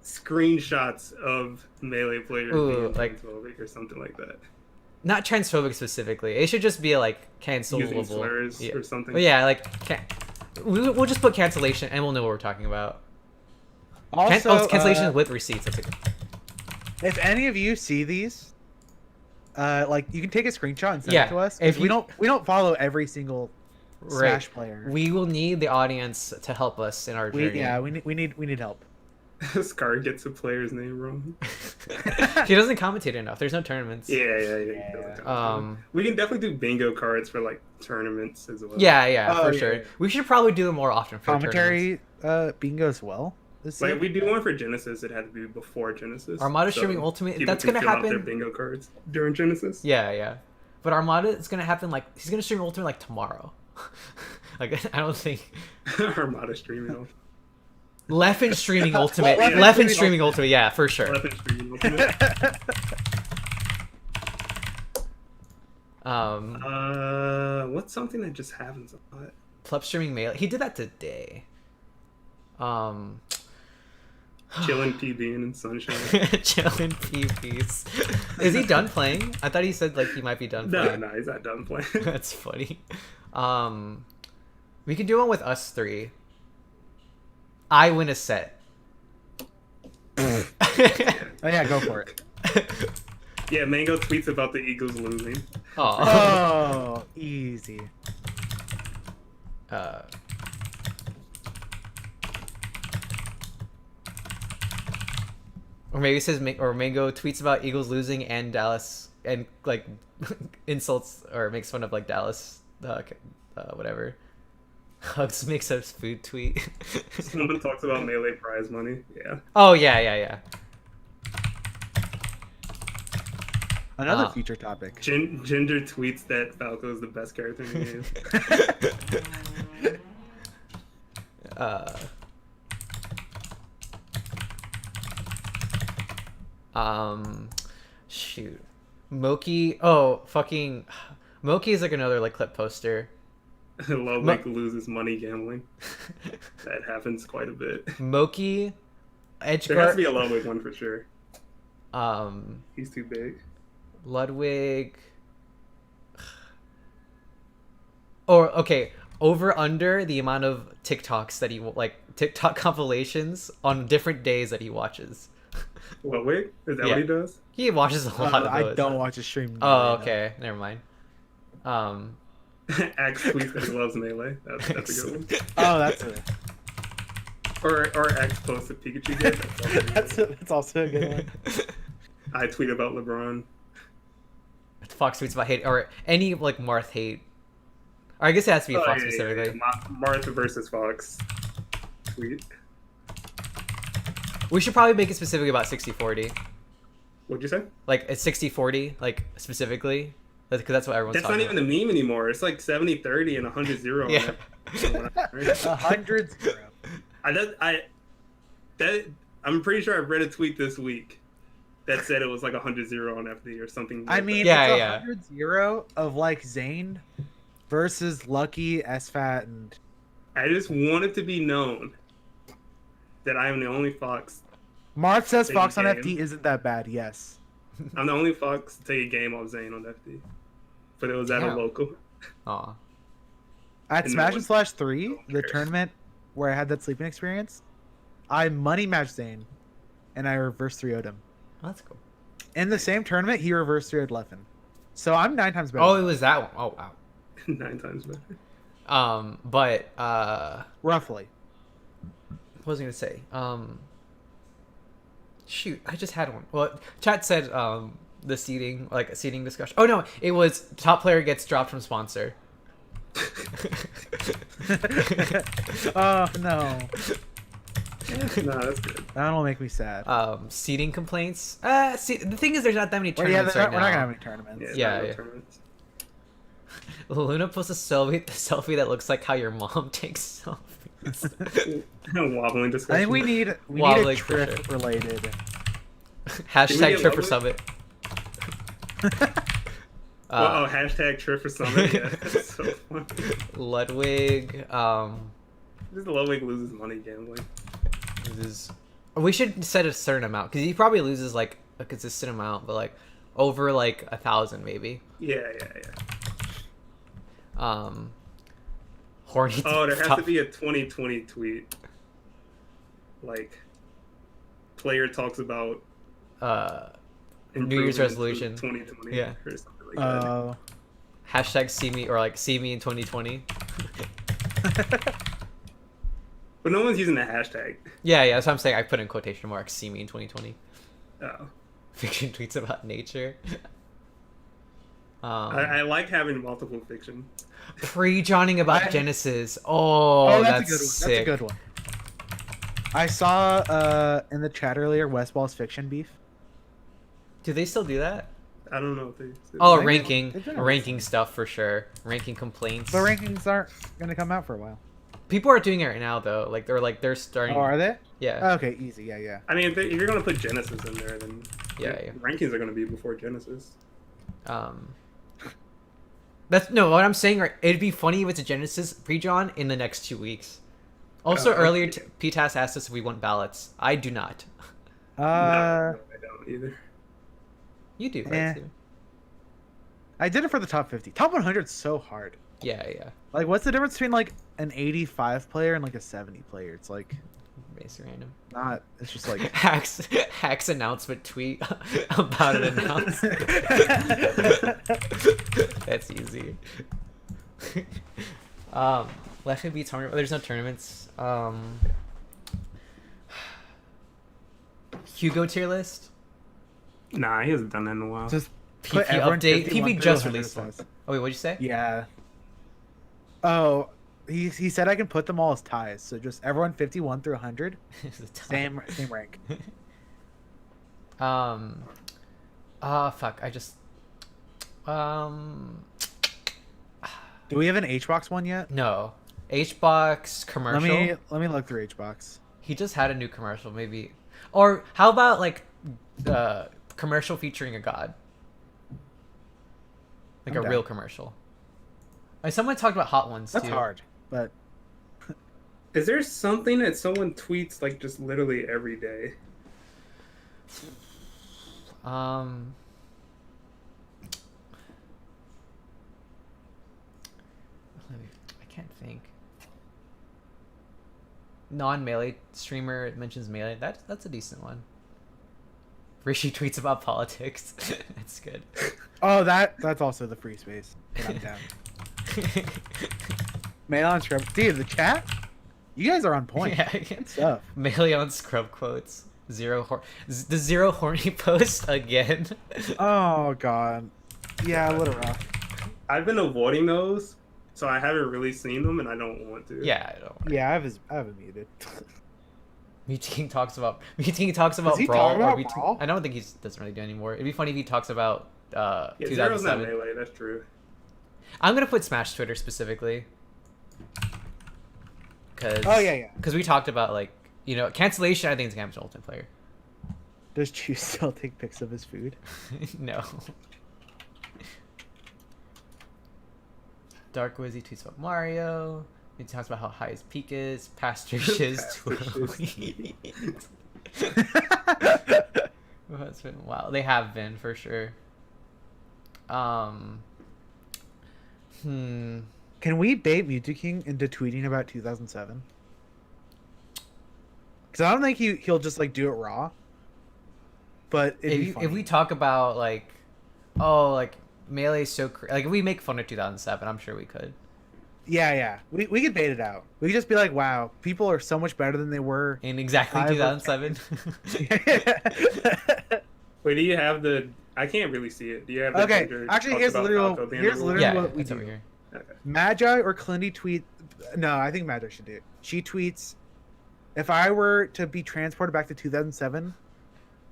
screenshots of melee players Ooh, being like- transphobic or something like that. Not transphobic specifically. It should just be like Using cancelable. slurs Yeah. or something. But yeah, like we'll just put cancellation and we'll know what we're talking about. Also, Cancellation with receipts. That's a good. if any of you see these, like you can take a screenshot and send Yeah, it to us. if If we don't follow every single Right. Smash player. We will need the audience to help us in our journey. We need help. Scar gets a player's name wrong. She doesn't commentate enough. There's no tournaments. Yeah. We can definitely do bingo cards for like tournaments as well. Yeah, Oh, for yeah, sure. yeah. We should probably do it more often for tournaments. Commentary bingo as well. Like we do one for Genesis, it had to be before Genesis. Armada streaming Ultimate. people That's can gonna fill out their happen. bingo cards during Genesis. Yeah. But Armada is gonna happen like he's gonna stream Ultimate like tomorrow. Like I don't think Armada streaming. Leffen streaming Ultimate. Leffen Leffen streaming streaming Ultimate. Yeah, for sure. Weapon streaming Ultimate. What's something that just happens a lot? Pleb streaming Melee. He did that today. Chilling PB in Sunshine. Chillin' PvPs. Is he done playing? I thought he said like he might be done playing. No, he's not done playing. That's funny. We can do one with us three. I win a set. Oh yeah, go for it. Yeah, Mango tweets about the Eagles losing. Oh. Oh, easy. Or maybe it says or Mango tweets about Eagles losing and Dallas and like insults or makes fun of like Dallas whatever. Hugs makes a food tweet. Someone talks about melee prize money. Yeah. Oh yeah. Another future topic. Ginger tweets that Falco is the best character in the game. Shoot. Moki. Oh, fucking. Moki is like another like clip poster. Ludwig loses money gambling. That happens quite a bit. Moki. There has to Edgeguard. be a Ludwig one for sure. Um. He's too big. Ludwig. Or okay, over under the amount of TikToks that he like TikTok compilations on different days that he watches. Ludwig? Is that Yeah. what he does? He watches a lot of I those. don't watch a stream. Oh, okay, never mind. Axe tweets that he loves melee. That's a good one. Oh, that's a Or Axe posts a Pikachu game. that's also a good one. I tweet about LeBron. Fox tweets about hate or any like Marth hate. Or I guess it has to be Fox Yeah, specifically. Martha versus Fox tweet. We should probably make it specific about 60-40. What'd you say? Like it's 60-40, like specifically. Because that's what everyone's That's not talking even the meme anymore. It's like 70-30 and 100-0. Yeah. 100 I'm pretty sure I've read a tweet this week that said it was like 100-0 on FD or something. I like mean, Yeah, it's yeah. 100-0 of like Zane versus Lucky, SFAT, and that. I just want it to be known that I am the only Fox. Marth says Big Fox on game. FD isn't that bad. Yes. I'm the only Fox to take a game off Zane on FD. But it was at a Damn. local. Aw. At And Smash no and Slash 3, no one the cares. tournament where I had that sleeping experience, I money matched Zane, and I reverse 3-0'd him. Oh, that's cool. In the same tournament, he reverse 3-0'd Leffen. So I'm 9 times better. Oh, it was that one. Oh wow. 9 times better. But Roughly. what was I gonna say? Shoot, I just had one. Well, chat said the seeding discussion. Oh no, it was top player gets dropped from sponsor. Oh no, No, that's good. that'll make me sad. Seeding complaints. See, the thing is, there's not that many Well, yeah, tournaments right we're not gonna now. have any tournaments. Yeah, no yeah. tournaments. Luna posts a selfie that looks like how your mom takes selfies. Wobbling discussion. I think we need a Wobbling for trip sure. related. Hashtag get trip for wobbly? summit. Hashtag trip for summit. Yeah, that's so funny. Ludwig. Just Ludwig loses money gambling. We should set a certain amount because he probably loses like a consistent amount, but like over like 1,000 maybe. Yeah. Horny. Oh, there has to be a 2020 tweet. Like, player talks about New Year's improvements in resolution. 2020. Yeah. Or something like that. Hashtag see me or like see me in 2020. But no one's using the hashtag. Yeah, that's what I'm saying. I put in quotation marks see me in 2020. Oh. Fiction tweets about nature. I like having multiple fiction. Pre-johnning about Genesis. Oh, that's a good one. sick. That's a good one. I saw in the chat earlier Westball's fiction beef. Do they still do that? I don't know if they. Oh, Maybe ranking, they've done ranking stuff for sure. Ranking complaints. The rankings aren't gonna come out for a while. People are doing it right now though. They're starting. Oh, are they? Yeah. Okay, easy. Yeah. I mean, if you're gonna put Genesis in there, then Yeah. rankings are gonna be before Genesis. That's no. What I'm saying, right? It'd be funny if it's a Genesis pre-John in the next 2 weeks. Also, earlier, PTAS asked us if we want ballots. I do not. No, I don't either. You do, right? Eh. Steven? I did it for the top 50. Top 100 is so hard. Yeah. Like, what's the difference between like an 85 player and like a 70 player? It's like Basically random. not. It's just like Hacks announcement tweet about an announcement. That's easy. Left me be tournament. There's no tournaments. Hugo tier list. Nah, he hasn't done that in a while. just PP put everyone update. 51 PP through just 100 released one. says. Oh wait, what'd you say? Yeah. Oh, he said I can put them all as ties. So just everyone 51 through 100. It's a ton. Same rank. Fuck. I just. Do we have an HBox one yet? No. HBox commercial. Let me look through HBox. He just had a new commercial, maybe. Or how about like commercial featuring a god? Like I'm a down. real commercial. Like someone talked about hot ones That's too. hard, but Is there something that someone tweets like just literally every day? I can't think. Non-melee streamer mentions melee. That's a decent one. Rishi tweets about politics. That's good. oh, that's also the free space. But I'm down. Mail on script. Dude, the chat. You guys are on point. Yeah. Good stuff. Melee on scrub quotes. The zero horny post again. Oh god. Yeah, a little rough. I've been avoiding those, so I haven't really seen them, and I don't want to. Yeah, I don't. Yeah, I have it muted. Meeting talks about he Brawl. talk Or about VT Brawl? I don't think he doesn't really do anymore. It'd be funny if he talks about Yeah, Zero's not 2007. melee. That's true. I'm gonna put Smash Twitter specifically. Cause Oh, yeah. Because we talked about like cancellation. I think it's Gam's ultimate player. Does Chew still take pics of his food? No. Dark Wizzy tweets about Mario. He talks about how high his peak is. Pastor Shiz twirly. Well, it's been wow. They have been for sure. Can we bait Mewtwo King into tweeting about 2007? Because I don't think he'll just like do it raw. But it'd be funny. If we talk about like Melee's so like if we make fun of 2007, I'm sure we could. Yeah. We could bait it out. We could just be like, wow, people are so much better than they were. In exactly I 2007. Wait, do you have the? I can't really see it. Do you have the Okay, picture actually, talks here's about literally Falco being here's number one? literally Yeah, what we it's over do. here. Okay. Magi or Kalindi tweet. No, I think Magi should do it. She tweets, if I were to be transported back to 2007,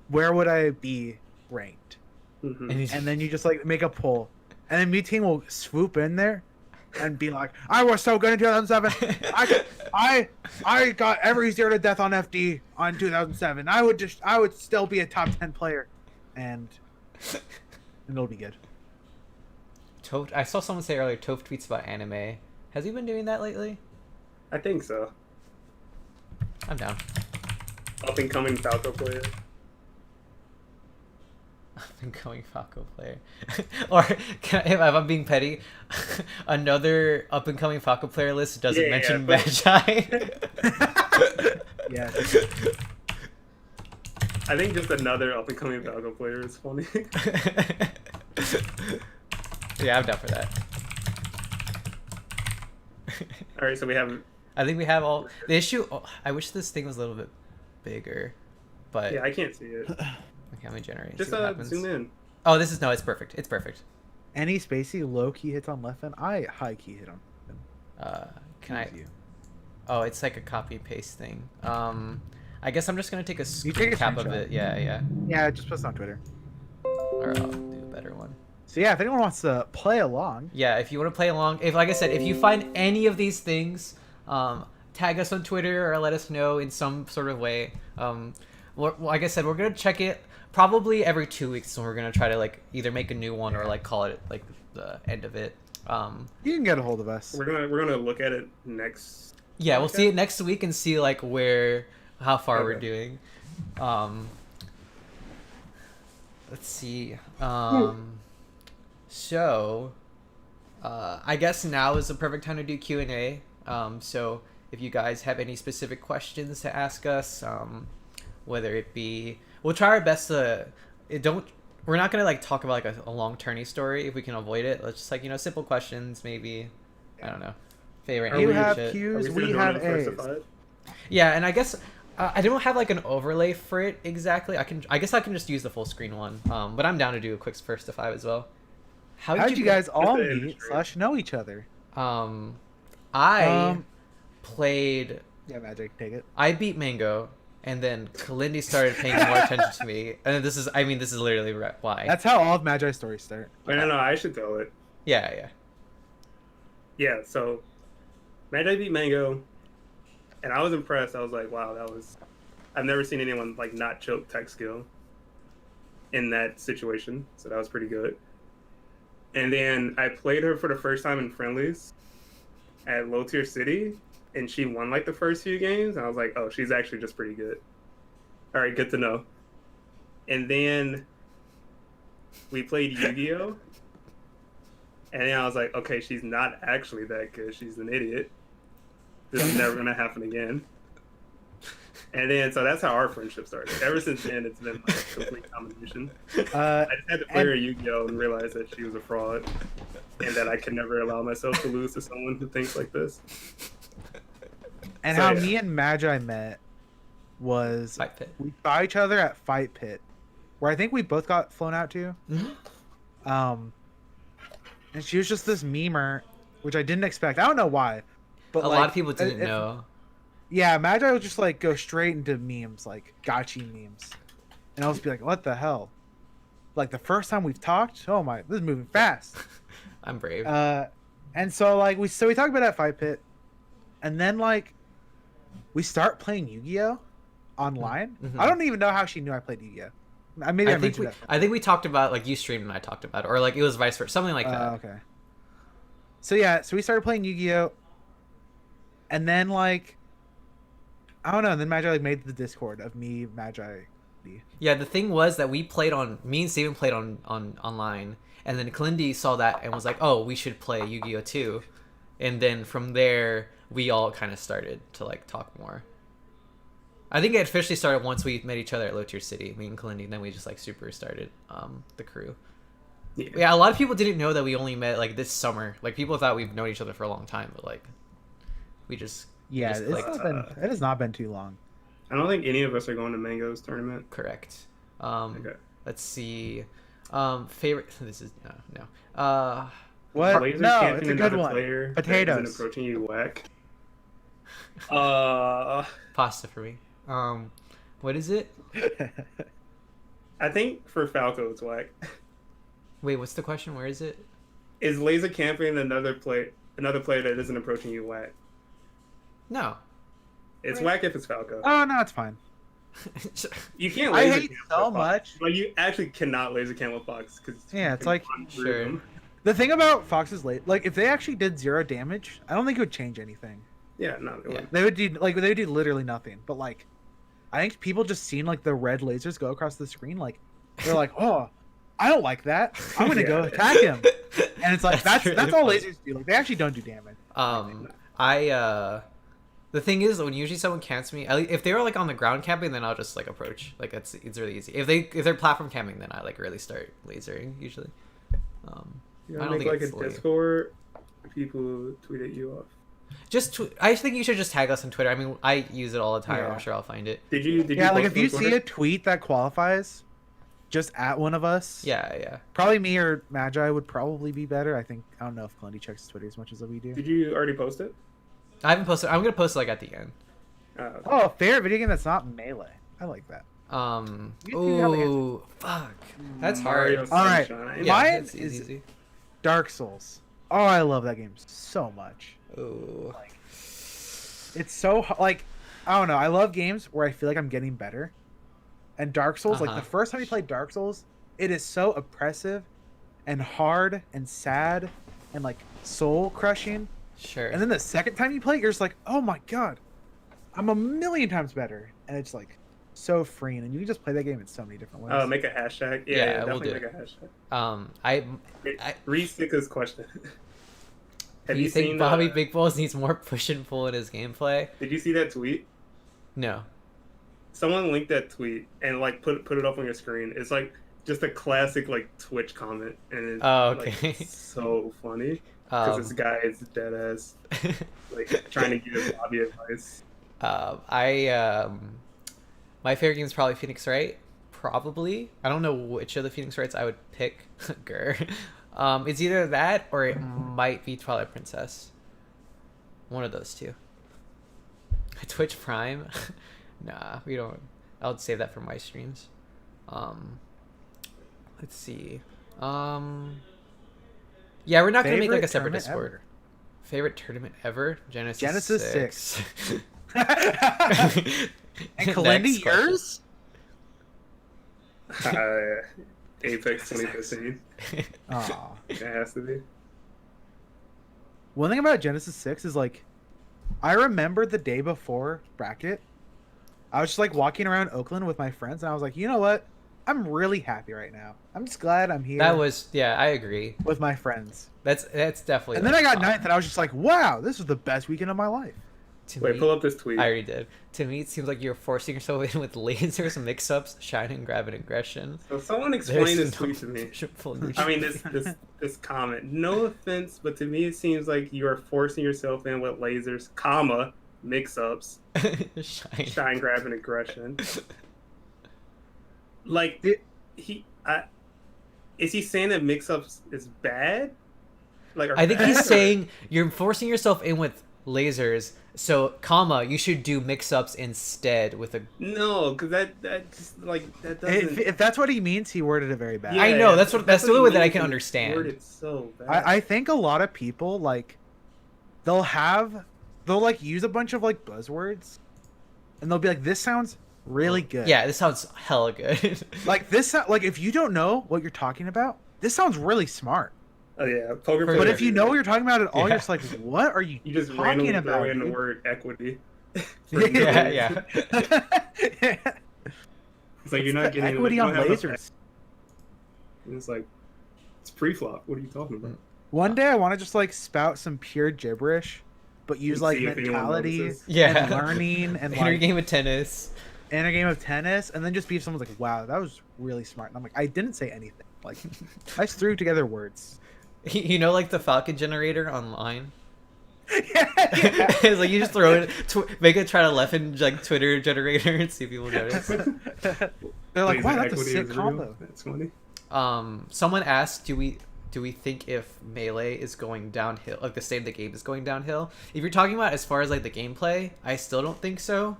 where would I be ranked? Mhm. And then you just like make a poll, and then Mutine will swoop in there and be like, I was so good in 2007. I got every 0 to death on FD on 2007. I would still be a top 10 player, and it'll be good. Toph, I saw someone say earlier, Toph tweets about anime. Has he been doing that lately? I think so. I'm down. Up and coming Falco player. Incoming Falco player. Or, if I'm being petty, another up-and-coming Falco player list doesn't Yeah, mention but- Magi. Yeah. I think just another up and coming Falco player is funny. Yeah, I'm down for that. All right, so we have. I think we have all... The issue... Oh, I wish this thing was a little bit bigger, but... Yeah, I can't see it. Okay, let me generate. Just see what happens. zoom in. Oh, this is... No, it's perfect. It's perfect. Any spacey low key hits on left end. I high key hit on left end. Can I... Easy. Oh, it's like a copy-paste thing. I guess I'm just gonna take a You take a cap of screenshot. it. Yeah. Yeah, just post it on Twitter. Or I'll do a better one. So yeah, if anyone wants to play along, Yeah, if you want to play along, if like I said, if you find any of these things, tag us on Twitter or let us know in some sort of way. Like I said, we're gonna check it probably every 2 weeks, so we're gonna try to like either make a new one or like call it like the end of it. you can get a hold of us. We're gonna look at it next. Yeah, we'll Okay. see it next week and see like how far we're Okay. doing. Let's see. So, I guess now is the perfect time to do Q&A. So if you guys have any specific questions to ask us, whether it be, we'll try our best to. We're not gonna like talk about like a long tourney story if we can avoid it. Let's just like simple questions maybe. I don't know. Favorite Are You we- anime have shit. Q's, Are we still have doing it A's. first to five? Yeah, and I guess I don't have like an overlay for it exactly. I guess I can just use the full screen one. But I'm down to do a quick first to 5 as well. How did you guys all the meet industry. / know each other? I played. Yeah, Magic, take it. I beat Mango, and then Kalindi started paying more attention to me. And this is literally why. That's how all of Magi's stories start. Wait, no, I should tell it. Yeah. Yeah, so Magi beat Mango, and I was impressed. I was like, wow, I've never seen anyone like not choke tech skill in that situation, so that was pretty good. And then I played her for the first time in friendlies at Low Tier City, and she won like the first few games. And I was like, oh, she's actually just pretty good. All right, good to know. And then we played Yu-Gi-Oh! And then I was like, okay, she's not actually that good. She's an idiot. This is never gonna happen again. And then, so that's how our friendship started. Ever since then, it's been like a complete combination. I just had to play her Yu-Gi-Oh! And realize that she was a fraud, and that I could never allow myself to lose to someone who thinks like this. And So, how yeah. me and Magi met was Fight Pit. we saw each other at Fight Pit, where I think we both got flown out to. And she was just this memer, which I didn't expect. I don't know why, but A like, lot of people didn't if- know. Yeah, Magi would just like go straight into memes, like gotcha memes, and I'll just be like, "What the hell?" Like the first time we've talked, oh my, this is moving fast. I'm brave. And so like we talked about it at Fight Pit, and then like we start playing Yu-Gi-Oh online. Mhm. I don't even know how she knew I played Yu-Gi-Oh. Maybe I I think mentioned that. I think we talked about like you streamed and I talked about it, or like it was vice versa, something like that. Okay. So yeah, so we started playing Yu-Gi-Oh, and then like I don't know, and then Magi like made the Discord of me, Magi. Yeah, the thing was that me and Steven played on online, and then Kalindi saw that and was like, "Oh, we should play Yu-Gi-Oh too," and then from there we all kind of started to like talk more. I think it officially started once we met each other at Low Tier City, me and Kalindi, and then we just like super started the crew. Yeah, a lot of people didn't know that we only met like this summer. Like people thought we've known each other for a long time, but like we just Yeah, just it's clicked. not been, it has not been too long. I don't think any of us are going to Mango's tournament. Correct. Okay. Let's see. Favorite. This is no. What? Laser No, camping it's a good another one. player that Potatoes. isn't approaching you whack. Pasta for me. What is it? I think for Falco it's whack. Wait, what's the question? Where is it? Is laser camping another player that isn't approaching you whack? No. It's whack if it's Falco. Oh no, it's fine. You can't I laser hate camp so with Fox. much. Like you actually cannot laser camp with Fox because Yeah, it's like- Sure. The thing about Fox's late, like if they actually did 0 damage, I don't think it would change anything. yeah, no, it Yeah. wouldn't. They would do literally nothing. But like, I think people just seeing like the red lasers go across the screen, like they're like, oh, I don't like that. I'm gonna go Yeah. attack him. And it's like that's really all funny. lasers do. Like they actually don't do damage. The thing is, when usually someone camps me, if they were like on the ground camping, then I'll just like approach. Like it's really easy. If they're platform camping, then I like really start lasering usually. You I gotta don't make think like a it's fully- Discord. People tweet at you off. I think you should just tag us on Twitter. I mean, I use it all the time. Yeah. I'm sure I'll find it. Did you? Yeah, like post if you on see Twitter? a tweet that qualifies, just at one of us. Yeah. Probably me or Magi would probably be better. I don't know if Kalindi checks Twitter as much as we do. Did you already post it? I haven't posted. I'm gonna post it like at the end. Okay. Oh, a favorite video game that's not melee. I like that. You do have the Ooh, fuck. That's Mario hard. All right. Sunshine. Yeah, Mine it's is- easy. Dark Souls. Oh, I love that game so much. Ooh. It's so like I don't know. I love games where I feel like I'm getting better. And Dark Souls, like Uh-huh. the first time you play Dark Souls, it is so oppressive and hard and sad and like soul crushing. Sure. And then the second time you play it, you're just like, oh my god, I'm a million times better. And it's like so freeing. And you can just play that game in so many different ways. Make a hashtag. Yeah, Yeah, we'll definitely do make a hashtag. I Reed Sticker's question. do you think Bobby Big Balls needs more push and pull in his gameplay? Did you see that tweet? No. Someone linked that tweet and like put it up on your screen. It's like just a classic like Twitch comment, and it's Oh, okay. like, so funny because this guy is dead ass like trying to give Bobby advice. My favorite game is probably Phoenix Wright. Probably. I don't know which of the Phoenix Wrights I would pick. Grr. It's either that or it might be Twilight Princess. One of those two. Twitch Prime? Nah, we don't. I'll save that for my streams. Let's see. Yeah, we're not gonna make like a separate Favorite Discord. tournament Favorite tournament ever? Genesis 6. And Next Kalindi, question. yours? Apex 2015. Aw. It has to be. One thing about Genesis 6 is like, I remember the day before bracket, I was just like walking around Oakland with my friends, and I was like, you know what? I'm really happy right now. I'm just glad I'm here That was, yeah, I agree. with my friends. That's definitely. And then I got top. ninth, and I was just like, wow, this was the best weekend of my life. To Wait, me, pull up this tweet. I already did. To me, it seems like you're forcing yourself in with lasers, mix-ups, shine and grab and aggression. So someone explain There's this no tweet to me. full I mean, this comment. No offense, but to me it seems like you are forcing yourself in with lasers, comma, mix-ups, shine, grab, and aggression. Like, is he saying that mix-ups is bad? Like, I think bad, he's or- saying you're forcing yourself in with lasers, so comma, you should do mix-ups instead with a. No, because that just like that doesn't. If that's what he means, he worded it very bad. I know, that's the only he way that I means, can and understand. it's worded so bad. I think a lot of people like they'll like use a bunch of like buzzwords, and they'll be like, "This sounds really good." Yeah, this sounds hella good. Like like if you don't know what you're talking about, this sounds really smart. Oh yeah, poker. But But player, if you know what you're talking about at all, Yeah. you're just like, "What are you, you just talking randomly about?" throw in the dude? word equity. yeah. It's like you're not getting equity you on don't have lasers. And it's like it's pre-flop. What are you talking about? One day I want to just like spout some pure gibberish, but use like See if anyone mentality notices. Yeah. and learning and Inner like game of tennis. in a game of tennis, and then just be someone's like, "Wow, that was really smart." And I'm like, I didn't say anything. Like, I just threw together words. You know, like the Falcon generator online. yeah. It's like you just throw it, make it try to left and like Twitter generator and see if people notice. They're like, Laser "Wow, that's a equity sick is real. combo." That's funny. Someone asked, do we think if Melee is going downhill, like the state of the game is going downhill? If you're talking about as far as like the gameplay, I still don't think so.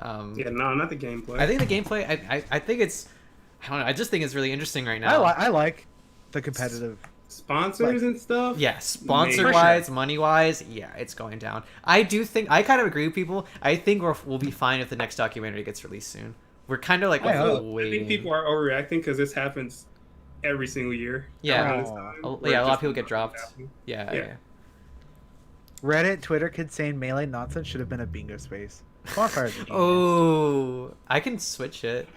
Yeah, no, not the gameplay. I think the gameplay, I think it's, I don't know, I just think it's really interesting right now. I like the competitive. Sponsors and stuff. Yeah, sponsor Maybe. wise, money wise, yeah, it's going down. I do think, I kind of agree with people. I think we'll be fine if the next documentary gets released soon. We're kind of like I hope. I waiting. think people are overreacting because this happens every single year. Yeah. around this time, where Yeah, a lot of just people get nothing's dropped. happening. Yeah, Yeah. yeah. Reddit, Twitter kids saying Melee nonsense should have been a bingo space. Bonfire's a genius. Oh, I can switch it.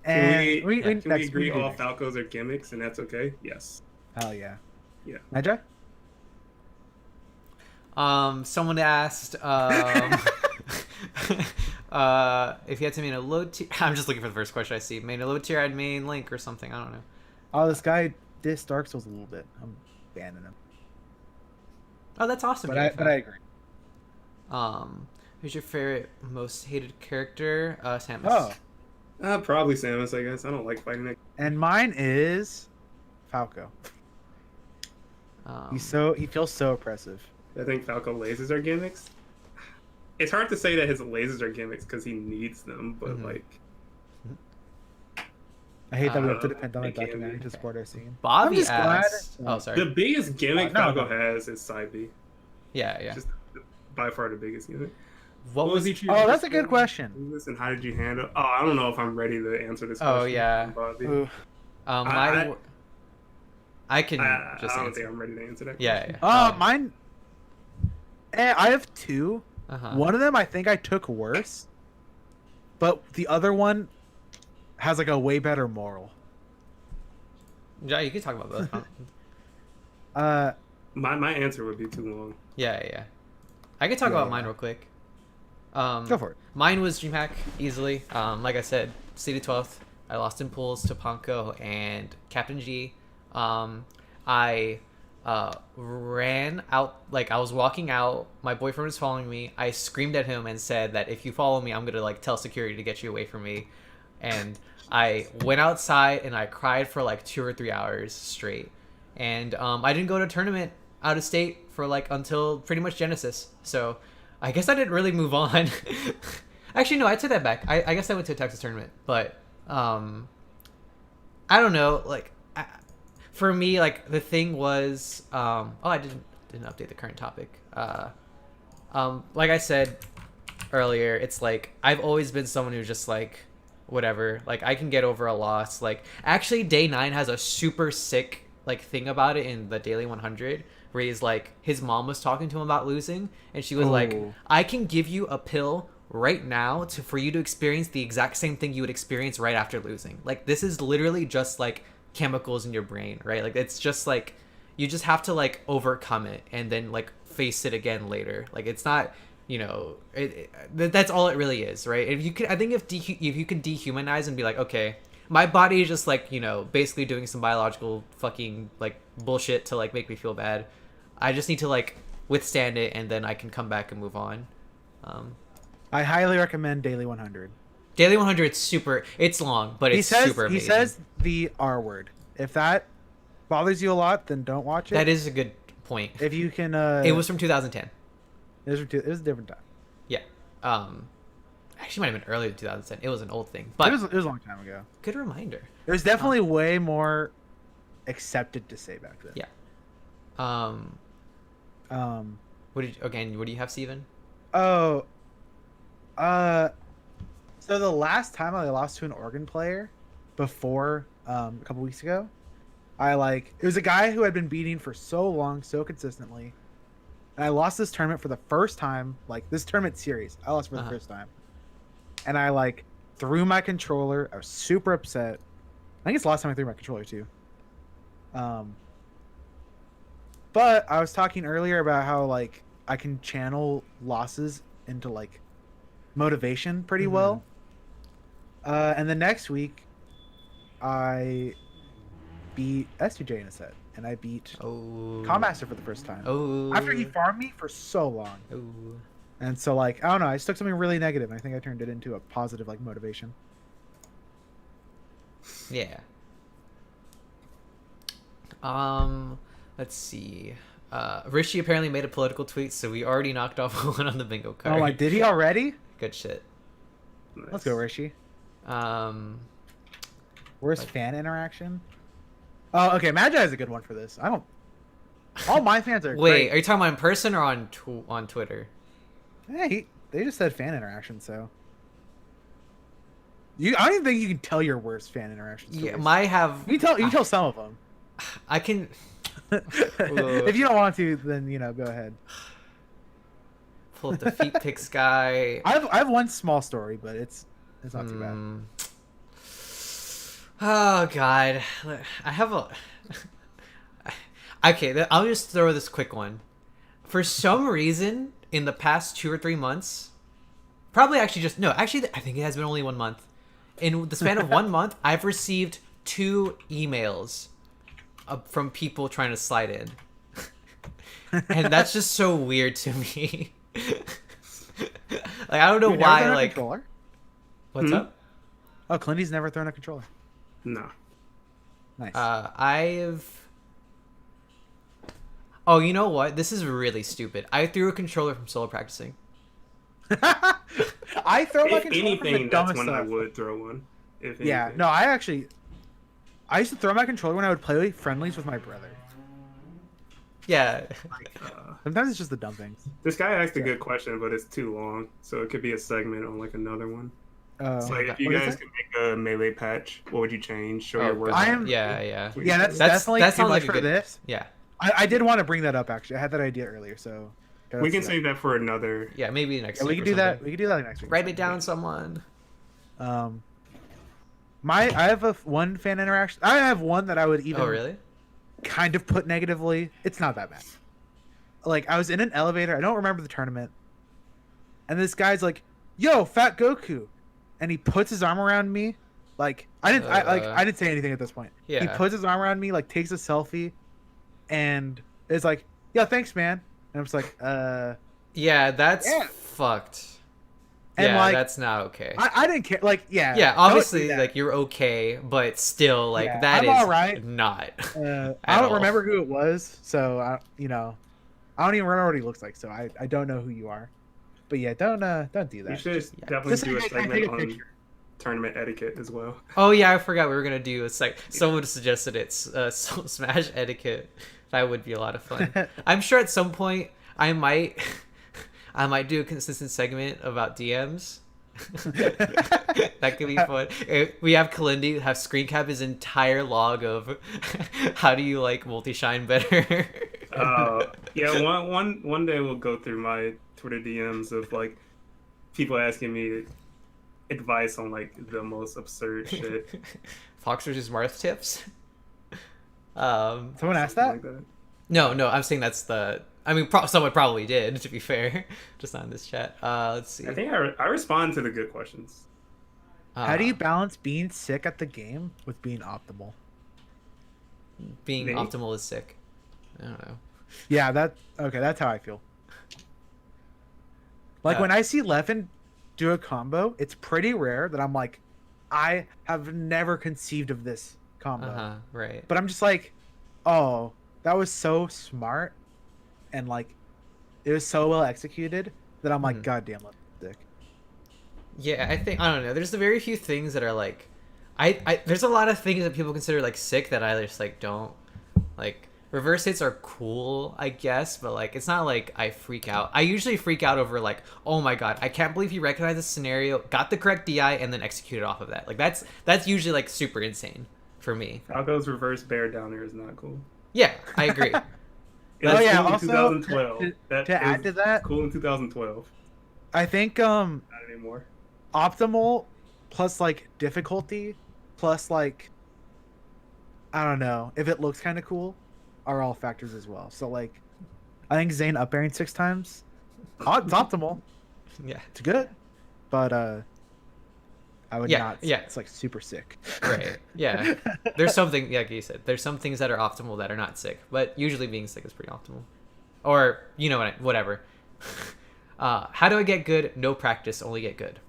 And Can we next, agree do all next. Falcos are gimmicks and that's okay? Yes. Hell yeah. Yeah. Magi? Someone asked, if you had to main a low tier. I'm just looking for the first question I see. Main a low tier, I'd main Link or something. I don't know. Oh, this guy dissed Dark Souls a little bit. I'm banning him. Oh, that's awesome. But I agree. Who's your favorite, most hated character? Samus. Oh, Probably Samus, I guess. I don't like fighting it. and mine is Falco. He feels so oppressive. I think Falco lasers are gimmicks. It's hard to say that his lasers are gimmicks because he needs them, but Mhm. like I hate that we have to depend on a it can documentary be. to support our scene. Bobby I'm just glad- asked. Oh, sorry. the biggest gimmick No, Falco no. has is side B. Yeah. Just by far the biggest gimmick. What was he? Oh, that's a good question. And how did you handle? Oh, I don't know if I'm ready to answer this. Oh, question, yeah. Bobby. Ooh. I can I just don't answer. think I'm ready to answer that. Yeah. Mine. I have two. Uh-huh. One of them I think I took worse, but the other one has like a way better moral. Yeah, you can talk about both. My answer would be too long. Yeah. I can talk Yeah, about yeah. mine real quick. Go for it. Mine was DreamHack easily. Like I said, seeded 12th. I lost in pools to Ponko and Captain G. I ran out, like I was walking out. My boyfriend was following me. I screamed at him and said that if you follow me, I'm gonna like tell security to get you away from me. And I went outside and I cried for like 2 or 3 hours straight. And I didn't go to a tournament out of state for like until pretty much Genesis. So I guess I didn't really move on. Actually, no, I take that back. I guess I went to a Texas tournament, but I don't know. Like, for me, like the thing was, I didn't update the current topic. Like I said earlier, it's like I've always been someone who's just like, whatever. Like I can get over a loss. Like actually, Day 9 has a super sick like thing about it in the Daily 100. Where he's like, his mom was talking to him about losing, and she was like, I can give you a pill right now for you to experience the exact same thing you would experience right after losing. Like, this is literally just like chemicals in your brain, right? Like, it's just like, you just have to like overcome it and then like face it again later. Like, it's not, you know, that's all it really is, right? If you can, I think if you can dehumanize and be like, okay, my body is just like, you know, basically doing some biological fucking like bullshit to like make me feel bad. I just need to like withstand it, and then I can come back and move on. I highly recommend Daily 100. Daily 100 is super. It's long, but it's super amazing. He says the R word. If that bothers you a lot, then don't watch it. That is a good point. If you can. It was from 2010. It was a different time. Yeah. Actually, might have been earlier than 2010. It was an old thing, but It was a long time ago. good reminder. It was definitely way more accepted to say back then. Yeah. What do you have, Steven? Oh. So the last time I lost to an organ player before a couple weeks ago, it was a guy who had been beating for so long, so consistently. And I lost this tournament for the first time, like this tournament series. I lost for the first time. And I threw my controller. I was super upset. I think it's the last time I threw my controller too. But I was talking earlier about how I can channel losses into motivation pretty well. And the next week, I beat STJ in a set, and I beat Commaster for the first time. After he farmed me for so long. And so I don't know, I just took something really negative, and I think I turned it into a positive motivation. Yeah. Let's see. Rishi apparently made a political tweet, so we already knocked off one on the bingo card. Oh my, did he already? Good shit. Nice. Let's go, Rishi. Worst fan interaction? Oh, okay. Magi is a good one for this. I don't. All my fans are. Wait, great. are you talking about in person or on on Twitter? Hey, they just said fan interaction, so. I don't even think you can tell your worst fan interaction stories. Yeah, my have. You can tell some of them. I can. If you don't want to, then go ahead. Pull up the feet pics guy. I have one small story, but it's not too bad. Oh god, I have a. Okay, I'll just throw this quick one. For some reason, in the past 2 or 3 months, probably actually just no. Actually, I think it has been only 1 month. In the span of 1 month, I've received 2 emails from people trying to slide in, and that's just so weird to me. Like I don't know You've never why. thrown a Like controller? what's up? Oh, Calindi's never thrown a controller. No. Nice. I've. Oh, you know what? This is really stupid. I threw a controller from solo practicing. I throw my If controller from the anything, that's dumbest when I stuff. would throw one. If Yeah, anything. no, I used to throw my controller when I would play friendlies with my brother. Yeah. Sometimes it's just the dumb things. This guy asked a good question, but it's too long, so it could be a segment on like another one. So if you what is guys it? could make a melee patch, what would you change? Show Oh, your work. I am- Yeah. Yeah, that's That's- definitely that too sounds much like a for good- this. Yeah. I did want to bring that up actually. I had that idea earlier, so We can save that for another. Yeah. Maybe next Yeah, week. we can or do that. something. We can do that next week. Write it down, someone. I have one fan interaction. I have one that I would even Oh, really? kind of put negatively. It's not that bad. Like I was in an elevator. I don't remember the tournament, and this guy's like, "Yo, FatGoku," and he puts his arm around me. Like I didn't say anything at this point. He Yeah. puts his arm around me, like takes a selfie, and is like, "Yeah, thanks, man." And I'm just like, Yeah. That's Yeah. fucked. And, Yeah, like, that's not okay. I didn't care. Like, yeah, Yeah, don't obviously, do that. like you're okay, but still, like Yeah, that I'm is alright. not. I at don't all. remember who it was, so I don't even remember what he looks like, so I don't know who you are. But yeah, don't do You that. should Yeah. definitely Just do a take segment a on picture. tournament etiquette as well. Oh yeah, I forgot we were gonna do. It's like someone suggested it. Smash etiquette. That would be a lot of fun. I'm sure at some point I might do a consistent segment about DMs. That could be fun. We have Kalindi have screen cap his entire log of how do you like multi shine better. Yeah, one day we'll go through my Twitter DMs of like people asking me advice on like the most absurd shit. Fox versus Marth tips. Someone asked that? Like that. No, I'm saying that's the. I mean, someone probably did. To be fair, just not in this chat. Let's see. I think I respond to the good questions. How do you balance being sick at the game with being optimal? being Me? optimal is sick? I don't know. Yeah, that's how I feel. Like when I see Levin do a combo, it's pretty rare that I'm like, I have never conceived of this combo. Right. But I'm just like, oh, that was so smart, and like, it was so well executed that I'm like, goddamn, Levin's dick. Yeah, I don't know. There's very few things that are like, there's a lot of things that people consider like sick that I just like don't like. Reverse hits are cool, I guess, but like it's not like I freak out. I usually freak out over like, oh my god, I can't believe he recognized the scenario, got the correct DI, and then executed off of that. Like that's usually like super insane for me. Falco's reverse bear downer is not cool. Yeah, I agree. It was yeah, cool in also, 2012. to add to that, cool in 2012. I think Not anymore. optimal plus like difficulty plus like, I don't know, if it looks kind of cool are all factors as well. So like, I think Zane up airing 6 times, it's optimal. Yeah. It's good, but I would not. Yeah. It's like super sick. Right. Yeah. There's something, like you said, there's some things that are optimal that are not sick, but usually being sick is pretty optimal. Or, you know what, whatever. How do I get good? No practice, only get good.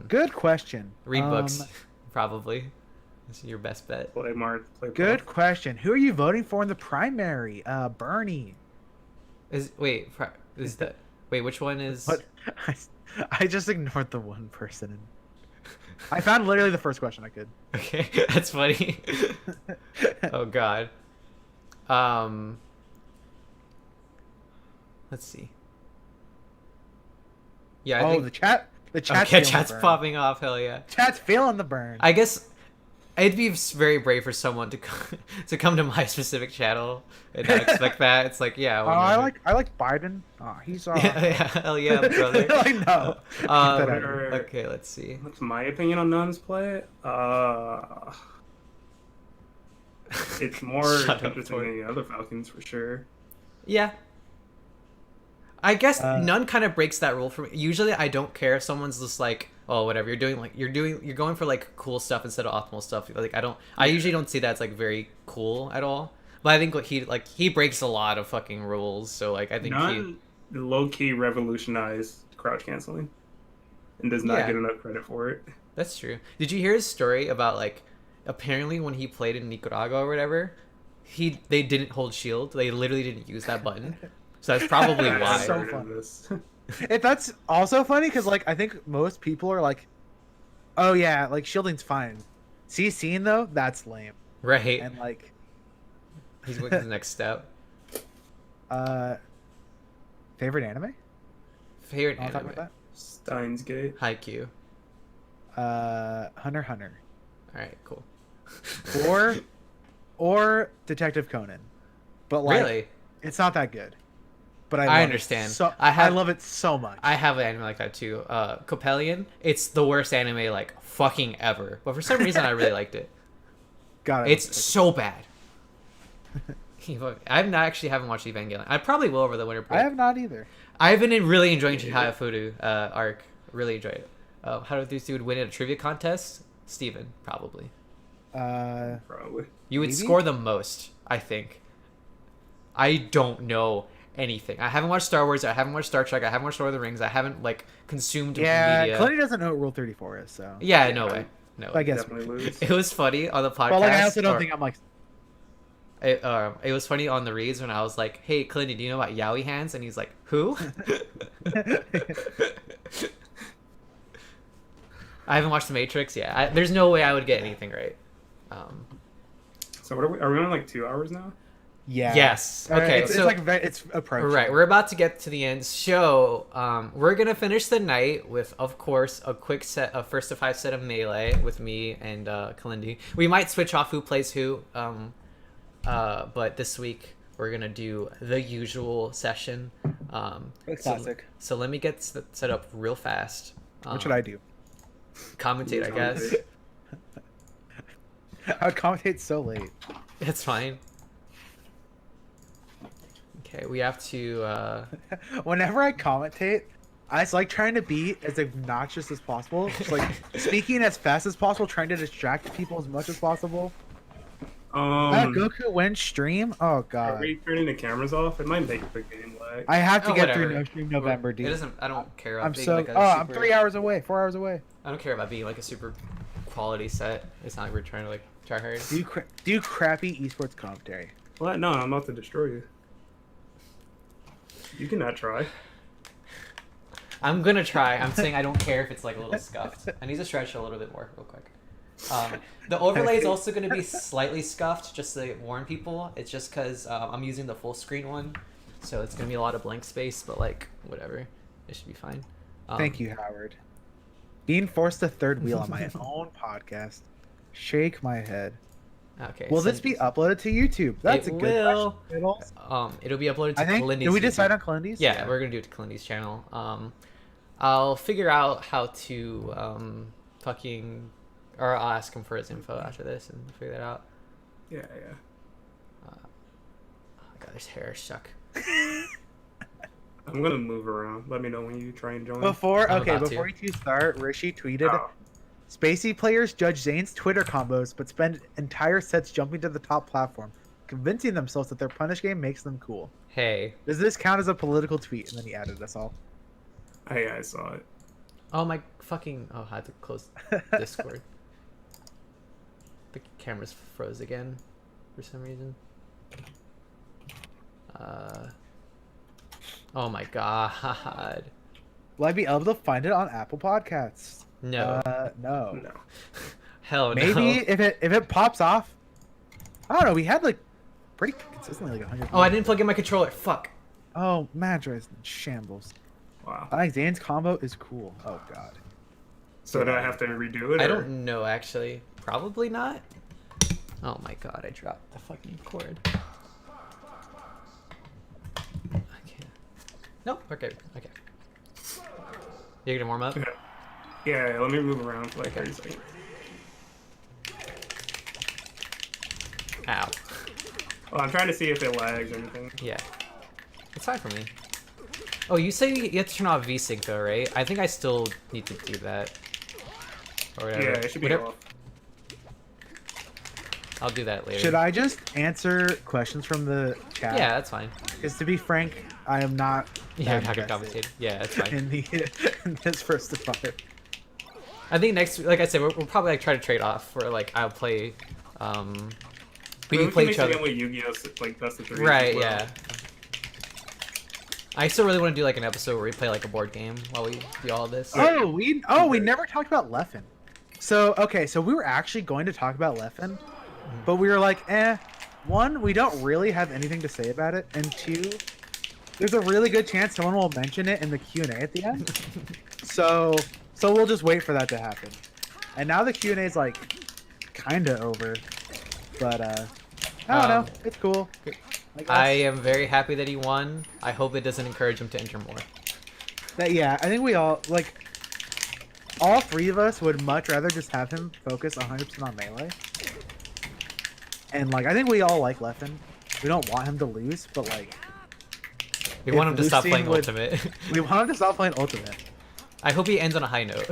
Good question. Read books, probably. This is your best bet. Play Marth. Play Good Puff. question. Who are you voting for in the primary? Bernie. Wait, which one is? What? I just ignored the one person. I found literally the first question I could. Okay, that's funny. Oh God. Let's see. Yeah. I think... the chat. The chat's Okay, feeling chat's the burn. popping off. Hell yeah. Chat's feeling the burn. I guess it'd be very brave for someone to come to my specific channel and not expect that. It's like, yeah. I like Biden. Oh, he's Yeah, hell yeah, brother. I know. Keep that out of here. Okay, let's see. What's my opinion on Nun's play? It's more Shut up, interesting Tor. than the other Falcons for sure. Yeah. I guess none kind of breaks that rule for me. Usually, I don't care if someone's just like, oh, whatever you're doing. Like you're going for like cool stuff instead of optimal stuff. Like I usually don't see that as like very cool at all. But I think he breaks a lot of fucking rules. So like I think Nun low key revolutionized crouch canceling, and does not Yeah. get enough credit for it. That's true. Did you hear his story about like apparently when he played in Nicaragua or whatever, they didn't hold shield. They literally didn't use that button. So that's probably I've why. So heard of fun. this. That's also funny because like I think most people are like, oh yeah, like shielding's fine. CCing though, that's lame. Right. And like, He's what's the next step. favorite anime? Favorite I'll talk anime. about Steins Gate. Haikyuu. that. Hunter x Hunter. All right, cool. or Detective Conan. But like, Really? it's not that good. But I I love understand. It so I have- I love it so much. I have an anime like that too. Coppelion. It's the worst anime like fucking ever. But for some reason I really liked it. Got it. It's so bad. I've not actually haven't watched Evangelion. I probably will over the winter break. I have not either. I've been really enjoying Chihaya Furu arc. Really enjoyed it. How did this dude win at a trivia contest? Steven, probably. Probably. You would Maybe? score the most, I think. I don't know anything. I haven't watched Star Wars. I haven't watched Star Trek. I haven't watched Lord of the Rings. I haven't like consumed Yeah, media. Kalindi doesn't know what Rule 34 is, so. Yeah, no way. No I way. guess. Definitely lose. It was funny on the podcast. But like, I also don't or- think I'm like. It was funny on the reads when I was like, "Hey, Kalindi, do you know about Yowie hands?" And he's like, "Who?" I haven't watched The Matrix. Yeah, there's no way I would get anything right. So what are we on like 2 hours now? Yeah. Yes. Okay. It's so like it's approaching. right, we're about to get to the end. So, we're gonna finish the night with, of course, a quick set, a first to 5 set of Melee with me and Kalindi. We might switch off who plays who. But this week we're gonna do the usual session. Classic. So let me get set up real fast. What should I do? Commentate, I guess. I would commentate so late. It's fine. Okay, we have to. Whenever I commentate, I just like trying to be as obnoxious as possible. Just like speaking as fast as possible, trying to distract people as much as possible. Goku win stream? Oh Are god. we turning the cameras off? It might make the game lag. I have to Oh, get whatever. through No Stream November, It dude. doesn't. I don't care. About I'm being so. like a I'm super- 3 hours away. 4 hours away. I don't care about being like a super quality set. It's not like we're trying to like try hard. Do crappy esports commentary. What? No, I'm about to destroy you. You cannot try. I'm gonna try. I'm saying I don't care if it's like a little scuffed. I need to stretch a little bit more real quick. The overlay is also going to be slightly scuffed, just to warn people. It's just because I'm using the full screen one, so it's going to be a lot of blank space, but like, whatever. It should be fine. Thank you, Howard. Being forced to third wheel on my own podcast. Shake my head. Okay. Will so this be uploaded to YouTube? That's It a good will. question. It'll be uploaded to I think. Kalindi's Did we YouTube. decide on Kalindi's? Yeah, we're going to do it to Kalindi's channel. I'll figure out how to or I'll ask him for his info after this and figure that out. Yeah. Oh God, his hair suck. I'm gonna move around. Let me know when you try and join. Before I'm about to. you two start, Rishi tweeted, Oh. Spacey players judge Zane's Twitter combos, but spend entire sets jumping to the top platform, convincing themselves that their punish game makes them cool. Hey. Does this count as a political tweet? And then he added us all. Hey, I saw it. Oh my fucking! Oh, I had to close Discord. The camera's froze again for some reason. Oh my god. Will I be able to find it on Apple Podcasts? No. No. No. Hell no. Maybe if it pops off. I don't know. We had like pretty consistently like 100. Oh, I didn't plug in my controller. Fuck. Oh, Magi is in shambles. Wow. I think Zane's combo is cool. Oh god. So do I have to redo it? I or- don't know actually. Probably not. Oh my god, I dropped the fucking cord. I can't. Nope, okay, okay. You're gonna warm up? Okay. Yeah, let me move around for like Okay. 30 seconds. Ow. Well, I'm trying to see if it lags or anything. Yeah. It's fine for me. Oh, you say you have to turn off VSync though, right? I think I still need to do that. Or whatever. Yeah, it should be Whatever. off. I'll do that later. Should I just answer questions from the chat? Yeah, that's fine. Because to be frank, I am not. Yeah, that not gonna invested compensate. Yeah, that's fine. in this first to fire. I think next, like I said, we'll probably like try to trade off. Where like I'll play, we can play each other. With Yu-Gi-Oh! Like best of 3. Right? as well. Yeah. I still really want to do like an episode where we play like a board game while we do all this. We never talked about Leffen. So we were actually going to talk about Leffen, but we were like, one, we don't really have anything to say about it, and two, there's a really good chance someone will mention it in the Q&A at the end. so we'll just wait for that to happen. And now the Q&A is like kind of over, but I don't know. It's cool. I am very happy that he won. I hope it doesn't encourage him to enter more. Yeah, I think we all like. All three of us would much rather just have him focus 100% on melee. And like, I think we all like Leffen. We don't want him to lose, but like, We if want him to stop Lucian playing would- Ultimate. we want him to stop playing Ultimate. I hope he ends on a high note.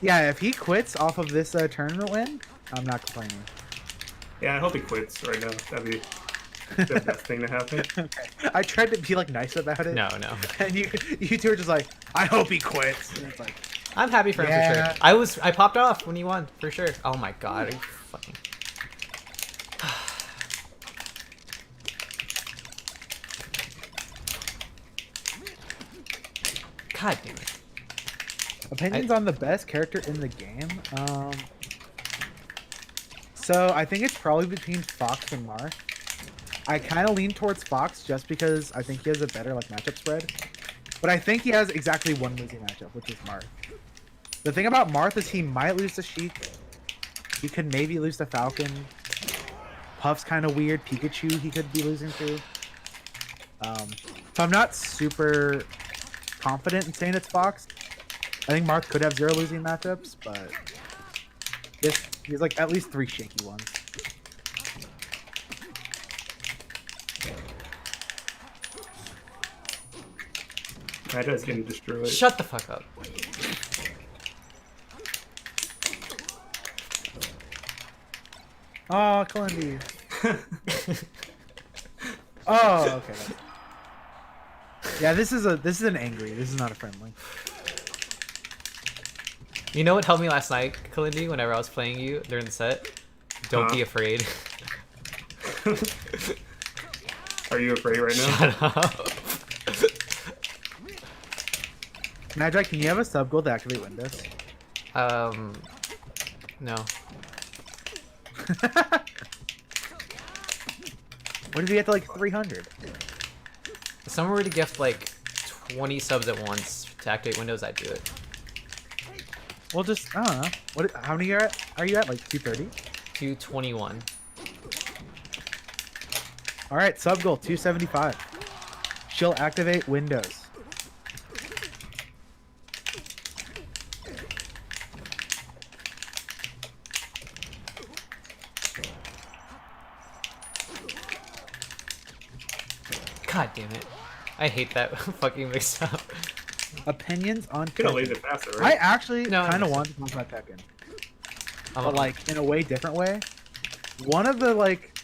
Yeah, if he quits off of this tournament win, I'm not complaining. Yeah, I hope he quits right now. That'd be the best thing to happen. I tried to be like nice about it. No, no. And you two are just like, I hope he quits. And it's like, I'm happy for him Yeah. for sure. I popped off when he won for sure. Oh my god, are you fucking. God damn it. opinions on the best character in the game. So I think it's probably between Fox and Marth. I kind of lean towards Fox just because I think he has a better like matchup spread. But I think he has exactly one losing matchup, which is Marth. The thing about Marth is he might lose to Sheik. He could maybe lose to Falcon. Puff's kind of weird. Pikachu he could be losing to. So I'm not super confident in saying it's Fox. I think Marth could have 0 losing matchups, but he's like at least 3 shaky ones. Magi's getting destroyed. Shut the fuck up. Oh, Kalindi. Oh, okay. Yeah, this is an angry. This is not a friendly. You know what helped me last night, Kalindi, whenever I was playing you during the set? Don't be afraid. Are you afraid right now? Shut up. Magi, can you have a sub goal to activate Windows? No. What if you get to like 300? If someone were to gift like 20 subs at once to activate Windows, I'd do it. Well, just I don't know. How many are you at? Like 230? 221. All right, sub goal 275. She'll activate Windows. God damn it. I hate that fucking mix up. Opinions on You could have Tekken. laid it faster, I right? actually No, I kind of understand. want to talk about Tekken, I'm but like in a way different way. One of the like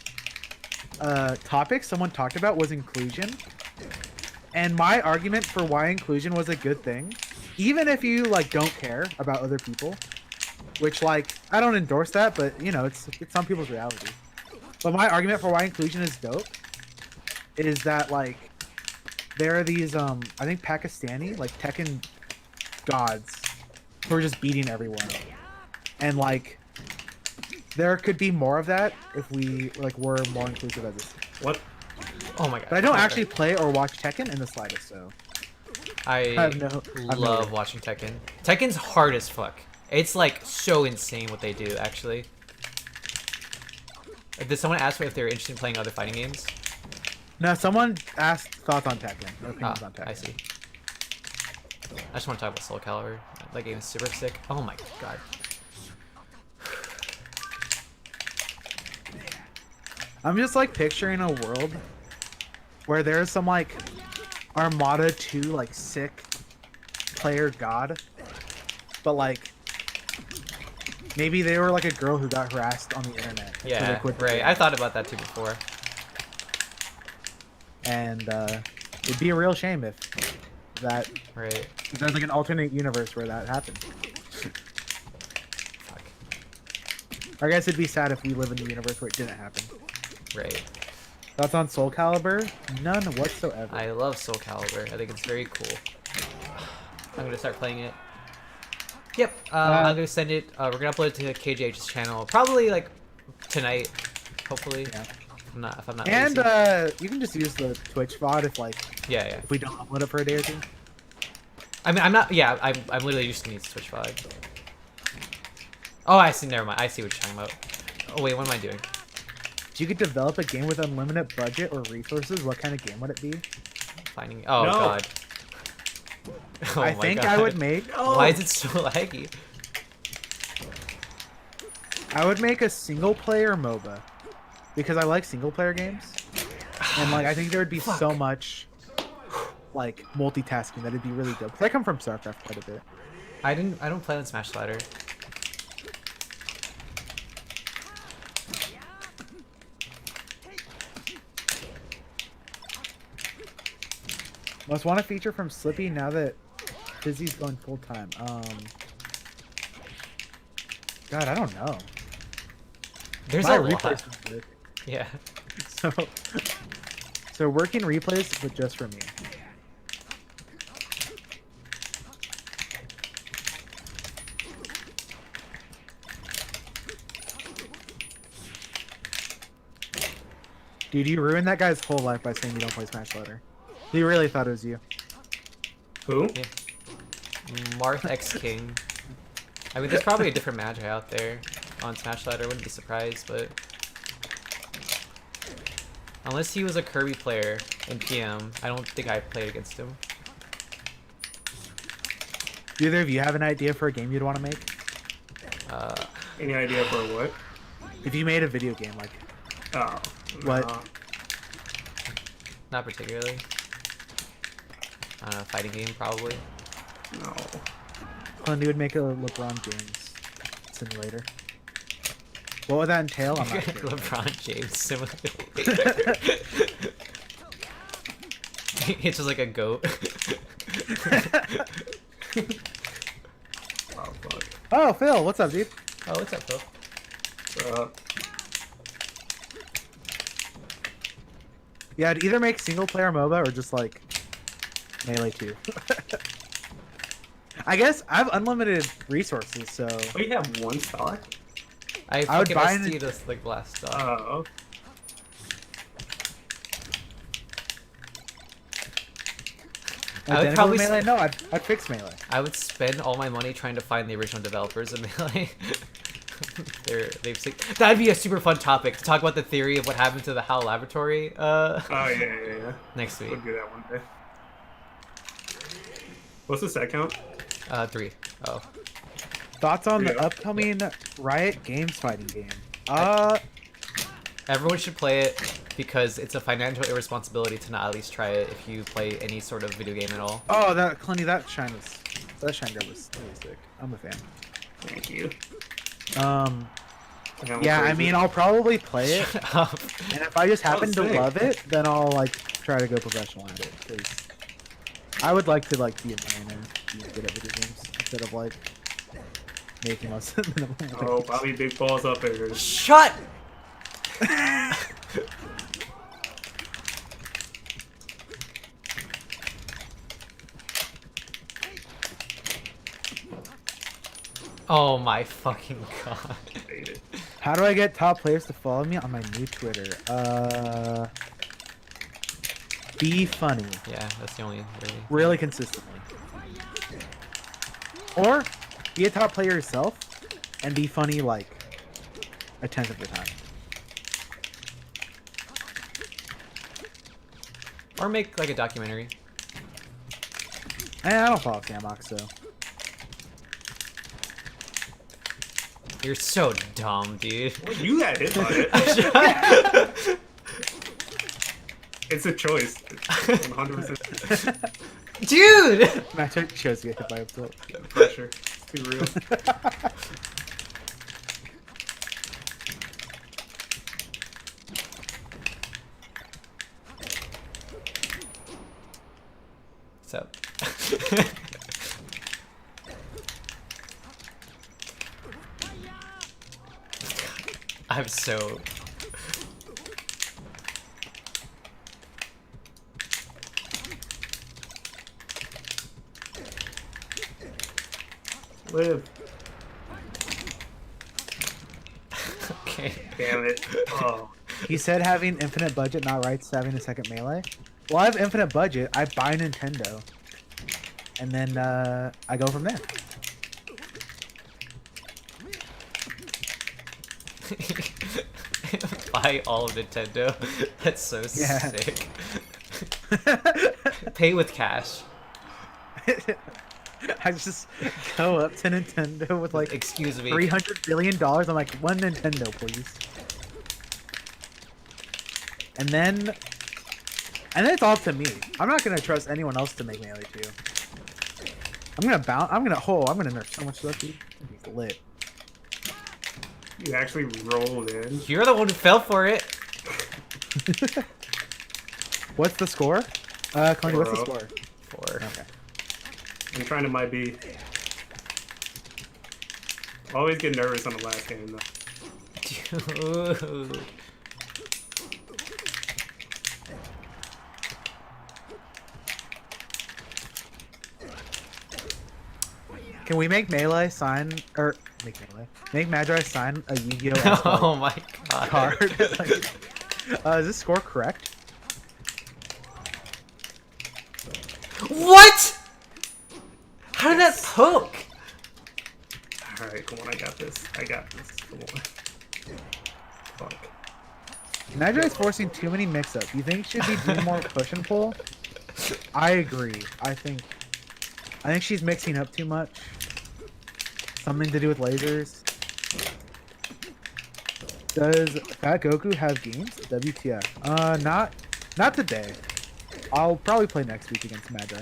topics someone talked about was inclusion, and my argument for why inclusion was a good thing, even if you like don't care about other people, which like I don't endorse that, but you know it's some people's reality. But my argument for why inclusion is dope is that like there are these I think Pakistani like Tekken gods who are just beating everyone, and like there could be more of that if we like were more inclusive as a What? Oh my god. But I don't actually play or watch Tekken in the slightest, so I have no- I've love no- watching Tekken. Tekken's hard as fuck. It's like so insane what they do, actually. Did someone ask me if they were interested in playing other fighting games? No, someone asked thoughts on Tekken. Or opinions on Tekken. I see. I just want to talk about Soul Calibur. That game is super sick. Oh my god. I'm just like picturing a world where there's some like Armada 2 like sick player god, but like maybe they were like a girl who got harassed on the internet. so they Yeah, quit the right. game. I thought about that too before. And it'd be a real shame if that Right. if there's like an alternate universe where that happened. Fuck. I guess it'd be sad if we live in the universe where it didn't happen. Right. Thoughts on Soul Calibur? None whatsoever. I love Soul Calibur. I think it's very cool. I'm gonna start playing it. Yep. I'm gonna send it. We're gonna upload it to KJH's channel probably like tonight, hopefully. Yeah. If I'm not. And lazy. you can just use the Twitch VOD if like Yeah. if we don't upload it for a day or two. I mean, I'm not. Yeah, I'm literally just gonna use Twitch VOD. Oh, I see. Never mind. I see what you're talking about. Oh wait, what am I doing? If you could develop a game with unlimited budget or resources, what kind of game would it be? Finding. Oh No. god. Oh I my think god. I would make Why is it so laggy? a single player MOBA because I like single player games. And like I think there would be so Fuck. much like multitasking that it'd be really dope. 'Cause I come from StarCraft quite a bit. I don't play on Smash Ladder. Most wanted feature from Slippy now that Fizzy's going full time. God, I don't know. There's My a replays lot. is good. Yeah. So working replays, but just for me. Dude, you ruined that guy's whole life by saying you don't play Smash Ladder. He really thought it was you. Who? Marth X King. I mean, there's probably a different Magi out there on Smash Ladder. Wouldn't be surprised, but unless he was a Kirby player in PM, I don't think I played against him. Do either of you have an idea for a game you'd want to make? Any idea for what? If you made a video game, like Oh. What? no. Not particularly. I don't know, fighting game probably. No. Kalindi would make a LeBron James simulator. What would that entail? I'm not sure. LeBron James simulator. It's just like a goat. Oh fuck. Oh, Phil, what's up, dude? Oh, what's up, Phil? Yeah, I'd either make single player MOBA or just like Melee 2. I guess I have unlimited resources, so Oh, you have one star? I I would fucking buy ST an- this like last stuff. Oh. I would identical probably to Melee. No, I'd fix Melee. I would spend all my money trying to find the original developers of Melee. That'd be a super fun topic to talk about the theory of what happened to the HAL laboratory Oh yeah. next week. We'll do that one day. What's the set count? 3. Oh. Thoughts on the Yeah. upcoming Riot Games fighting game? Everyone should play it because it's a financial irresponsibility to not at least try it if you play any sort of video game at all. Oh, that Kalindi, that shine grab was really sick. I'm a fan. Thank you. Yeah, I mean, I'll probably play it, Shut up. and if I just happen to sick. love it, then I'll like try to go professional at it. Because I would like to like be a man and be good at video games instead of like making us minimum wage. Oh, Bobby Big Balls up there. Shut. Oh my fucking god. Hate it. How do I get top players to follow me on my new Twitter? Be funny. Yeah, that's the only way. Really consistently. Or be a top player yourself and be funny like a tenth of the time. Or make like a documentary. I don't follow Samox, so. You're so dumb, dude. Well, you got hit by it. It's a choice. 100%. Dude! Match chose to get hit by a tilt. Pressure. It's too real. What's up? I'm so... Live. Okay. Damn it. Oh. He said having infinite budget not right to having a second melee. Well, I have infinite budget. I buy Nintendo. And then I go from there. Buy all of Nintendo. That's so Yeah. sick. Pay with cash. I just go up to Nintendo with like Excuse me. $300 billion. I'm like, one Nintendo, please. And then it's all up to me. I'm not gonna trust anyone else to make melee 2. I'm gonna nerf so much stuff, dude. It's gonna be lit. You actually rolled in. You're the one who fell for it. What's the score? Kalindi, what's the 4-0. score? 4. Okay. I'm trying to my B. Always get nervous on the last game though. Dude. Can we make Melee sign or make Magi sign a Yu-Gi-Oh! Oh my god. Card? Like, is this score correct? What? How did that poke? Alright, come on, I got this. Come on. Fuck. Magi is forcing too many mix-ups. You think should be doing more push and pull? I agree. I think she's mixing up too much. Something to do with lasers. Does FatGoku have games? WTF? Not today. I'll probably play next week against Magi.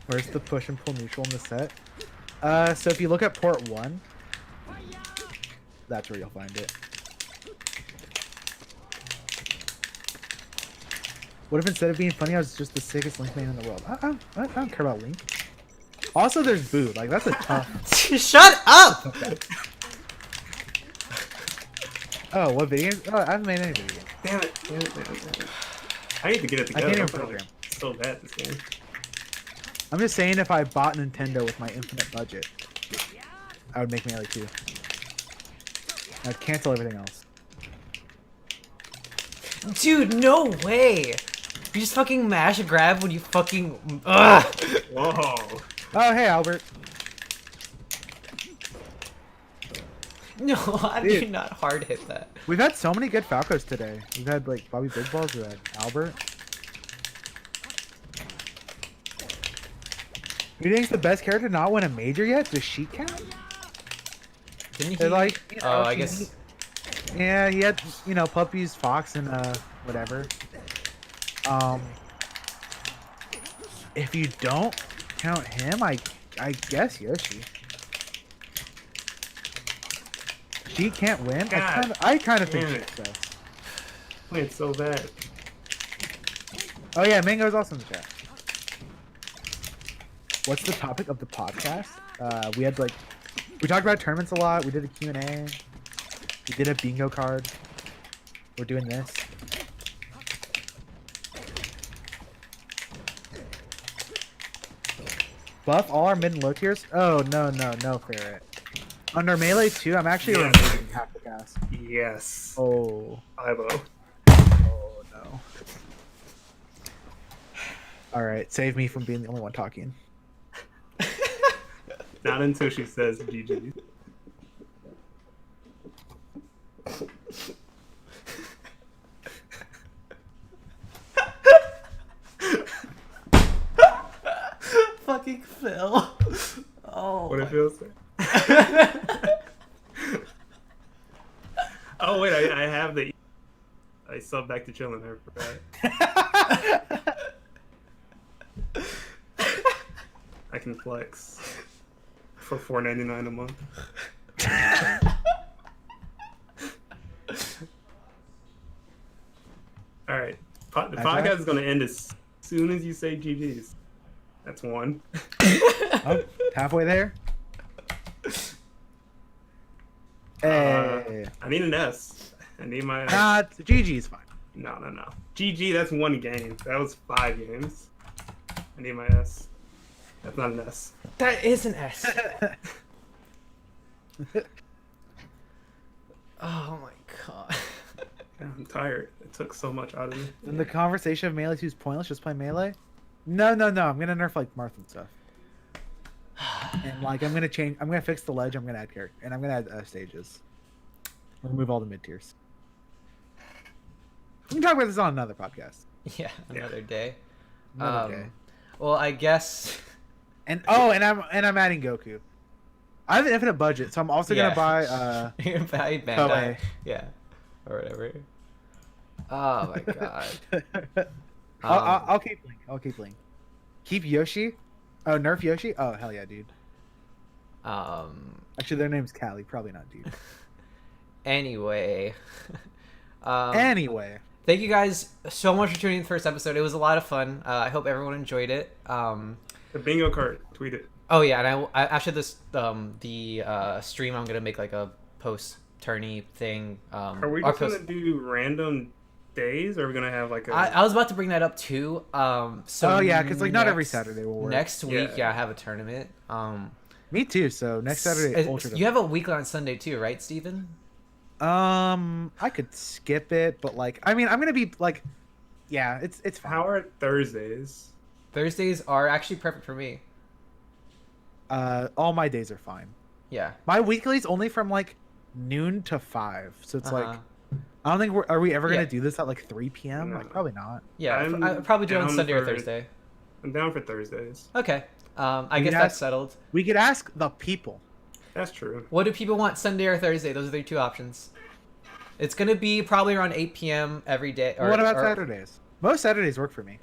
Where's the push and pull neutral in the set? So if you look at port 1, that's where you'll find it. What if instead of being funny, I was just the sickest Link main in the world? I don't care about Link. Also, there's Boo. Like, that's a tough... Shut up! Oh, what video games? Oh, I haven't made any video games. Damn it. I need to get it I together. can't even I'm program. so bad at this game. I'm just saying if I bought Nintendo with my infinite budget, I would make Melee 2. I'd cancel everything else. Dude, no way! You just fucking mash and grab when you fucking... Ugh! Whoa. Oh, hey, Albert. No, I do Dude. not hard hit that. We've had so many good Falcos today. We've had, like, Bobby Big Balls. We had Albert. You think it's the best character to not win a major yet? Does Sheet count? Didn't he? They're like, you know, Oh, I she- guess... Yeah, he had, you know, puppies, Fox, and whatever. If you don't count him, I guess Yoshi. She can't win. God I kind of think damn she it. does. Playing so bad. Oh yeah, Mango's also in the chat. what's the topic of the podcast? We had like, we talked about tournaments a lot. We did a Q&A. We did a bingo card. We're doing this. Buff all our mid and low tiers? Oh, no, Ferret. Under Melee 2, I'm actually Yes. removing half the cast. Yes. Oh. 5-0. Oh, no. Alright, save me from being the only one talking. Not until she says GG. Fucking Phil. Oh. What my- it feels like. Oh wait, I have the. I sub back to chilling. I forgot. I can flex for $4.99 a month. All right, the podcast is going to end as soon as you say GGs. That's one. Oh, halfway there? Hey. I need an S. I need my. Nah, GG's fine. No. GG, that's one game. That was 5 games. I need my S. That's not an S. That is an S. Oh my god. I'm tired. It took so much out of me. Then the conversation of Melee 2 is pointless. Just play Melee? No. I'm gonna nerf like Marth and stuff. And like I'm gonna fix the ledge. I'm gonna add character, and I'm gonna add stages. Remove all the mid tiers. We can talk about this on another podcast. Yeah, another day. Another day. Well, I guess. And I'm adding Goku. I have an infinite budget, so I'm also Yeah. gonna buy You're gonna buy Bandai. Koei. Yeah, or whatever. Oh my god. I'll keep Link. Keep Yoshi. Oh, nerf Yoshi. Oh hell yeah, dude. Actually, their name's Callie. Probably not dude. Anyway. Anyway. Thank you guys so much for tuning in the first episode. It was a lot of fun. I hope everyone enjoyed it. The bingo card. Tweet it. Oh yeah, and I after this the stream, I'm gonna make like a post tourney thing. Are we or just gonna do random days, or are we gonna have like a? I was about to bring that up too. So Oh yeah, because like not every next- Saturday will work. Next week, Yeah. yeah, I have a tournament. Me too. So next Saturday, Ultra. You have a weekly on Sunday too, right, Steven? I could skip it, but like, I mean, I'm gonna be like, yeah, it's fine. How are Thursdays? Thursdays are actually perfect for me. All my days are fine. Yeah. My weekly's only from like noon to 5, so it's like, Uh-huh. I don't think are we ever gonna Yeah. do this at like 3 p.m? No. Like probably not. Yeah, I'm I'll probably do it on down Sunday or for- Thursday. I'm down for Thursdays. Okay. I We guess could that's ask- settled. We could ask the people. That's true. What do people want, Sunday or Thursday? Those are their two options. It's gonna be probably around 8 p.m. every day. Or, What about or- Saturdays? Most Saturdays work for me.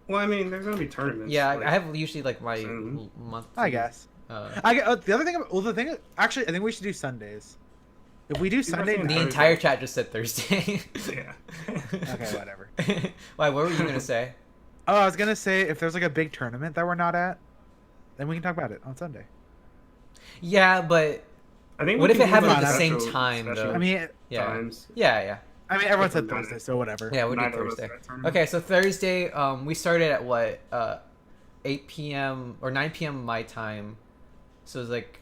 Well, I mean, there's gonna be tournaments. Yeah, like- I have usually like my soon. month. I guess. The other thing. Well, the thing. Actually, I think we should do Sundays. If we do Sunday, saying The Thursday. entire chat just said Thursday. Yeah. okay, whatever. Why? What were you gonna say? Oh, I was gonna say if there's like a big tournament that we're not at, then we can talk about it on Sunday. Yeah, but I think. What we if can it do, happened like, at the same special- time, special though? I mean, yeah, times. yeah. everyone said Different Thursday, time. so whatever. Yeah, we'll do Neither of us Thursday. at that tournament. Okay, so Thursday, we started at what? 8 p.m. or 9 p.m. my time. So it's like,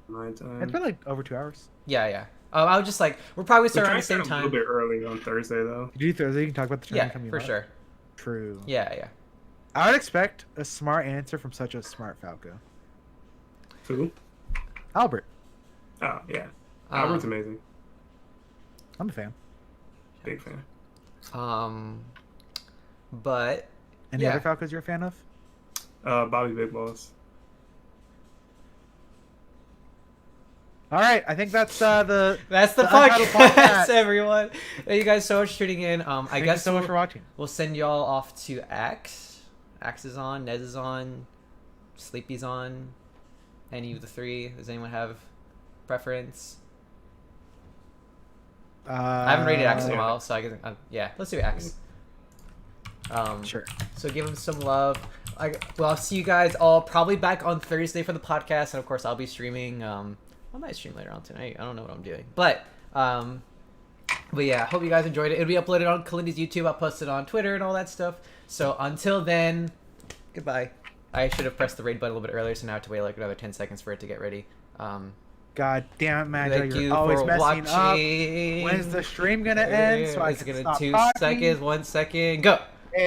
My time. It's been like over 2 hours. yeah. I was just like, we're probably We starting try around to the same start a time. little bit early on Thursday, though. Did you do Thursday? You can talk about the Yeah, tournament coming for up. sure. True. Yeah. I would expect a smart answer from such a smart Falco. Who? Albert. Oh yeah. Uh, Albert's amazing. I'm a fan. Big fan. But Any Yeah. other Falcos you're a fan of? Bobby Big Boss. All right, I think that's the. that's the Untitled podcast, everyone. Thank you guys so much for tuning in. I Thank guess you so much for watching. we'll send y'all off to Axe. Axe is on, Nez is on, Sleepy's on. Any of the three? Does anyone have preference? I haven't rated Axe in a yeah. while, so I guess yeah, let's do Axe. Sure. So give him some love. I'll see you guys all probably back on Thursday for the podcast, and of course I'll be streaming. I might stream later on tonight. I don't know what I'm doing, but yeah, hope you guys enjoyed it. It'll be uploaded on Kalindi's YouTube. I'll post it on Twitter and all that stuff. So until then, goodbye. I should have pressed the raid button a little bit earlier, so now I have to wait like another 10 seconds for it to get ready. God damn it, Magi, Thank you're you always for messing watching. up. When's the stream gonna end? So I It's can gonna stop 2 talking? seconds, 1 second, go.